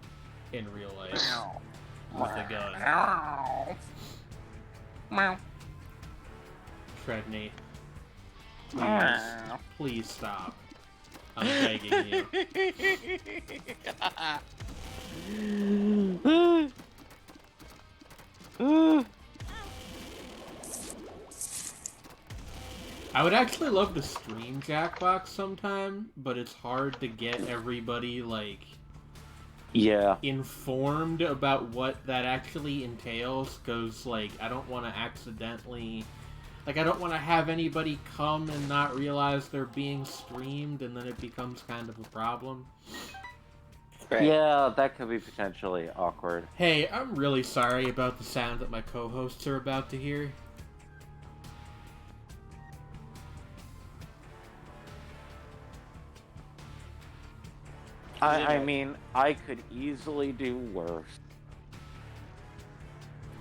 in real life with a gun. Meow. Meow. Redney, please stop. I'm begging you. I would actually love to stream Jackbox sometime, but it's hard to get everybody, like, Yeah. informed about what that actually entails, because, like, I don't want to accidentally... Like, I don't want to have anybody come and not realize they're being streamed, and then it becomes kind of a problem. Right. Yeah, that could be potentially awkward. Hey, I'm really sorry about the sound that my co-hosts are about to hear. I mean, I could easily do worse.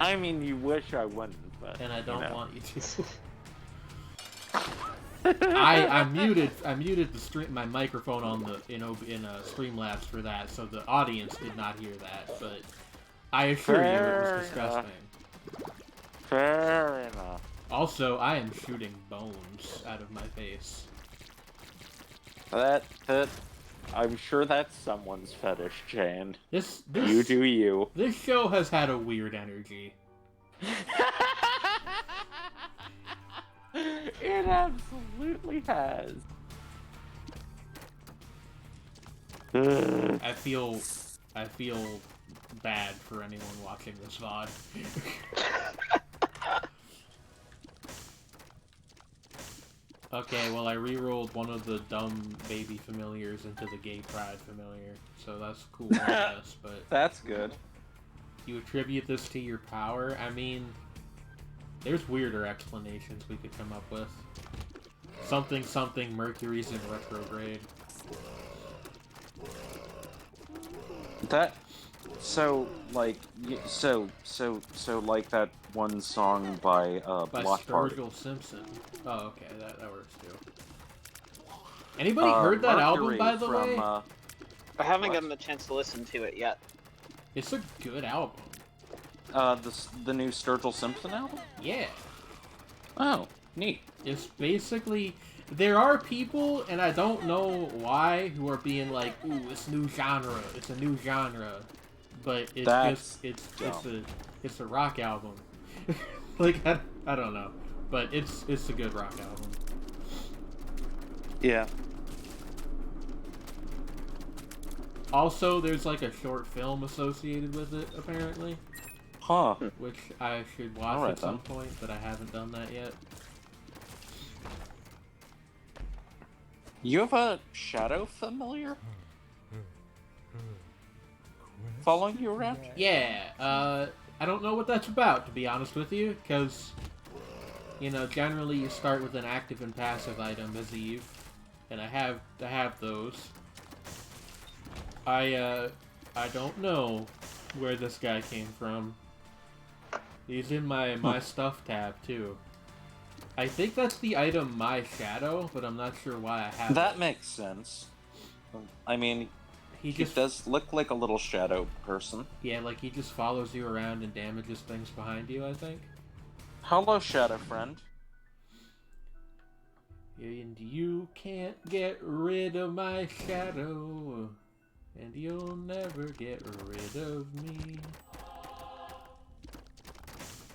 I mean, you wish I wouldn't, but And I don't want you to. I I muted my microphone on the in Streamlabs for that, so the audience did not hear that. But I assure you, it was disgusting. Fair enough. Also, I am shooting bones out of my face. That I'm sure that's someone's fetish, Jane. This You do you. This show has had a weird energy. It absolutely has. I feel bad for anyone watching this VOD. Okay, well I re-rolled one of the dumb baby familiars into the gay pride familiar, so that's cool, I guess, but... That's good. You attribute this to your power? I mean, there's weirder explanations we could come up with. Something something Mercury's in retrograde. That... So, like, like that one song by Block Party. Sturgill Simpson. Oh, okay, that works too. Anybody heard that album, by the way? I haven't gotten the chance to listen to it yet. It's a good album. The new Sturgill Simpson album? Yeah. Oh, neat. It's basically... There are people, and I don't know why, who are being like, ooh, it's new genre, it's a new genre. But it's it's a rock album. Like, I don't know. But it's a good rock album. Yeah. Also, there's like a short film associated with it, apparently. Huh. Which I should watch at some point, but I haven't done that yet. You have a shadow familiar? Following you around? Yeah, I don't know what that's about, to be honest with you, because, you know, generally you start with an active and passive item as Eve, and I have those. I don't know where this guy came from. He's in my stuff tab, too. I think that's the item My Shadow, but I'm not sure why I have That it. makes sense. I mean, He he does look like a little shadow person. Yeah, like he just follows you around and damages things behind you, I think. Hello, shadow friend. And you can't get rid of my shadow, and you'll never get rid of me.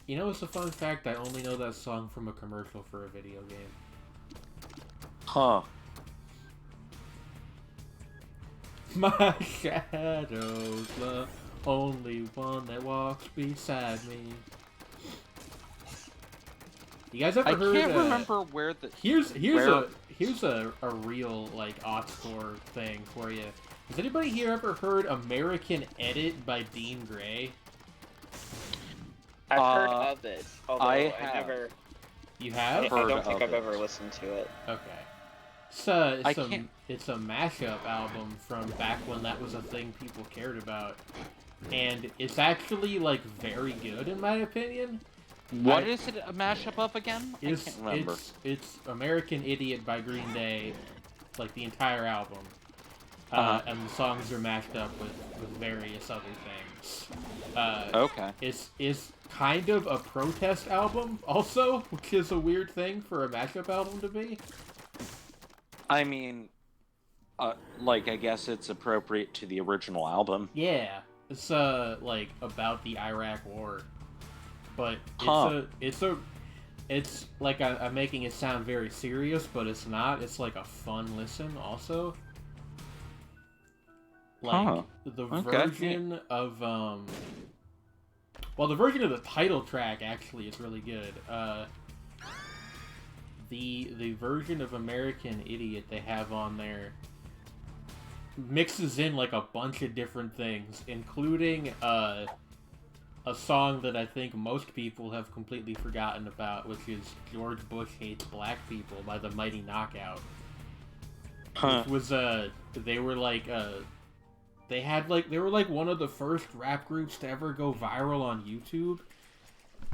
You know, it's a fun fact, I only know that song from a commercial for a video game. Huh. My shadow's the only one that walks beside me. You guys ever heard? I can't remember where the... Here's a real, like, auteur thing for you. Has anybody here ever heard American Edit by Dean Gray? I've heard of it, although I never... You have? I don't think I've ever listened to it. Okay. It's a mashup album from back when that was a thing people cared about. And it's actually, like, very good, in my opinion. What is it a mashup of again? I can't remember. It's American Idiot by Green Day, like, the entire album. And the songs are mashed up with various other things. Okay. It's kind of a protest album, also, which is a weird thing for a mashup album to be. I mean, Like, I guess it's appropriate to the original album. Yeah, it's like about the Iraq War, but Huh. it's like I'm making it sound very serious, but it's not. It's like a fun listen also. Like Huh. the Okay. Neat. version of well, the version of the title track actually is really good. The version of American Idiot they have on there mixes in like a bunch of different things, including a song that I think most people have completely forgotten about, which is George Bush Hates Black People by the Mighty Knockout. Huh. Which was they were like they were like one of the first rap groups to ever go viral on YouTube,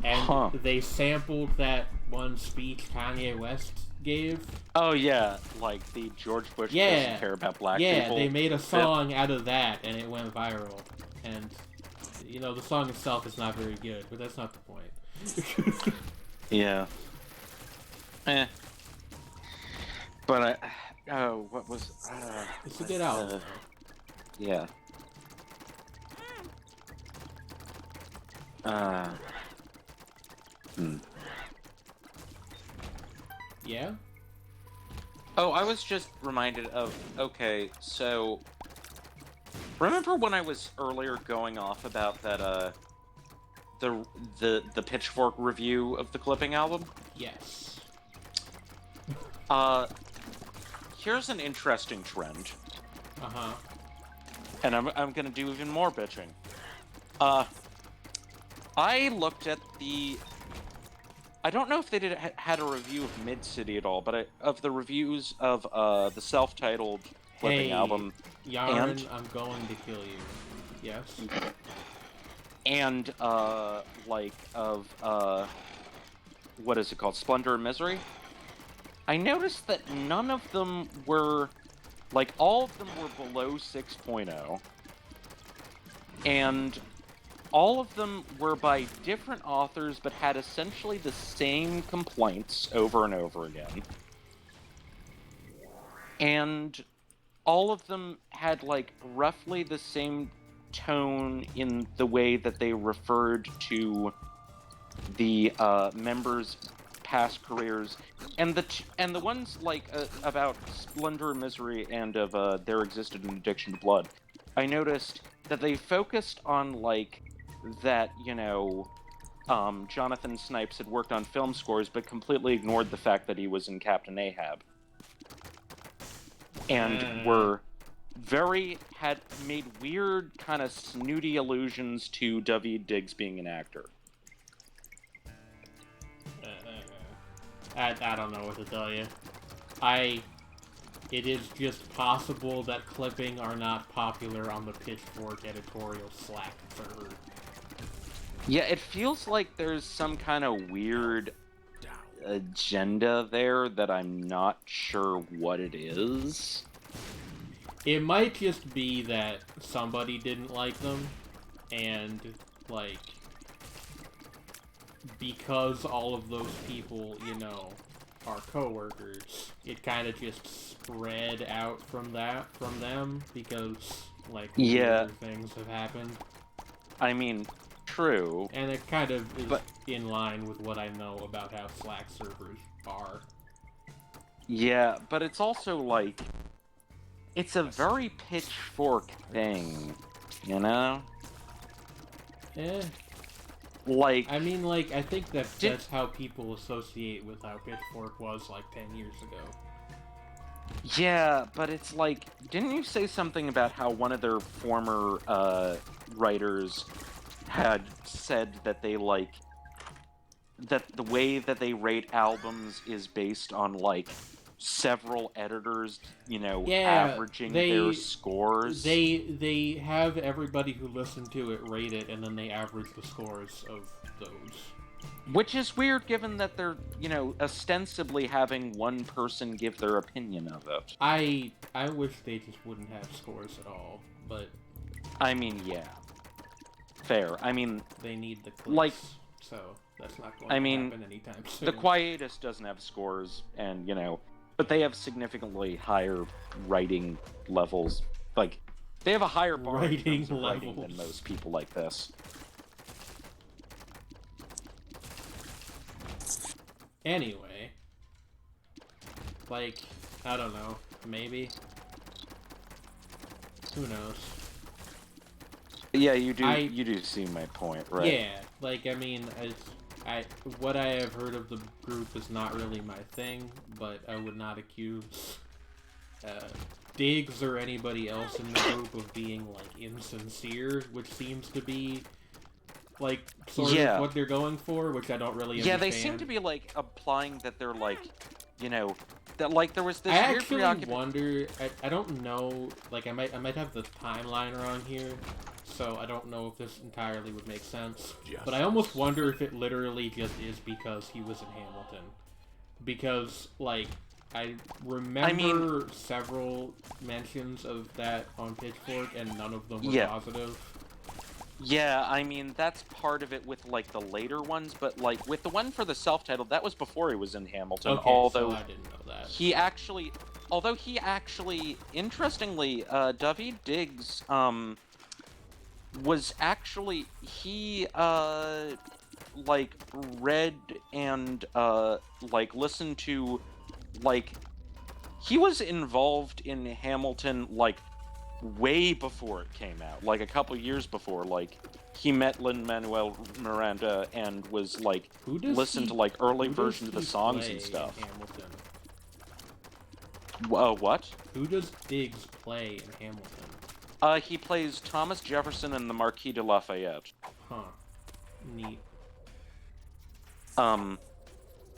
and Huh. they sampled that one speech Kanye West gave. Oh yeah, like the George Bush doesn't care about black Yeah, people. they made a song out of that, and it went viral. And you know, the song itself is not very good, but that's not the point. Yeah. Eh. But oh, what was? It's a good album. Yeah. Uh. Hmm. Yeah. Oh, I was just reminded of. Okay, so remember when I was earlier going off about that the Pitchfork review of the Clipping album? Yes. Uh, here's an interesting trend, Uh-huh. and I'm gonna do even more bitching. I looked at the. I don't know if they had a review of Mid City at all, but of the reviews of the self-titled Clipping Hey, album Yarn, and I'm going to kill you. Yes. and like of what is it called, Splendor and Misery. I noticed that none of them were like all of them were below 6.0, and all of them were by different authors but had essentially the same complaints over and over again. And all of them had like roughly the same tone in the way that they referred to the members' past careers, and the ones like about Splendor and Misery and of There Existed an Addiction to Blood. I noticed that they focused on like that, Jonathan Snipes had worked on film scores, but completely ignored the fact that he was in Captain Ahab, and had made weird kind of snooty allusions to Daveed Diggs being an actor. I don't know what to tell you. It is just possible that Clipping are not popular on the Pitchfork editorial Slack server. Yeah, it feels like there's some kind of weird agenda there that I'm not sure what it is. It might just be that somebody didn't like them, and, like, because all of those people, are coworkers, it kind of just spread out from them, because, like, weird things have happened. I mean, true. And it kind of is in line with what I know about how Slack servers are. Yeah, but it's also, like, it's a very Pitchfork thing, you know? Eh. Like, I mean, like, I think that's how people associate with how Pitchfork was, like, 10 years ago. Yeah, but it's like, didn't you say something about how one of their former writers had said that they, like, that the way that they rate albums is based on, like, several editors, averaging their scores? They have everybody who listened to it rate it, and then they average the scores of those. Which is weird, given that they're, ostensibly having one person give their opinion of it. I wish they just wouldn't have scores at all, but... I mean, yeah. Fair. I mean... They need the clicks, like, so that's not going to happen anytime soon. The Quietus doesn't have scores, and, but they have significantly higher writing levels. Like, they have a higher bar in Writing terms of writing levels. than most people like this. Anyway, like, I don't know, maybe. Who knows? Yeah, you do see my point, right? Yeah, like, I mean, what I have heard of the group is not really my thing, but I would not accuse Diggs or anybody else in the group of being, like, insincere, which seems to be, like, sort of what they're going for, which I don't really understand. Yeah, they seem to be, like, implying that they're, like, you know, that, like, there was this I weird actually wonder, I don't know, like, I might have the timeline wrong here, so I don't know if this entirely would make sense, but I almost wonder if it literally just is because he was in Hamilton. Because, like, I remember several mentions of that on Pitchfork, and none of them were positive. Yeah, I mean, that's part of it with, like, the later ones, but, like, with the one for the self-titled, that was before he was in Hamilton, Okay, although so I didn't know that. he actually, interestingly, Daveed Diggs, was actually, he, like, read and, like, listened to, like, he was involved in Hamilton, like, way before it came out, like, a couple years before, like, he met Lin-Manuel Miranda and was, like, listened to, like, early versions of the songs and stuff. Hamilton? What? Who does Diggs play in Hamilton? He plays Thomas Jefferson and the Marquis de Lafayette. Huh. Neat.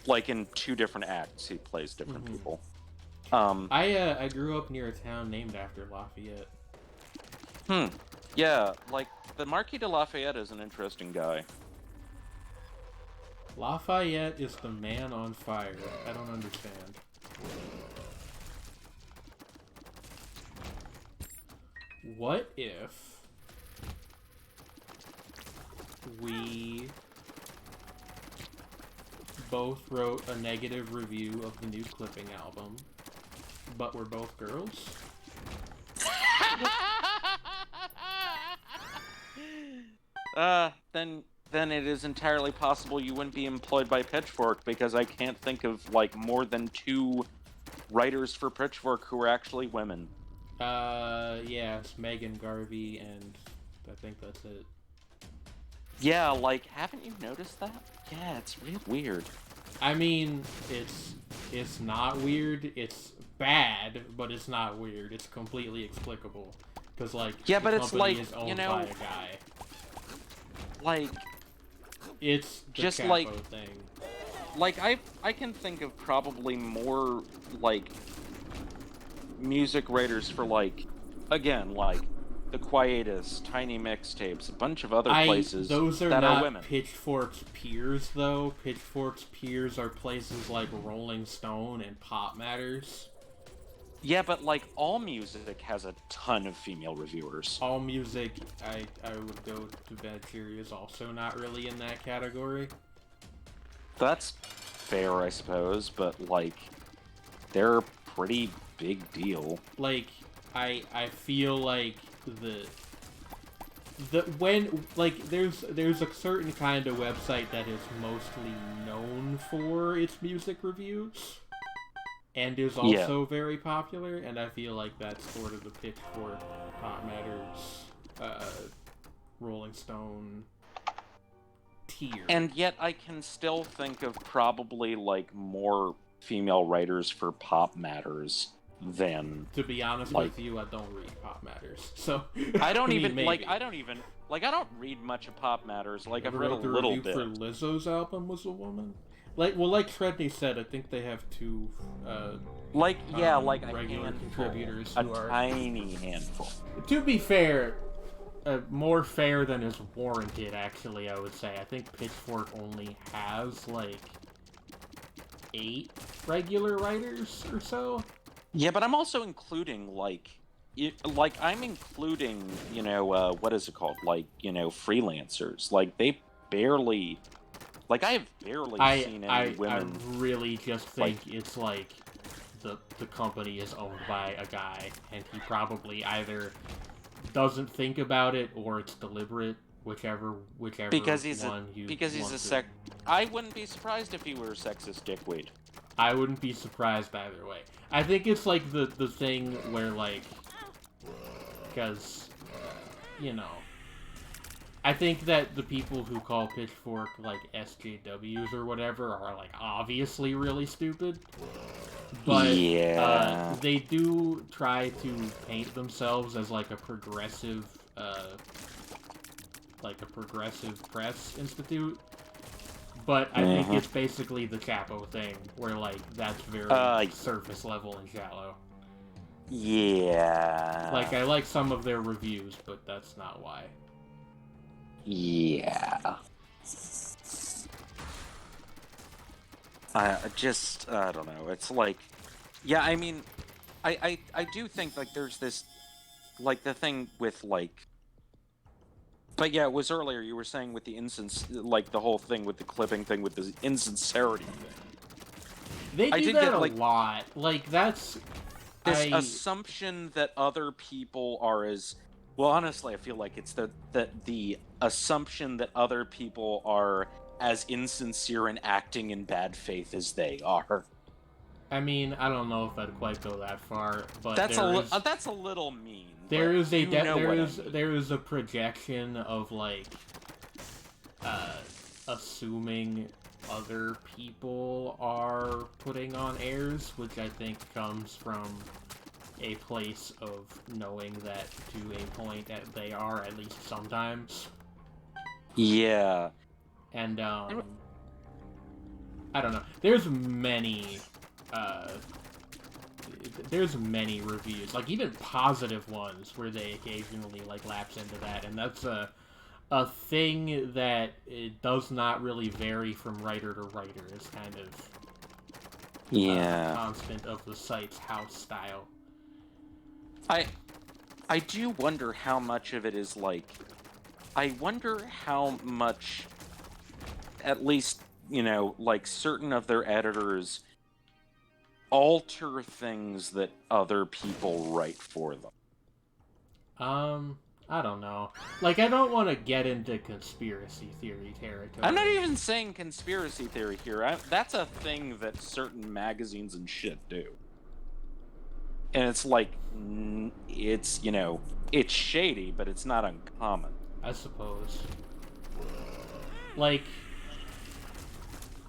Like, in 2 different acts, he plays different people. I grew up near a town named after Lafayette. Yeah, like, the Marquis de Lafayette is an interesting guy. Lafayette is the man on fire. I don't understand. What if we both wrote a negative review of the new Clipping album, but we're both girls? Then it is entirely possible you wouldn't be employed by Pitchfork, because I can't think of, like, more than 2 writers for Pitchfork who are actually women. Yeah, it's Megan Garvey, and I think that's it. Yeah, like, haven't you noticed that? Yeah, it's real weird. I mean, it's not weird, it's bad, but it's not weird, it's completely explicable. Because, like, yeah, the but it's company like, is owned you know, by a guy. Like, it's the just Capo like thing. Like, I can think of probably more, like, music writers for, like, again, like, the Quietus, Tiny Mixtapes, a bunch of other places those are that not are women. Pitchfork's peers, though. Pitchfork's peers are places like Rolling Stone and Pop Matters. Yeah, but, like, All Music has a ton of female reviewers. All Music, I would go to venture, is also not really in that category. That's fair, I suppose, but, like, they're a pretty big deal. Like, I feel like when, like, there's a certain kind of website that is mostly known for its music reviews, and is also very popular, and I feel like that's sort of the Pitchfork, Pop Matters, Rolling Stone tier. And yet I can still think of probably, like, more female writers for Pop Matters than... To be honest with you, I don't read Pop Matters, so... I don't I don't read much of Pop Matters. Like, I've Ever read a wrote the little review bit. for Lizzo's album was a woman? Like Shredney said, I think they have 2, like, yeah, like regular a handful, contributors a who are... tiny handful. To be fair, more fair than is warranted, actually, I would say. I think Pitchfork only has, like, 8 regular writers or so. Yeah, but I'm also including, like, I'm including, you know, what is it called? Like, you know, freelancers. Like, they barely... Like, I have barely seen any women... I really just think it's, like, the company is owned by a guy, and he probably either doesn't think about it or it's deliberate, whichever Because he's one a you because he's want a to. sec. I wouldn't be surprised if he were a sexist dickweed. I wouldn't be surprised either way. I think it's like the thing where like, because you know, I think that the people who call Pitchfork like SJWs or whatever are like obviously really stupid. But Yeah. they do try to paint themselves as like a progressive press institute. But I think it's basically the Chapo thing, where like that's very surface level and shallow. Yeah. Like I like some of their reviews, but that's not why. Yeah. I don't know. It's like, yeah, I mean, I do think like there's this, like the thing with like, but yeah, it was earlier you were saying with the like the whole thing with the clipping thing with the insincerity thing. They I do did that get, a like, lot. Like that's this assumption that other people are as well. Honestly, I feel like it's the assumption that other people are as insincere and acting in bad faith as they are. I mean, I don't know if I'd quite go that far, but That's a little mean. There is a there is a projection of like assuming other people are putting on airs, which I think comes from a place of knowing that to a point that they are at least sometimes. Yeah. And I don't know. There's many reviews, like even positive ones, where they occasionally like lapse into that, and that's a thing that it does not really vary from writer to writer. It's kind of a constant of the site's house style. I do wonder how much of it is like. I wonder how much, at least, you know, like certain of their editors alter things that other people write for them. I don't know. Like, I don't want to get into conspiracy theory territory. I'm not even saying conspiracy theory here. That's a thing that certain magazines and shit do. And it's like, it's, you know, it's shady, but it's not uncommon. I suppose. Like,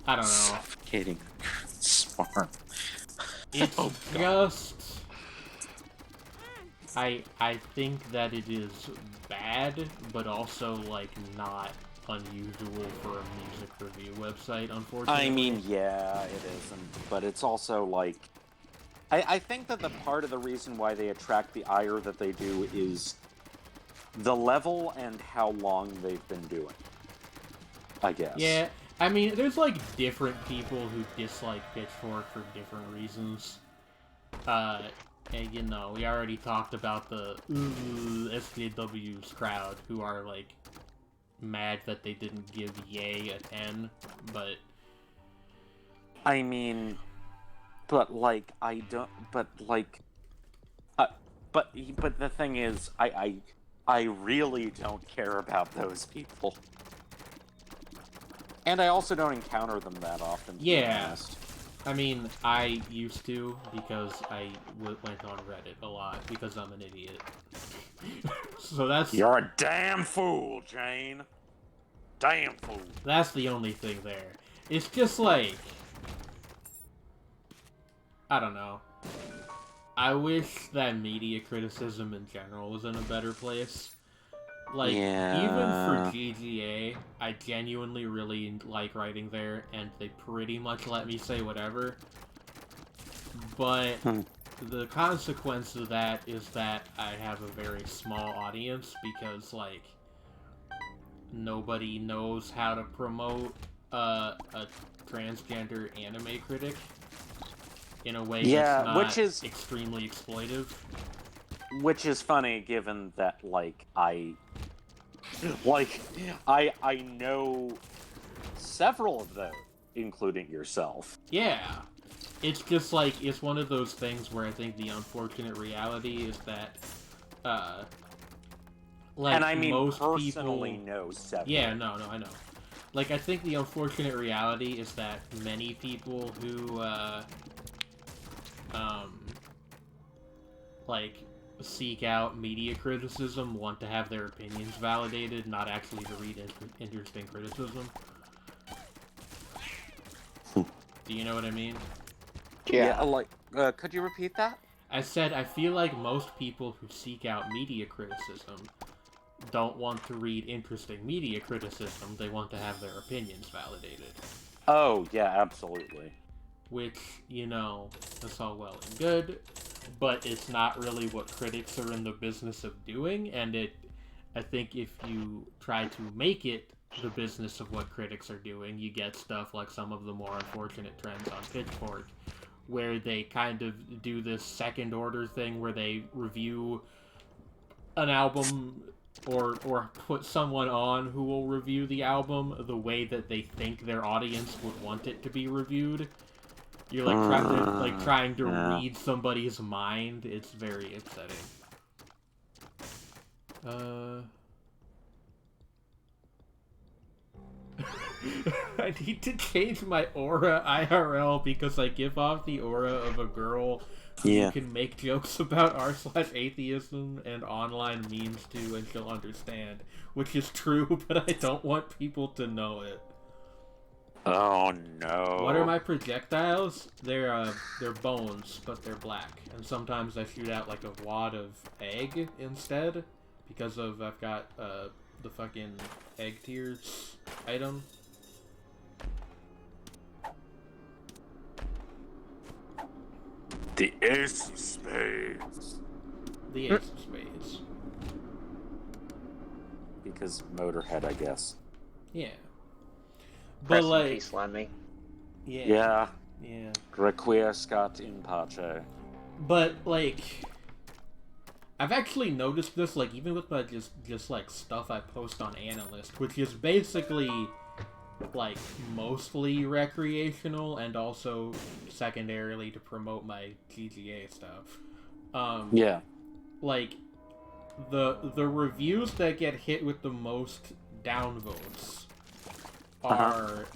I don't know. Suffocating smart. It's just... I think that it is bad, but also, like, not unusual for a music review website, unfortunately. I mean, yeah, it isn't, but it's also, like... I think that the part of the reason why they attract the ire that they do is the level and how long they've been doing, I guess. Yeah, I mean, there's, like, different people who dislike Pitchfork for different reasons. And, you know, we already talked about the SJW's crowd, who are, like, mad that they didn't give Ye a 10, but... I mean... But, like, I don't... But, like... But the thing is, I really don't care about those people. And I also don't encounter them that often, to be honest. I mean, I used to, because I went on Reddit a lot, because I'm an idiot. So that's... You're a damn fool, Jane. Damn fool. That's the only thing there. It's just like... I don't know. I wish that media criticism in general was in a better place. Like, even for GGA, I genuinely really like writing there, and they pretty much let me say whatever. But the consequence of that is that I have a very small audience, because, like, nobody knows how to promote a transgender anime critic in a way that's not which is extremely exploitive. Which is funny, given that, like, I know several of those, including yourself. Yeah. it's just like, it's one of those things where I think the unfortunate reality is that, like, and I mean, most personally people... know several. Yeah, no, I know. Like, I think the unfortunate reality is that many people who, like, seek out media criticism want to have their opinions validated, not actually to read interesting criticism. Do you know what I mean? Yeah, like, could you repeat that? I said I feel like most people who seek out media criticism don't want to read interesting media criticism, they want to have their opinions validated. Oh, yeah, absolutely. Which, you know, that's all well and good, but it's not really what critics are in the business of doing, and I think if you try to make it the business of what critics are doing, you get stuff like some of the more unfortunate trends on Pitchfork, where they kind of do this second order thing where they review an album or put someone on who will review the album the way that they think their audience would want it to be reviewed. You're like trying to read somebody's mind. It's very upsetting. I need to change my aura IRL because I give off the aura of a girl who can make jokes about r/atheism and online memes too, and she'll understand. Which is true, but I don't want people to know it. Oh no. What are my projectiles? They're bones, but they're black. And sometimes I shoot out like a wad of egg instead, because I've got the fucking egg tears item. The Ace of Spades. The Ace of Spades. Because Motorhead, I guess. Yeah. But rest in peace, Lemmy. Yeah. Requiescat in pace. But like, I've actually noticed this, like, even with my just like stuff I post on Analyst, which is basically like mostly recreational and also secondarily to promote my GGA stuff. Like the reviews that get hit with the most downvotes are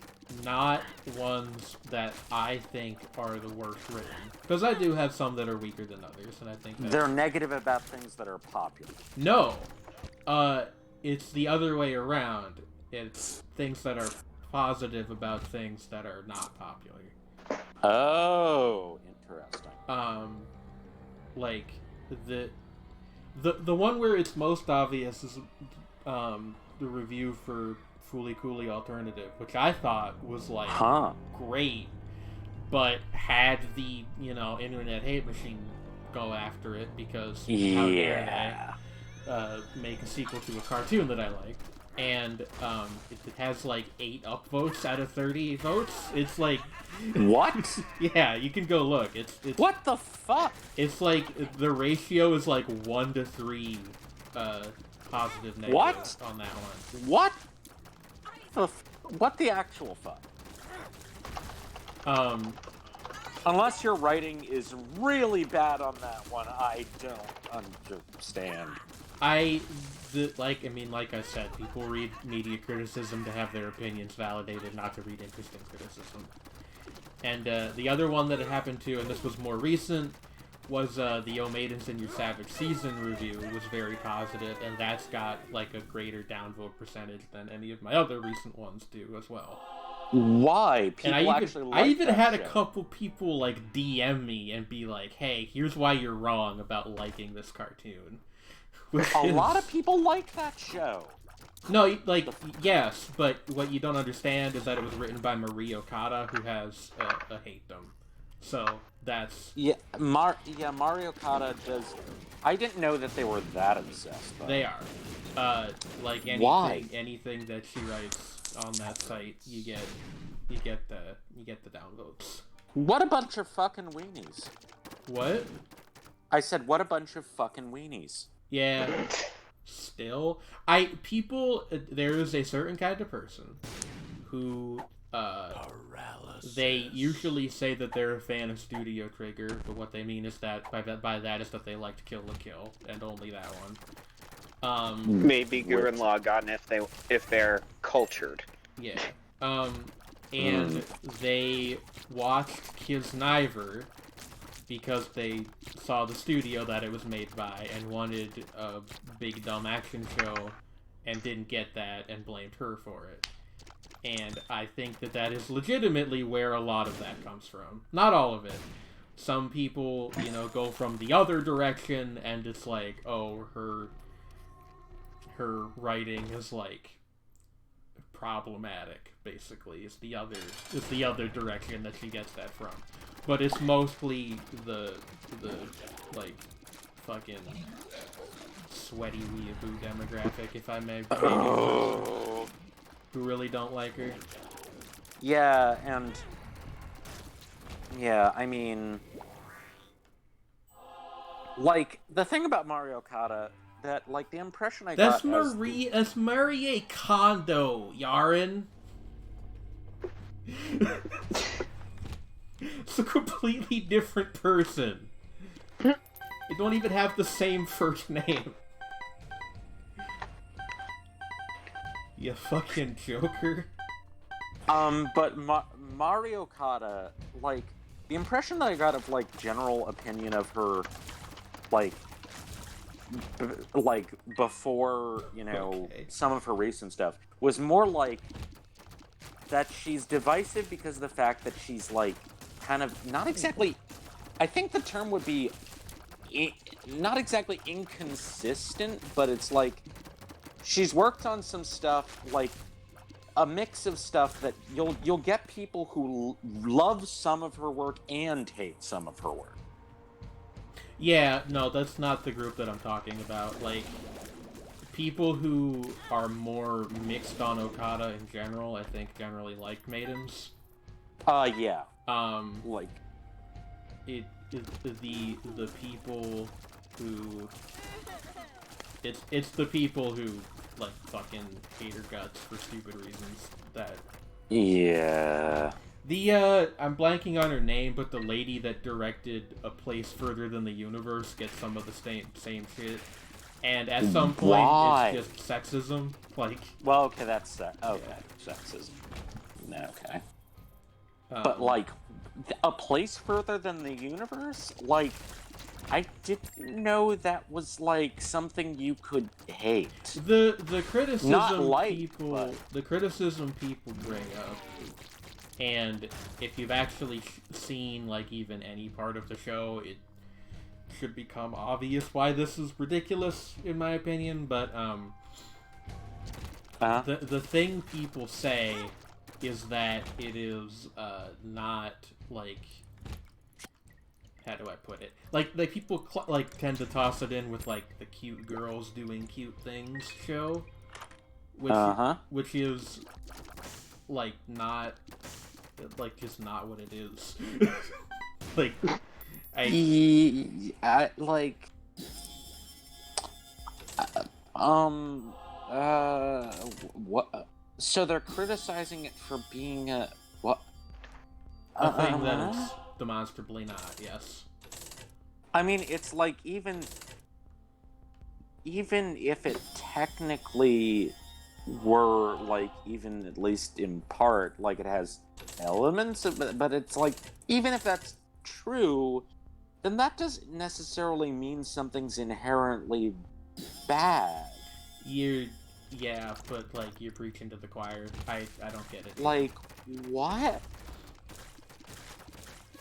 not ones that I think are the worst written. Because I do have some that are weaker than others, and I think they're negative about things that are popular. No. It's the other way around. It's things that are positive about things that are not popular. Oh, interesting. Like the one where it's most obvious is the review for Fooly Cooly Alternative, which I thought was like great, but had the internet hate machine go after it because how dare they make a sequel to a cartoon that I like. And it has like 8 upvotes out of 30 votes. It's like what? Yeah, you can go look. It's what the fuck? It's like the ratio is like 1 to 3 positive negative what? On that one. What? What the actual fuck? Unless your writing is really bad on that one, I don't understand. Like I said, people read media criticism to have their opinions validated, not to read interesting criticism. And the other one that it happened to, and this was more recent, was the O Maidens in Your Savage Season review was very positive, and that's got like a greater downvote percentage than any of my other recent ones do as well. Why? People I even had a couple people like DM me and be like, "Hey, here's why you're wrong about liking this cartoon." A lot of people like that show. No, like, yes, but what you don't understand is that it was written by Marie Okada, who has a hate-dom. So, that's... Mario Okada does... I didn't know that they were that obsessed, though. They are. Like, anything that she writes on that site, you get the downvotes. What a bunch of fucking weenies. What? I said, what a bunch of fucking weenies. Yeah. Still, there is a certain kind of person who Paralysis. they usually say that they're a fan of Studio Trigger, but what they mean is that by that is that they liked Kill la Kill, and only that one. Maybe Gurren Lagann if they're cultured. Yeah. And they watched Kisniver because they saw the studio that it was made by and wanted a big dumb action show and didn't get that and blamed her for it. And I think that is legitimately where a lot of that comes from. Not all of it. Some people, go from the other direction and it's like, oh, her writing is like problematic, basically. It's the other direction that she gets that from. But it's mostly the like fucking sweaty weeaboo demographic, if I may who really don't like her. Yeah, and yeah, I mean, like the thing about Mario Kata that like the impression I got That's Marie Kondo, Yaren. It's a completely different person. They don't even have the same first name. You fucking joker. But Mario Kata, like, the impression that I got of, like, general opinion of her, like, before, some of her recent stuff, was more like that she's divisive because of the fact that she's, like, kind of, not exactly, I think the term would be, not exactly inconsistent, but it's like, she's worked on some stuff, like, a mix of stuff that you'll get people who love some of her work and hate some of her work. Yeah, no, that's not the group that I'm talking about. Like, people who are more mixed on Okada in general, I think generally like Maidens. Yeah. Like, the people who... It's the people who, like, fucking hate her guts for stupid reasons that... Yeah. I'm blanking on her name, but the lady that directed A Place Further Than the Universe gets some of the same shit. And at some point, it's just sexism. Like... Well, okay, that's... okay, sexism. Okay. But, like, A Place Further Than the Universe? Like... I didn't know that was like something you could hate. The criticism the criticism people bring up, and if you've actually seen like even any part of the show, it should become obvious why this is ridiculous in my opinion. But the thing people say is that it is not like. How do I put it? Like people tend to toss it in with like the cute girls doing cute things show, which is like not like just not what it is. Like what? So they're criticizing it for being a what? A thing that is demonstrably not, yes. I mean, it's like, even if it technically were, like, even at least in part, like, it has elements of it, but it's like, even if that's true, then that doesn't necessarily mean something's inherently bad. Yeah, but, like, you're preaching to the choir. I don't get it. Like, what?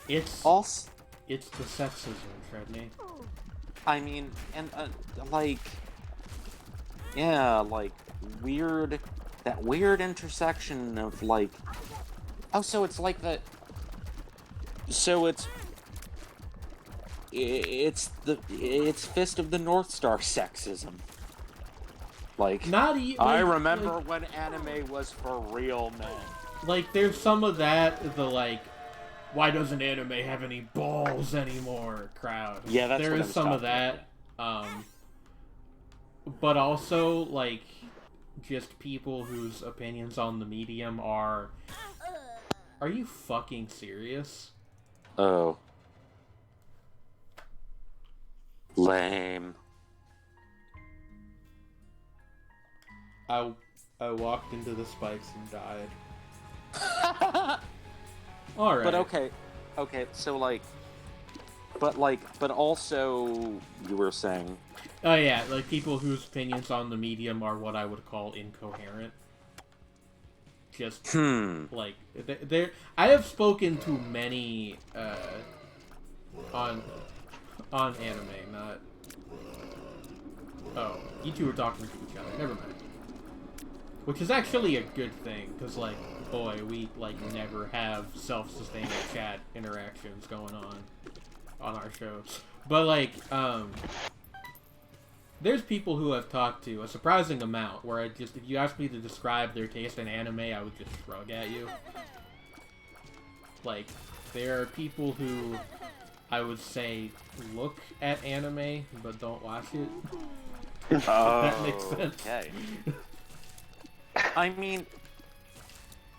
It's the sexism, Shredney. I mean, and like, yeah, like that weird intersection of like, oh, so it's like that. So it's Fist of the North Star sexism. Like, I remember when anime was for real men. Like, there's some of that, the like, why doesn't anime have any balls anymore crowd. Yeah, that's there is some of that. But also, like, just people whose opinions on the medium are Are you fucking serious? Oh. Lame. I walked into the spikes and died. Alright. But okay, so but also, you were saying... Oh yeah, like people whose opinions on the medium are what I would call incoherent. Just, like, I have spoken to many, on anime, not... Oh, you two were talking to each other, never mind. Which is actually a good thing, because, like, boy, we, like, never have self-sustaining chat interactions going on our show. But, like, there's people who I've talked to, a surprising amount, where if you asked me to describe their taste in anime, I would just shrug at you. Like, there are people who I would say look at anime, but don't watch it. Oh, That makes sense. Okay. I mean...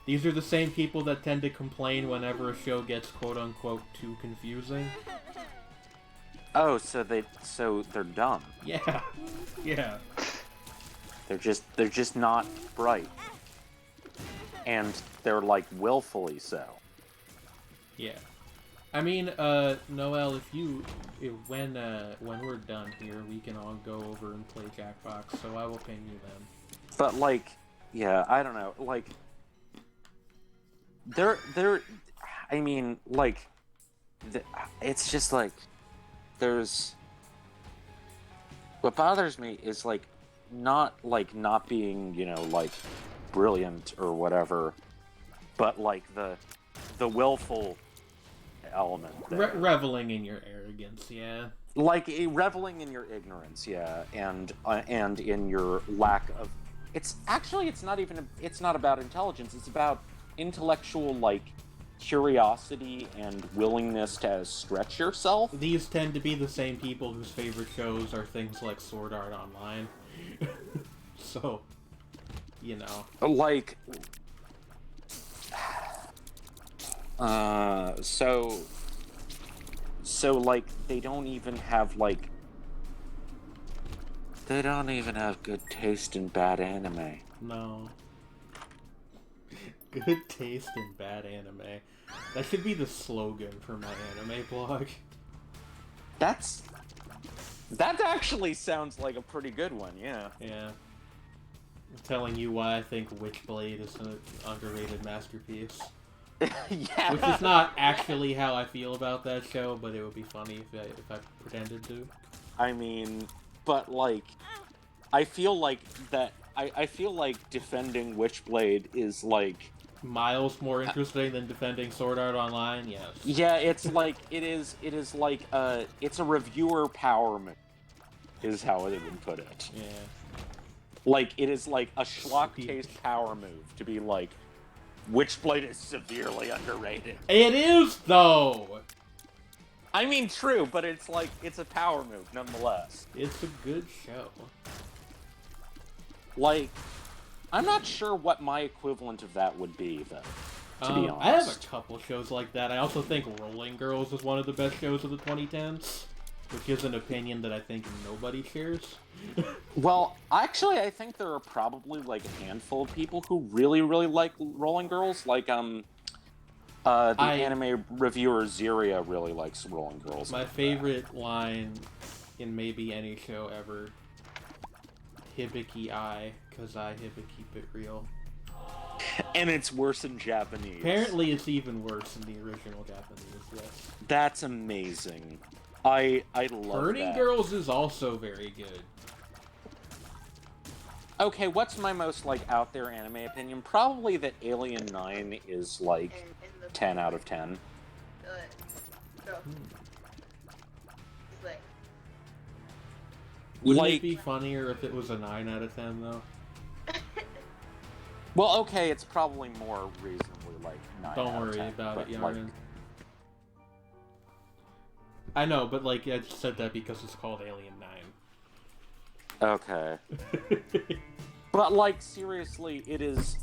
These are the same people that tend to complain whenever a show gets quote-unquote too confusing. Oh, so they're dumb. Yeah. Yeah. They're just not bright. And they're, like, willfully so. Yeah. I mean, Noel, when we're done here, we can all go over and play Jackbox, so I will ping you then. But, like, yeah, I don't know, like, I mean, like, it's just, like, what bothers me is, like, not being, you know, like, brilliant or whatever, but, like, the willful element there. Reveling in your arrogance, yeah. Like, reveling in your ignorance, yeah, and in your lack of... It's not about intelligence, it's about intellectual, like, curiosity and willingness to stretch yourself. These tend to be the same people whose favorite shows are things like Sword Art Online. So, you know. Like, so, like, they don't even have good taste in bad anime. No. Good taste in bad anime. That should be the slogan for my anime blog. That actually sounds like a pretty good one, yeah. Yeah. I'm telling you why I think Witchblade is an underrated masterpiece. Yeah. Which is not actually how I feel about that show, but it would be funny if I pretended to. I mean, but, like, I feel like defending Witchblade is, like... Miles more interesting than defending Sword Art Online, yes. Yeah, it's like, it is like, it's a reviewer power move, is how they would put it. Yeah. Like, it is like a schlock-taste power move to be like, Witchblade is severely underrated. It is, though! I mean, true, but it's like, it's a power move, nonetheless. It's a good show. Like, I'm not sure what my equivalent of that would be, though, to be honest. I have a couple shows like that. I also think Rolling Girls is one of the best shows of the 2010s, which is an opinion that I think nobody shares. Well, actually, I think there are probably, like, a handful of people who really, really like Rolling Girls. Like, anime reviewer Ziria really likes Rolling Girls. My favorite line in maybe any show ever, Hibiki I, cause I Hibiki keep it real. And it's worse in Japanese. Apparently it's even worse in the original Japanese, yes. That's amazing. I love Burning that. Girls is also very good. Okay, what's my most, like, out there anime opinion? Probably that Alien 9 is, like, 10 out of 10. Wouldn't it be funnier if it was a 9 out of 10, though? Well, okay, it's probably more reasonably, like, 9 Don't out of worry 10, about it, like... Yarn. I know, but, like, I just said that because it's called Alien 9. Okay. But, like, seriously, it is...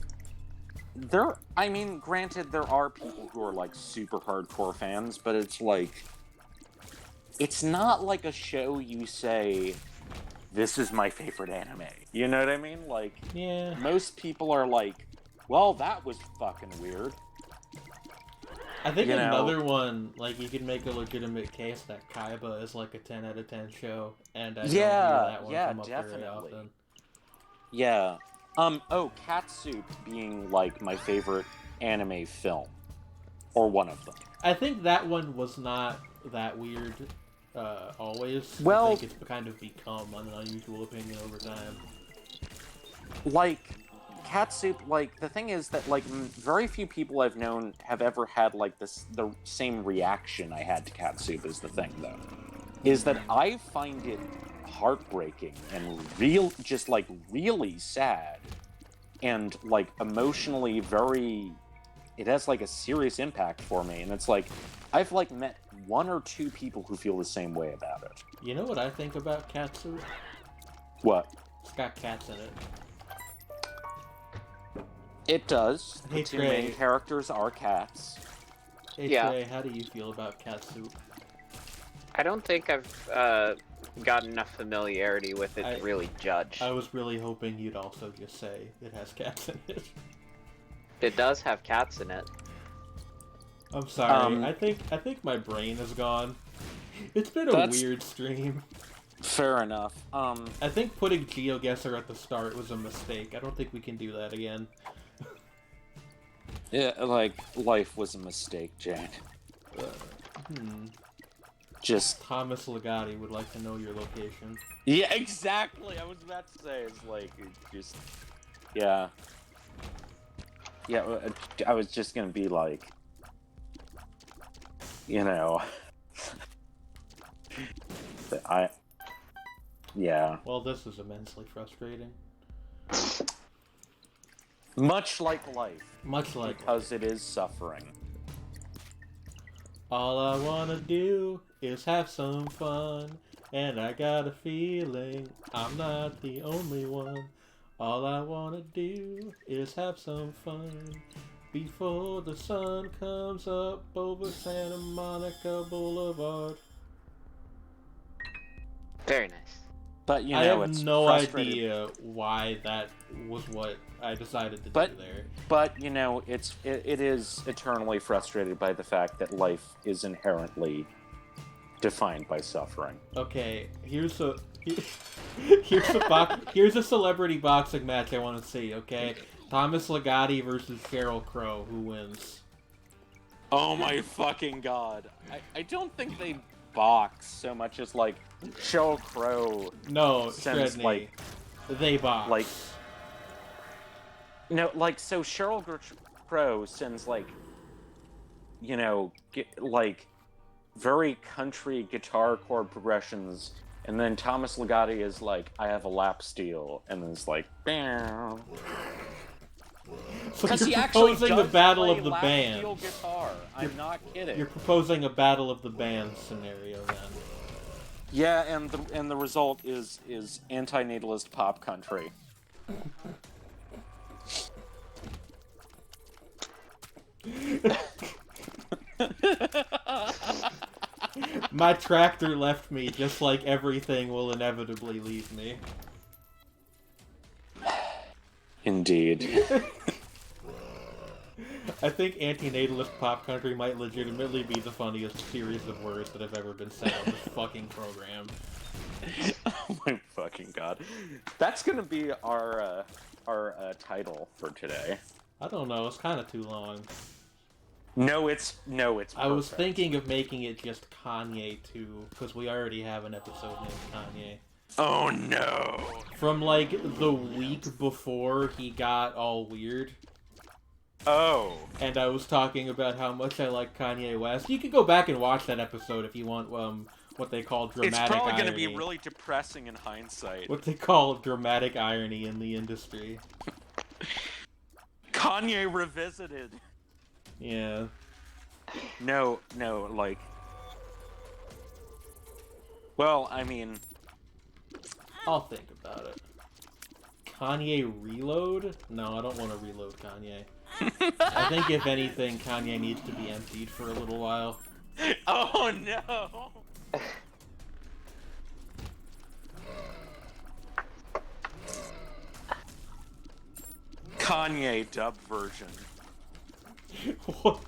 I mean, granted, there are people who are like super hardcore fans, but it's like, it's not like a show you say, this is my favorite anime. You know what I mean? Like, Yeah. most people are like, well, that was fucking weird. I think You know? another one, like, you could make a legitimate case that Kaiba is like a 10 out of 10 show, and I don't hear that one come up very often. Yeah. Oh, Catsup being like my favorite anime film. Or one of them. I think that one was not that weird, always. Well, I think it's kind of become an unusual opinion over time. Like, Catsup, like, the thing is that, like, very few people I've known have ever had, like, the same reaction I had to Catsup is the thing, though. Is that I find it heartbreaking and just, like, really sad. And, like, emotionally very... It has, like, a serious impact for me. And it's like, I've, like, met one or two people who feel the same way about it. You know what I think about Catsup? What? It's got cats in it. It does. Hey, The two Trey. main characters are cats. Hey Yeah. Trey, how do you feel about Catsup? I don't think I've got enough familiarity with it to really judge. I was really hoping you'd also just say it has cats in it. It does have cats in it. I'm sorry. I think my brain is gone. It's been a weird stream. Fair enough. I think putting GeoGuessr at the start was a mistake. I don't think we can do that again. Yeah, like, life was a mistake, Jack. Just... Thomas Legati would like to know your location. Yeah, exactly! I was about to say, it's like, just... Yeah. Yeah, I was just gonna be like... You know... Yeah. Well, this is immensely frustrating. Much like life. Much like because it is suffering. All I wanna do is have some fun, and I got a feeling I'm not the only one. All I wanna do is have some fun before the sun comes up over Santa Monica Boulevard. Very nice. But, you know, I have it's no frustrating. idea why that was what I decided to do there. But, you know, it is eternally frustrated by the fact that life is inherently defined by suffering. Okay, here's a celebrity boxing match I want to see. Okay, Thomas Legati versus Sheryl Crow. Who wins? Oh my fucking god! I don't think they box so much as like Sheryl Crow. No, sends Shredney. like they box. like. No, like, so Sheryl Crow sends, like, you know, like, very country guitar chord progressions, and then Thomas Legati is like, I have a lap steel, and then it's like, bam. So Because you're he actually proposing does the battle play of the lap bands. steel guitar. I'm not kidding. You're proposing a battle of the bands scenario then. Yeah, and the result is anti-natalist pop country. My tractor left me just like everything will inevitably leave me. Indeed. I think anti-natalist pop country might legitimately be the funniest series of words that have ever been said on this fucking program. Oh my fucking god. That's gonna be our title for today. I don't know, it's kind of too long. No, it's perfect. I was thinking of making it just Kanye too, because we already have an episode named Kanye. Oh no! From like the week before he got all weird. Oh. And I was talking about how much I like Kanye West. You can go back and watch that episode if you want what they call dramatic irony. It's probably going to be really depressing in hindsight. What they call dramatic irony in the industry. Kanye revisited. Yeah. No, like... Well, I mean... I'll think about it. Kanye reload? No, I don't want to reload Kanye. I think if anything, Kanye needs to be emptied for a little while. Oh no! Kanye dub version. What?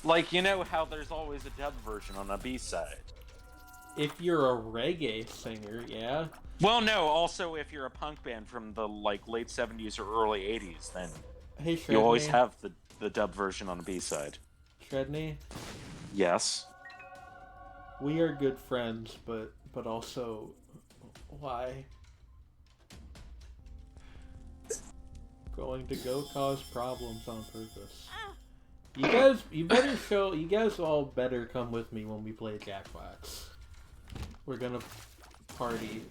like you know how there's always a dub version on a B-side. If you're a reggae singer, yeah. Well, no. Also, if you're a punk band from the like late '70s or early '80s, then Hey, Shredney. you always have the dub version on a B-side. Shredney, Yes. we are good friends, but also, why? Going to go cause problems on purpose. You guys all better come with me when we play Jackbox. We're gonna party.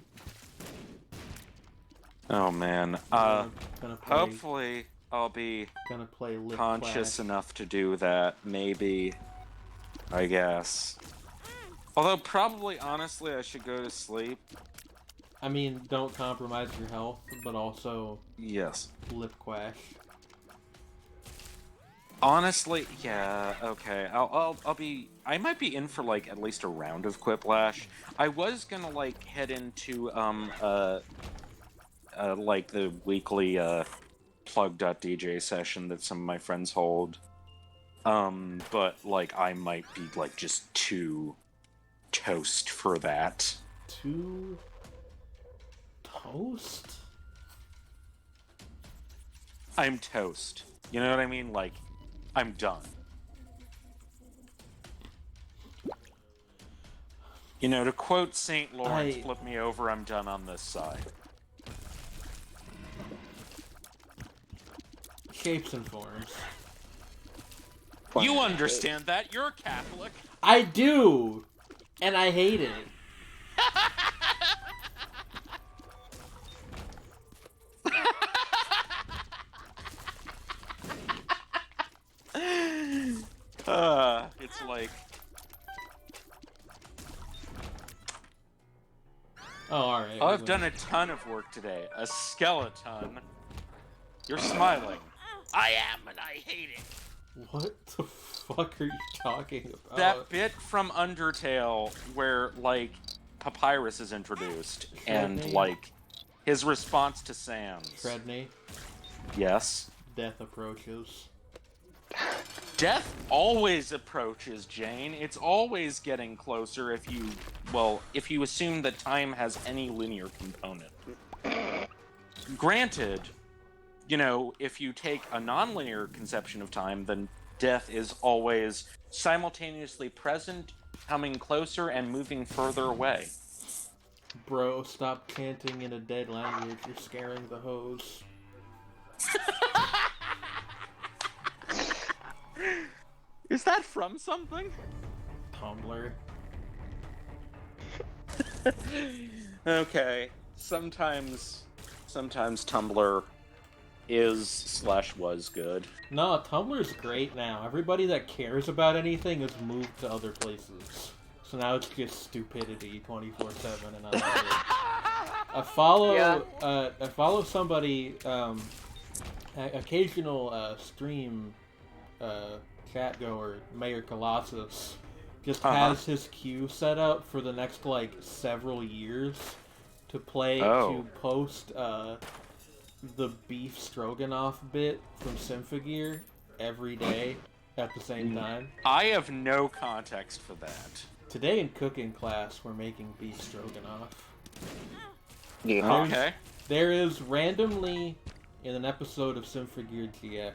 Oh man. Gonna play, Hopefully I'll be gonna play Lip conscious Clash. enough to do that. Maybe. I guess. Although probably, honestly, I should go to sleep. I mean, don't compromise your health, but also Yes. Lip Quash. Honestly, yeah, okay. I'll be. I might be in for like at least a round of Quiplash. I was gonna like head into like the weekly plug.dj session that some of my friends hold. But like I might be like just too toast for that. Too toast? I'm toast. You know what I mean? Like I'm done. You know, to quote St. Lawrence, flip me over, I'm done on this side. Shapes and forms. You understand that? You're Catholic. I do! And I hate it. It's like... Oh, alright. Oh, I've done a ton of work today. A skeleton. You're smiling. I am, and I hate it. What the fuck are you talking about? That bit from Undertale where, like, Papyrus is introduced, and, like, his response to Sans. Shredney, Yes? death approaches. Death always approaches, Jane. It's always getting closer if you, well, if you assume that time has any linear component. Granted, you know, if you take a nonlinear conception of time, then death is always simultaneously present, coming closer, and moving further away. Bro, stop chanting in a dead language. You're scaring the hoes. Is that from something? Tumblr. Okay. Sometimes Tumblr is/was good. No, Tumblr's great now. Everybody that cares about anything has moved to other places. So now it's just stupidity 24/7, and I love it. I follow somebody, occasional stream chat goer, Mayor Colossus, just has his queue set up for the next like several years to post the beef stroganoff bit from Symphogear every day at the same time. I have no context for that. Today in cooking class, we're making beef stroganoff. Yeah. Okay. There is randomly, in an episode of Symphogear GX,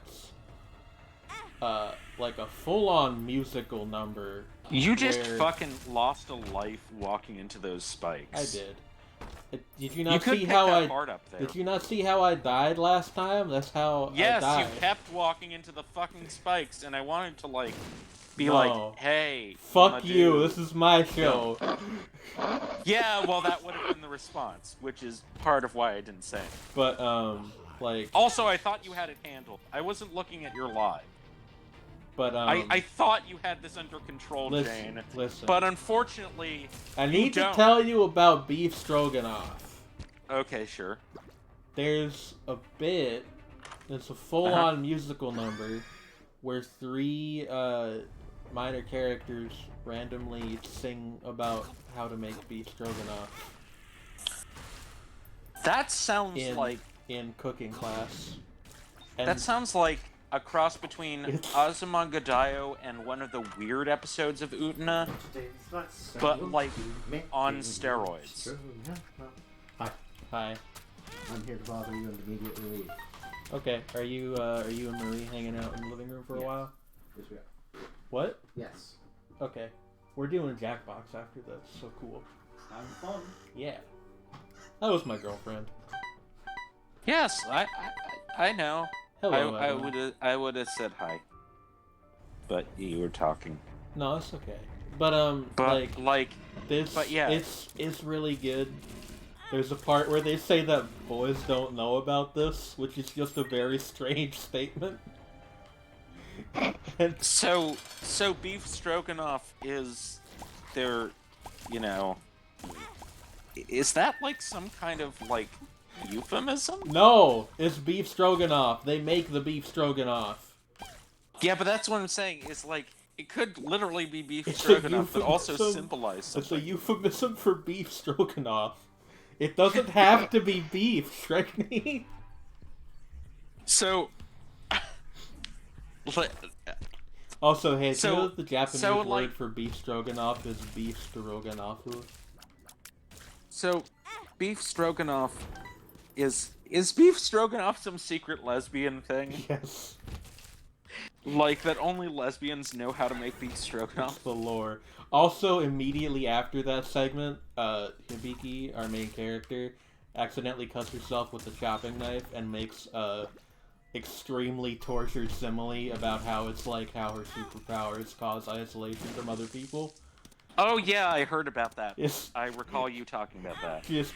like a full-on musical number. You just fucking lost a life walking into those spikes. I did. Did you not see how I? Up there. Did you not see how I died last time? That's how yes, I died. you kept walking into the fucking spikes, and I wanted to like be No. like, "Hey, Fuck you! This is my show." Yeah, well, that would have been the response, which is part of why I didn't say it. But like. Also, I thought you had it handled. I wasn't looking at your live. But I thought you had this under control, Jane. Listen. But unfortunately, I need to don't. tell you about beef stroganoff. Okay, sure. There's a bit. It's a full-on musical number where 3 minor characters randomly sing about how to make beef stroganoff. That sounds like in cooking class. And that sounds like a cross between Azumangadayo and one of the weird episodes of Utena, but like on steroids. Hi. I'm here to bother you and immediately leave. Okay, are you and Marie hanging out in the living room for a while? Yes, we are. What? Yes. Okay. We're doing Jackbox after this, so cool. Having fun. Yeah. That was my girlfriend. Yes, I know. Hello, I would have said hi, but you were talking. No, it's okay. But this, but yeah, it's really good. There's a part where they say that boys don't know about this, which is just a very strange statement. So beef stroganoff is their, is that like some kind of like euphemism? No, it's beef stroganoff. They make the beef stroganoff. Yeah, but that's what I'm saying. It's like it could literally be beef stroganoff, but also symbolize something. It's a euphemism for beef stroganoff. It doesn't have to be beef, Shrek. So. Also, hey, do you know that the Japanese word like, for beef stroganoff is beef stroganofu? So, beef stroganoff is beef stroganoff some secret lesbian thing? Yes. Like that only lesbians know how to make beef stroganoff? The lore. Also, immediately after that segment, Hibiki, our main character, accidentally cuts herself with a chopping knife and makes a extremely tortured simile about how it's like how her superpowers cause isolation from other people. Oh yeah, I heard about that. It's, I recall you talking about that. Just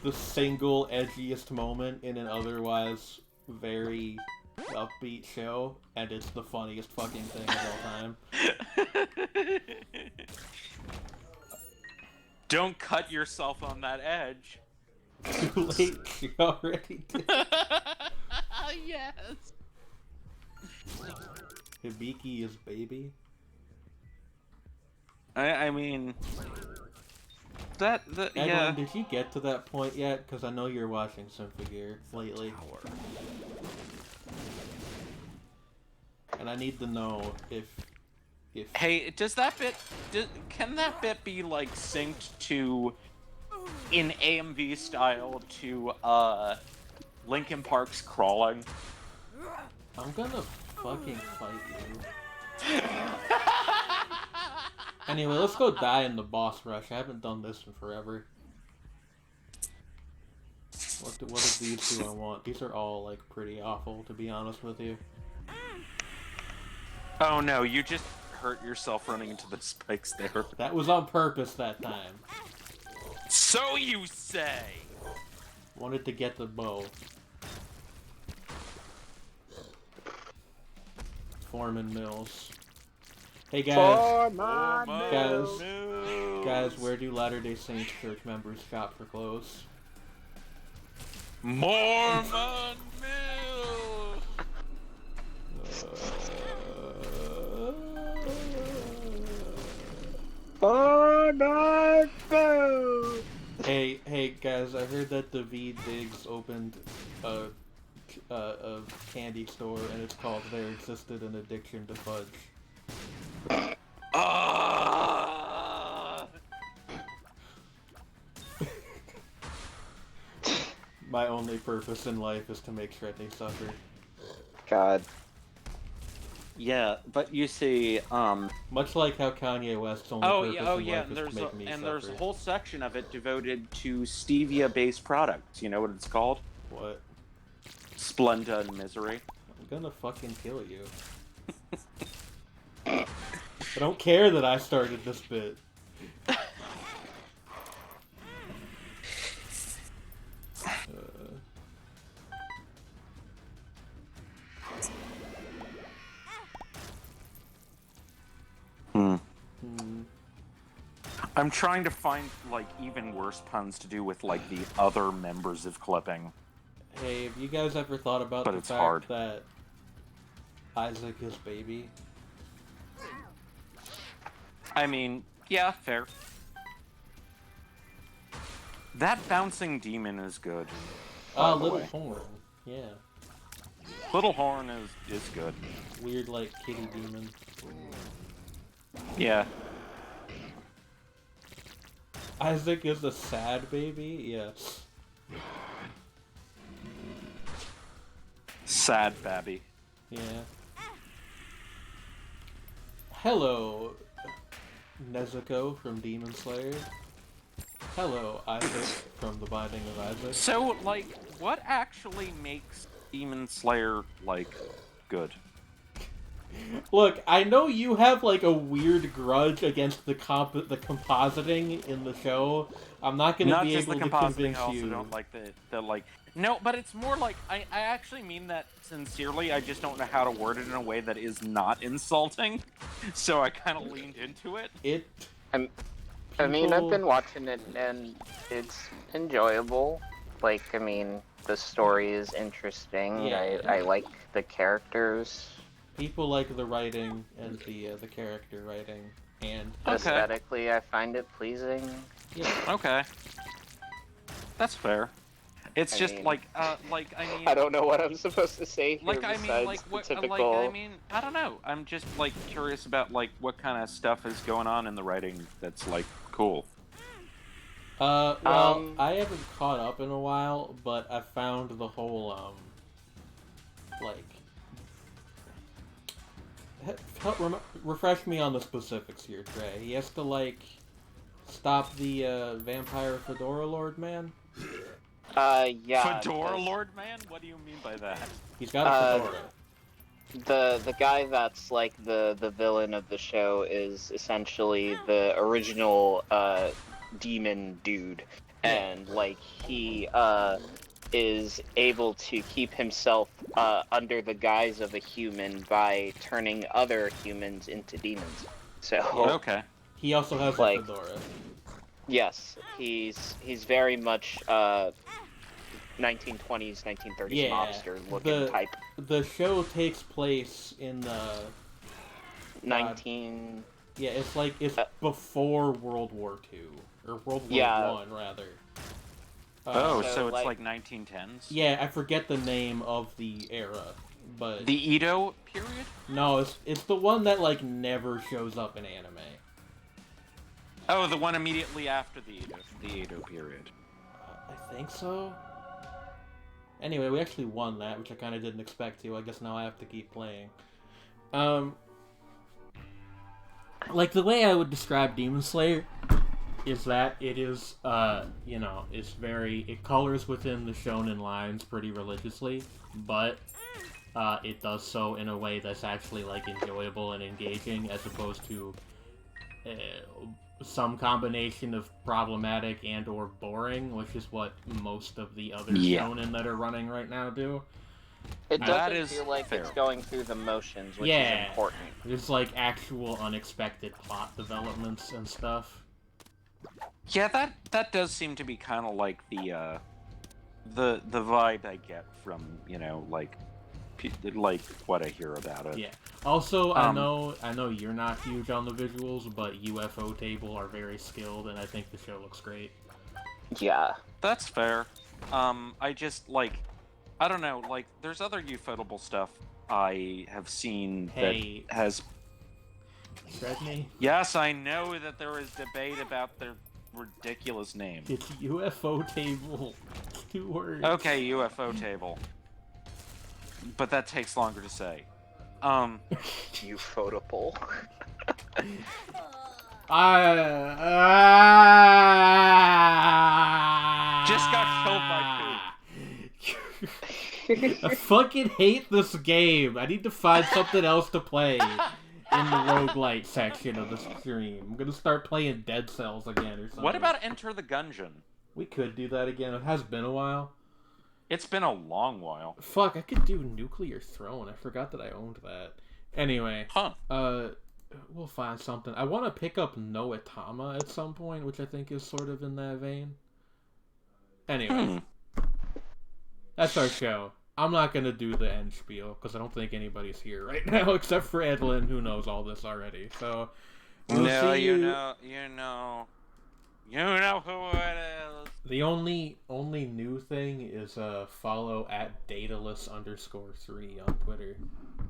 the single edgiest moment in an otherwise very upbeat show, and it's the funniest fucking thing of all time. Don't cut yourself on that edge. Too late, she already did. Yes. Hibiki is baby. I mean, Edwin, yeah. did you get to that point yet? Because I know you're watching Symphogear Gear lately. And I need to know if... Hey, can that bit be, like, synced to, in AMV style, to, Linkin Park's Crawling? I'm gonna fucking fight you. Anyway, let's go die in the boss rush. I haven't done this in forever. What of these do I want? These are all, like, pretty awful, to be honest with you. Oh no, you just hurt yourself running into the spikes there. That was on purpose that time. So you say! Wanted to get the bow. Foreman Mills. Hey guys. Guys, where do Latter-day Saints church members shop for clothes? Mormon Mill! Hey guys, I heard that David Diggs opened a candy store and it's called There Existed an Addiction to Fudge. My only purpose in life is to make Shredney suffer. God. Yeah, but you see, much like how Kanye West's only purpose in life is to make me suffer. There's a whole section of it devoted to stevia-based products. You know what it's called? What? Splenda and Misery. I'm gonna fucking kill you. I don't care that I started this bit. Hmm. Hmm. I'm trying to find, like, even worse puns to do with, like, the other members of Clipping. Hey, have you guys ever thought about But the it's fact hard. that Isaac is baby? I mean, yeah, fair. That bouncing demon is good. By the Little way. Horn. Yeah. Little Horn is good. Weird, like, kitty demon. Yeah. Isaac is a sad baby? Yeah. Sad Babby. Yeah. Hello, Nezuko from Demon Slayer. Hello, Isaac from The Binding of Isaac. So, like, what actually makes Demon Slayer, like, good? Look, I know you have like a weird grudge against the compositing in the show. I'm not gonna Not be just able the to compositing, convince I also you. don't like the like... No, but it's more like, I actually mean that sincerely, I just don't know how to word it in a way that is not insulting. So I kind of leaned into it. I mean, I've been watching it and it's enjoyable. Like, I mean, the story is interesting. Yeah. I like the characters. People like the writing and the character writing, and Okay. Aesthetically, I find it pleasing. yeah, Okay. That's fair. It's I just mean- like I mean, I don't know what I'm supposed to say here like I mean, besides like the what, typical. like I mean, I don't know. I'm just like curious about like what kind of stuff is going on in the writing that's like cool. well, Um, I haven't caught up in a while, but I found the whole like, refresh me on the specifics here, Trey. He has to like stop the vampire Fedora Lord man. Yeah. Fedora because Lord Man? What do you mean by that? He's got a fedora. The guy that's like the villain of the show is essentially the original demon dude, and like he is able to keep himself under the guise of a human by turning other humans into demons. So Okay. He also has like- a fedora. yes, he's very much 1920s, 1930s Yeah, mobster looking type. The show takes place in the 19 yeah, it's before World War II or World War Yeah. One rather. Oh, so, so it's like- like 1910s? Yeah, I forget the name of the era, but The Edo period? no, it's the one that like never shows up in anime. Oh, the one immediately after the Edo period. I think so. Anyway, we actually won that, which I kind of didn't expect to. I guess now I have to keep playing. Like the way I would describe Demon Slayer is that it is, it colors within the shonen lines pretty religiously, but it does so in a way that's actually like enjoyable and engaging, as opposed to some combination of problematic and or boring, which is what most of the other shonen that are running right now do. It That doesn't is feel like fair. it's going through the motions, which Yeah. is important. There's like actual unexpected plot developments and stuff. Yeah, that does seem to be kind of like the vibe I get from, like what I hear about it. Yeah. Also, I know you're not huge on the visuals, but UFO Table are very skilled, and I think the show looks great. Yeah. That's fair. I just I don't know, like there's other Ufotable stuff I have seen Hey. that has. Shred me. Yes, I know that there is debate about their ridiculous name. It's UFO Table. 2 words. Okay, UFO Table. But that takes longer to say. Ufotable. Just got killed by I fucking hate this game. I need to find something else to play in the roguelite section of the stream. I'm gonna start playing Dead Cells again or something. What about Enter the Gungeon? We could do that again. It has been a while. It's been a long while. Fuck, I could do Nuclear Throne. I forgot that I owned that. Anyway, Huh. we'll find something. I want to pick up Noatama at some point, which I think is sort of in that vein. Anyway, that's our show. I'm not gonna do the end spiel because I don't think anybody's here right now except for Edlin, who knows all this already. So we'll see you know who it is. The only new thing is follow at Daedalus_3 on Twitter.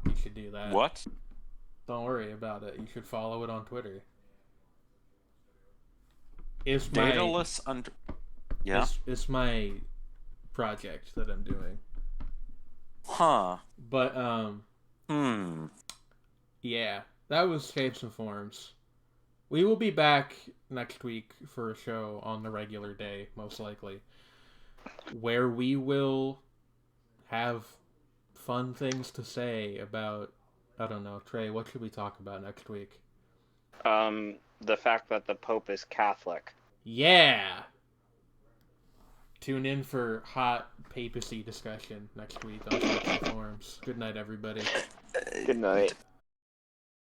You should do that. What? Don't worry about it. You should follow it on Twitter. It's my Daedalus under. Yeah. It's my project that I'm doing. Huh. But yeah, that was Shapes and Forms. We will be back next week for a show on the regular day, most likely, where we will have fun things to say about, I don't know, Trey, what should we talk about next week? The fact that the Pope is Catholic. Yeah! Tune in for hot papacy discussion next week on Shapes and Forms. Good night, everybody. Good night.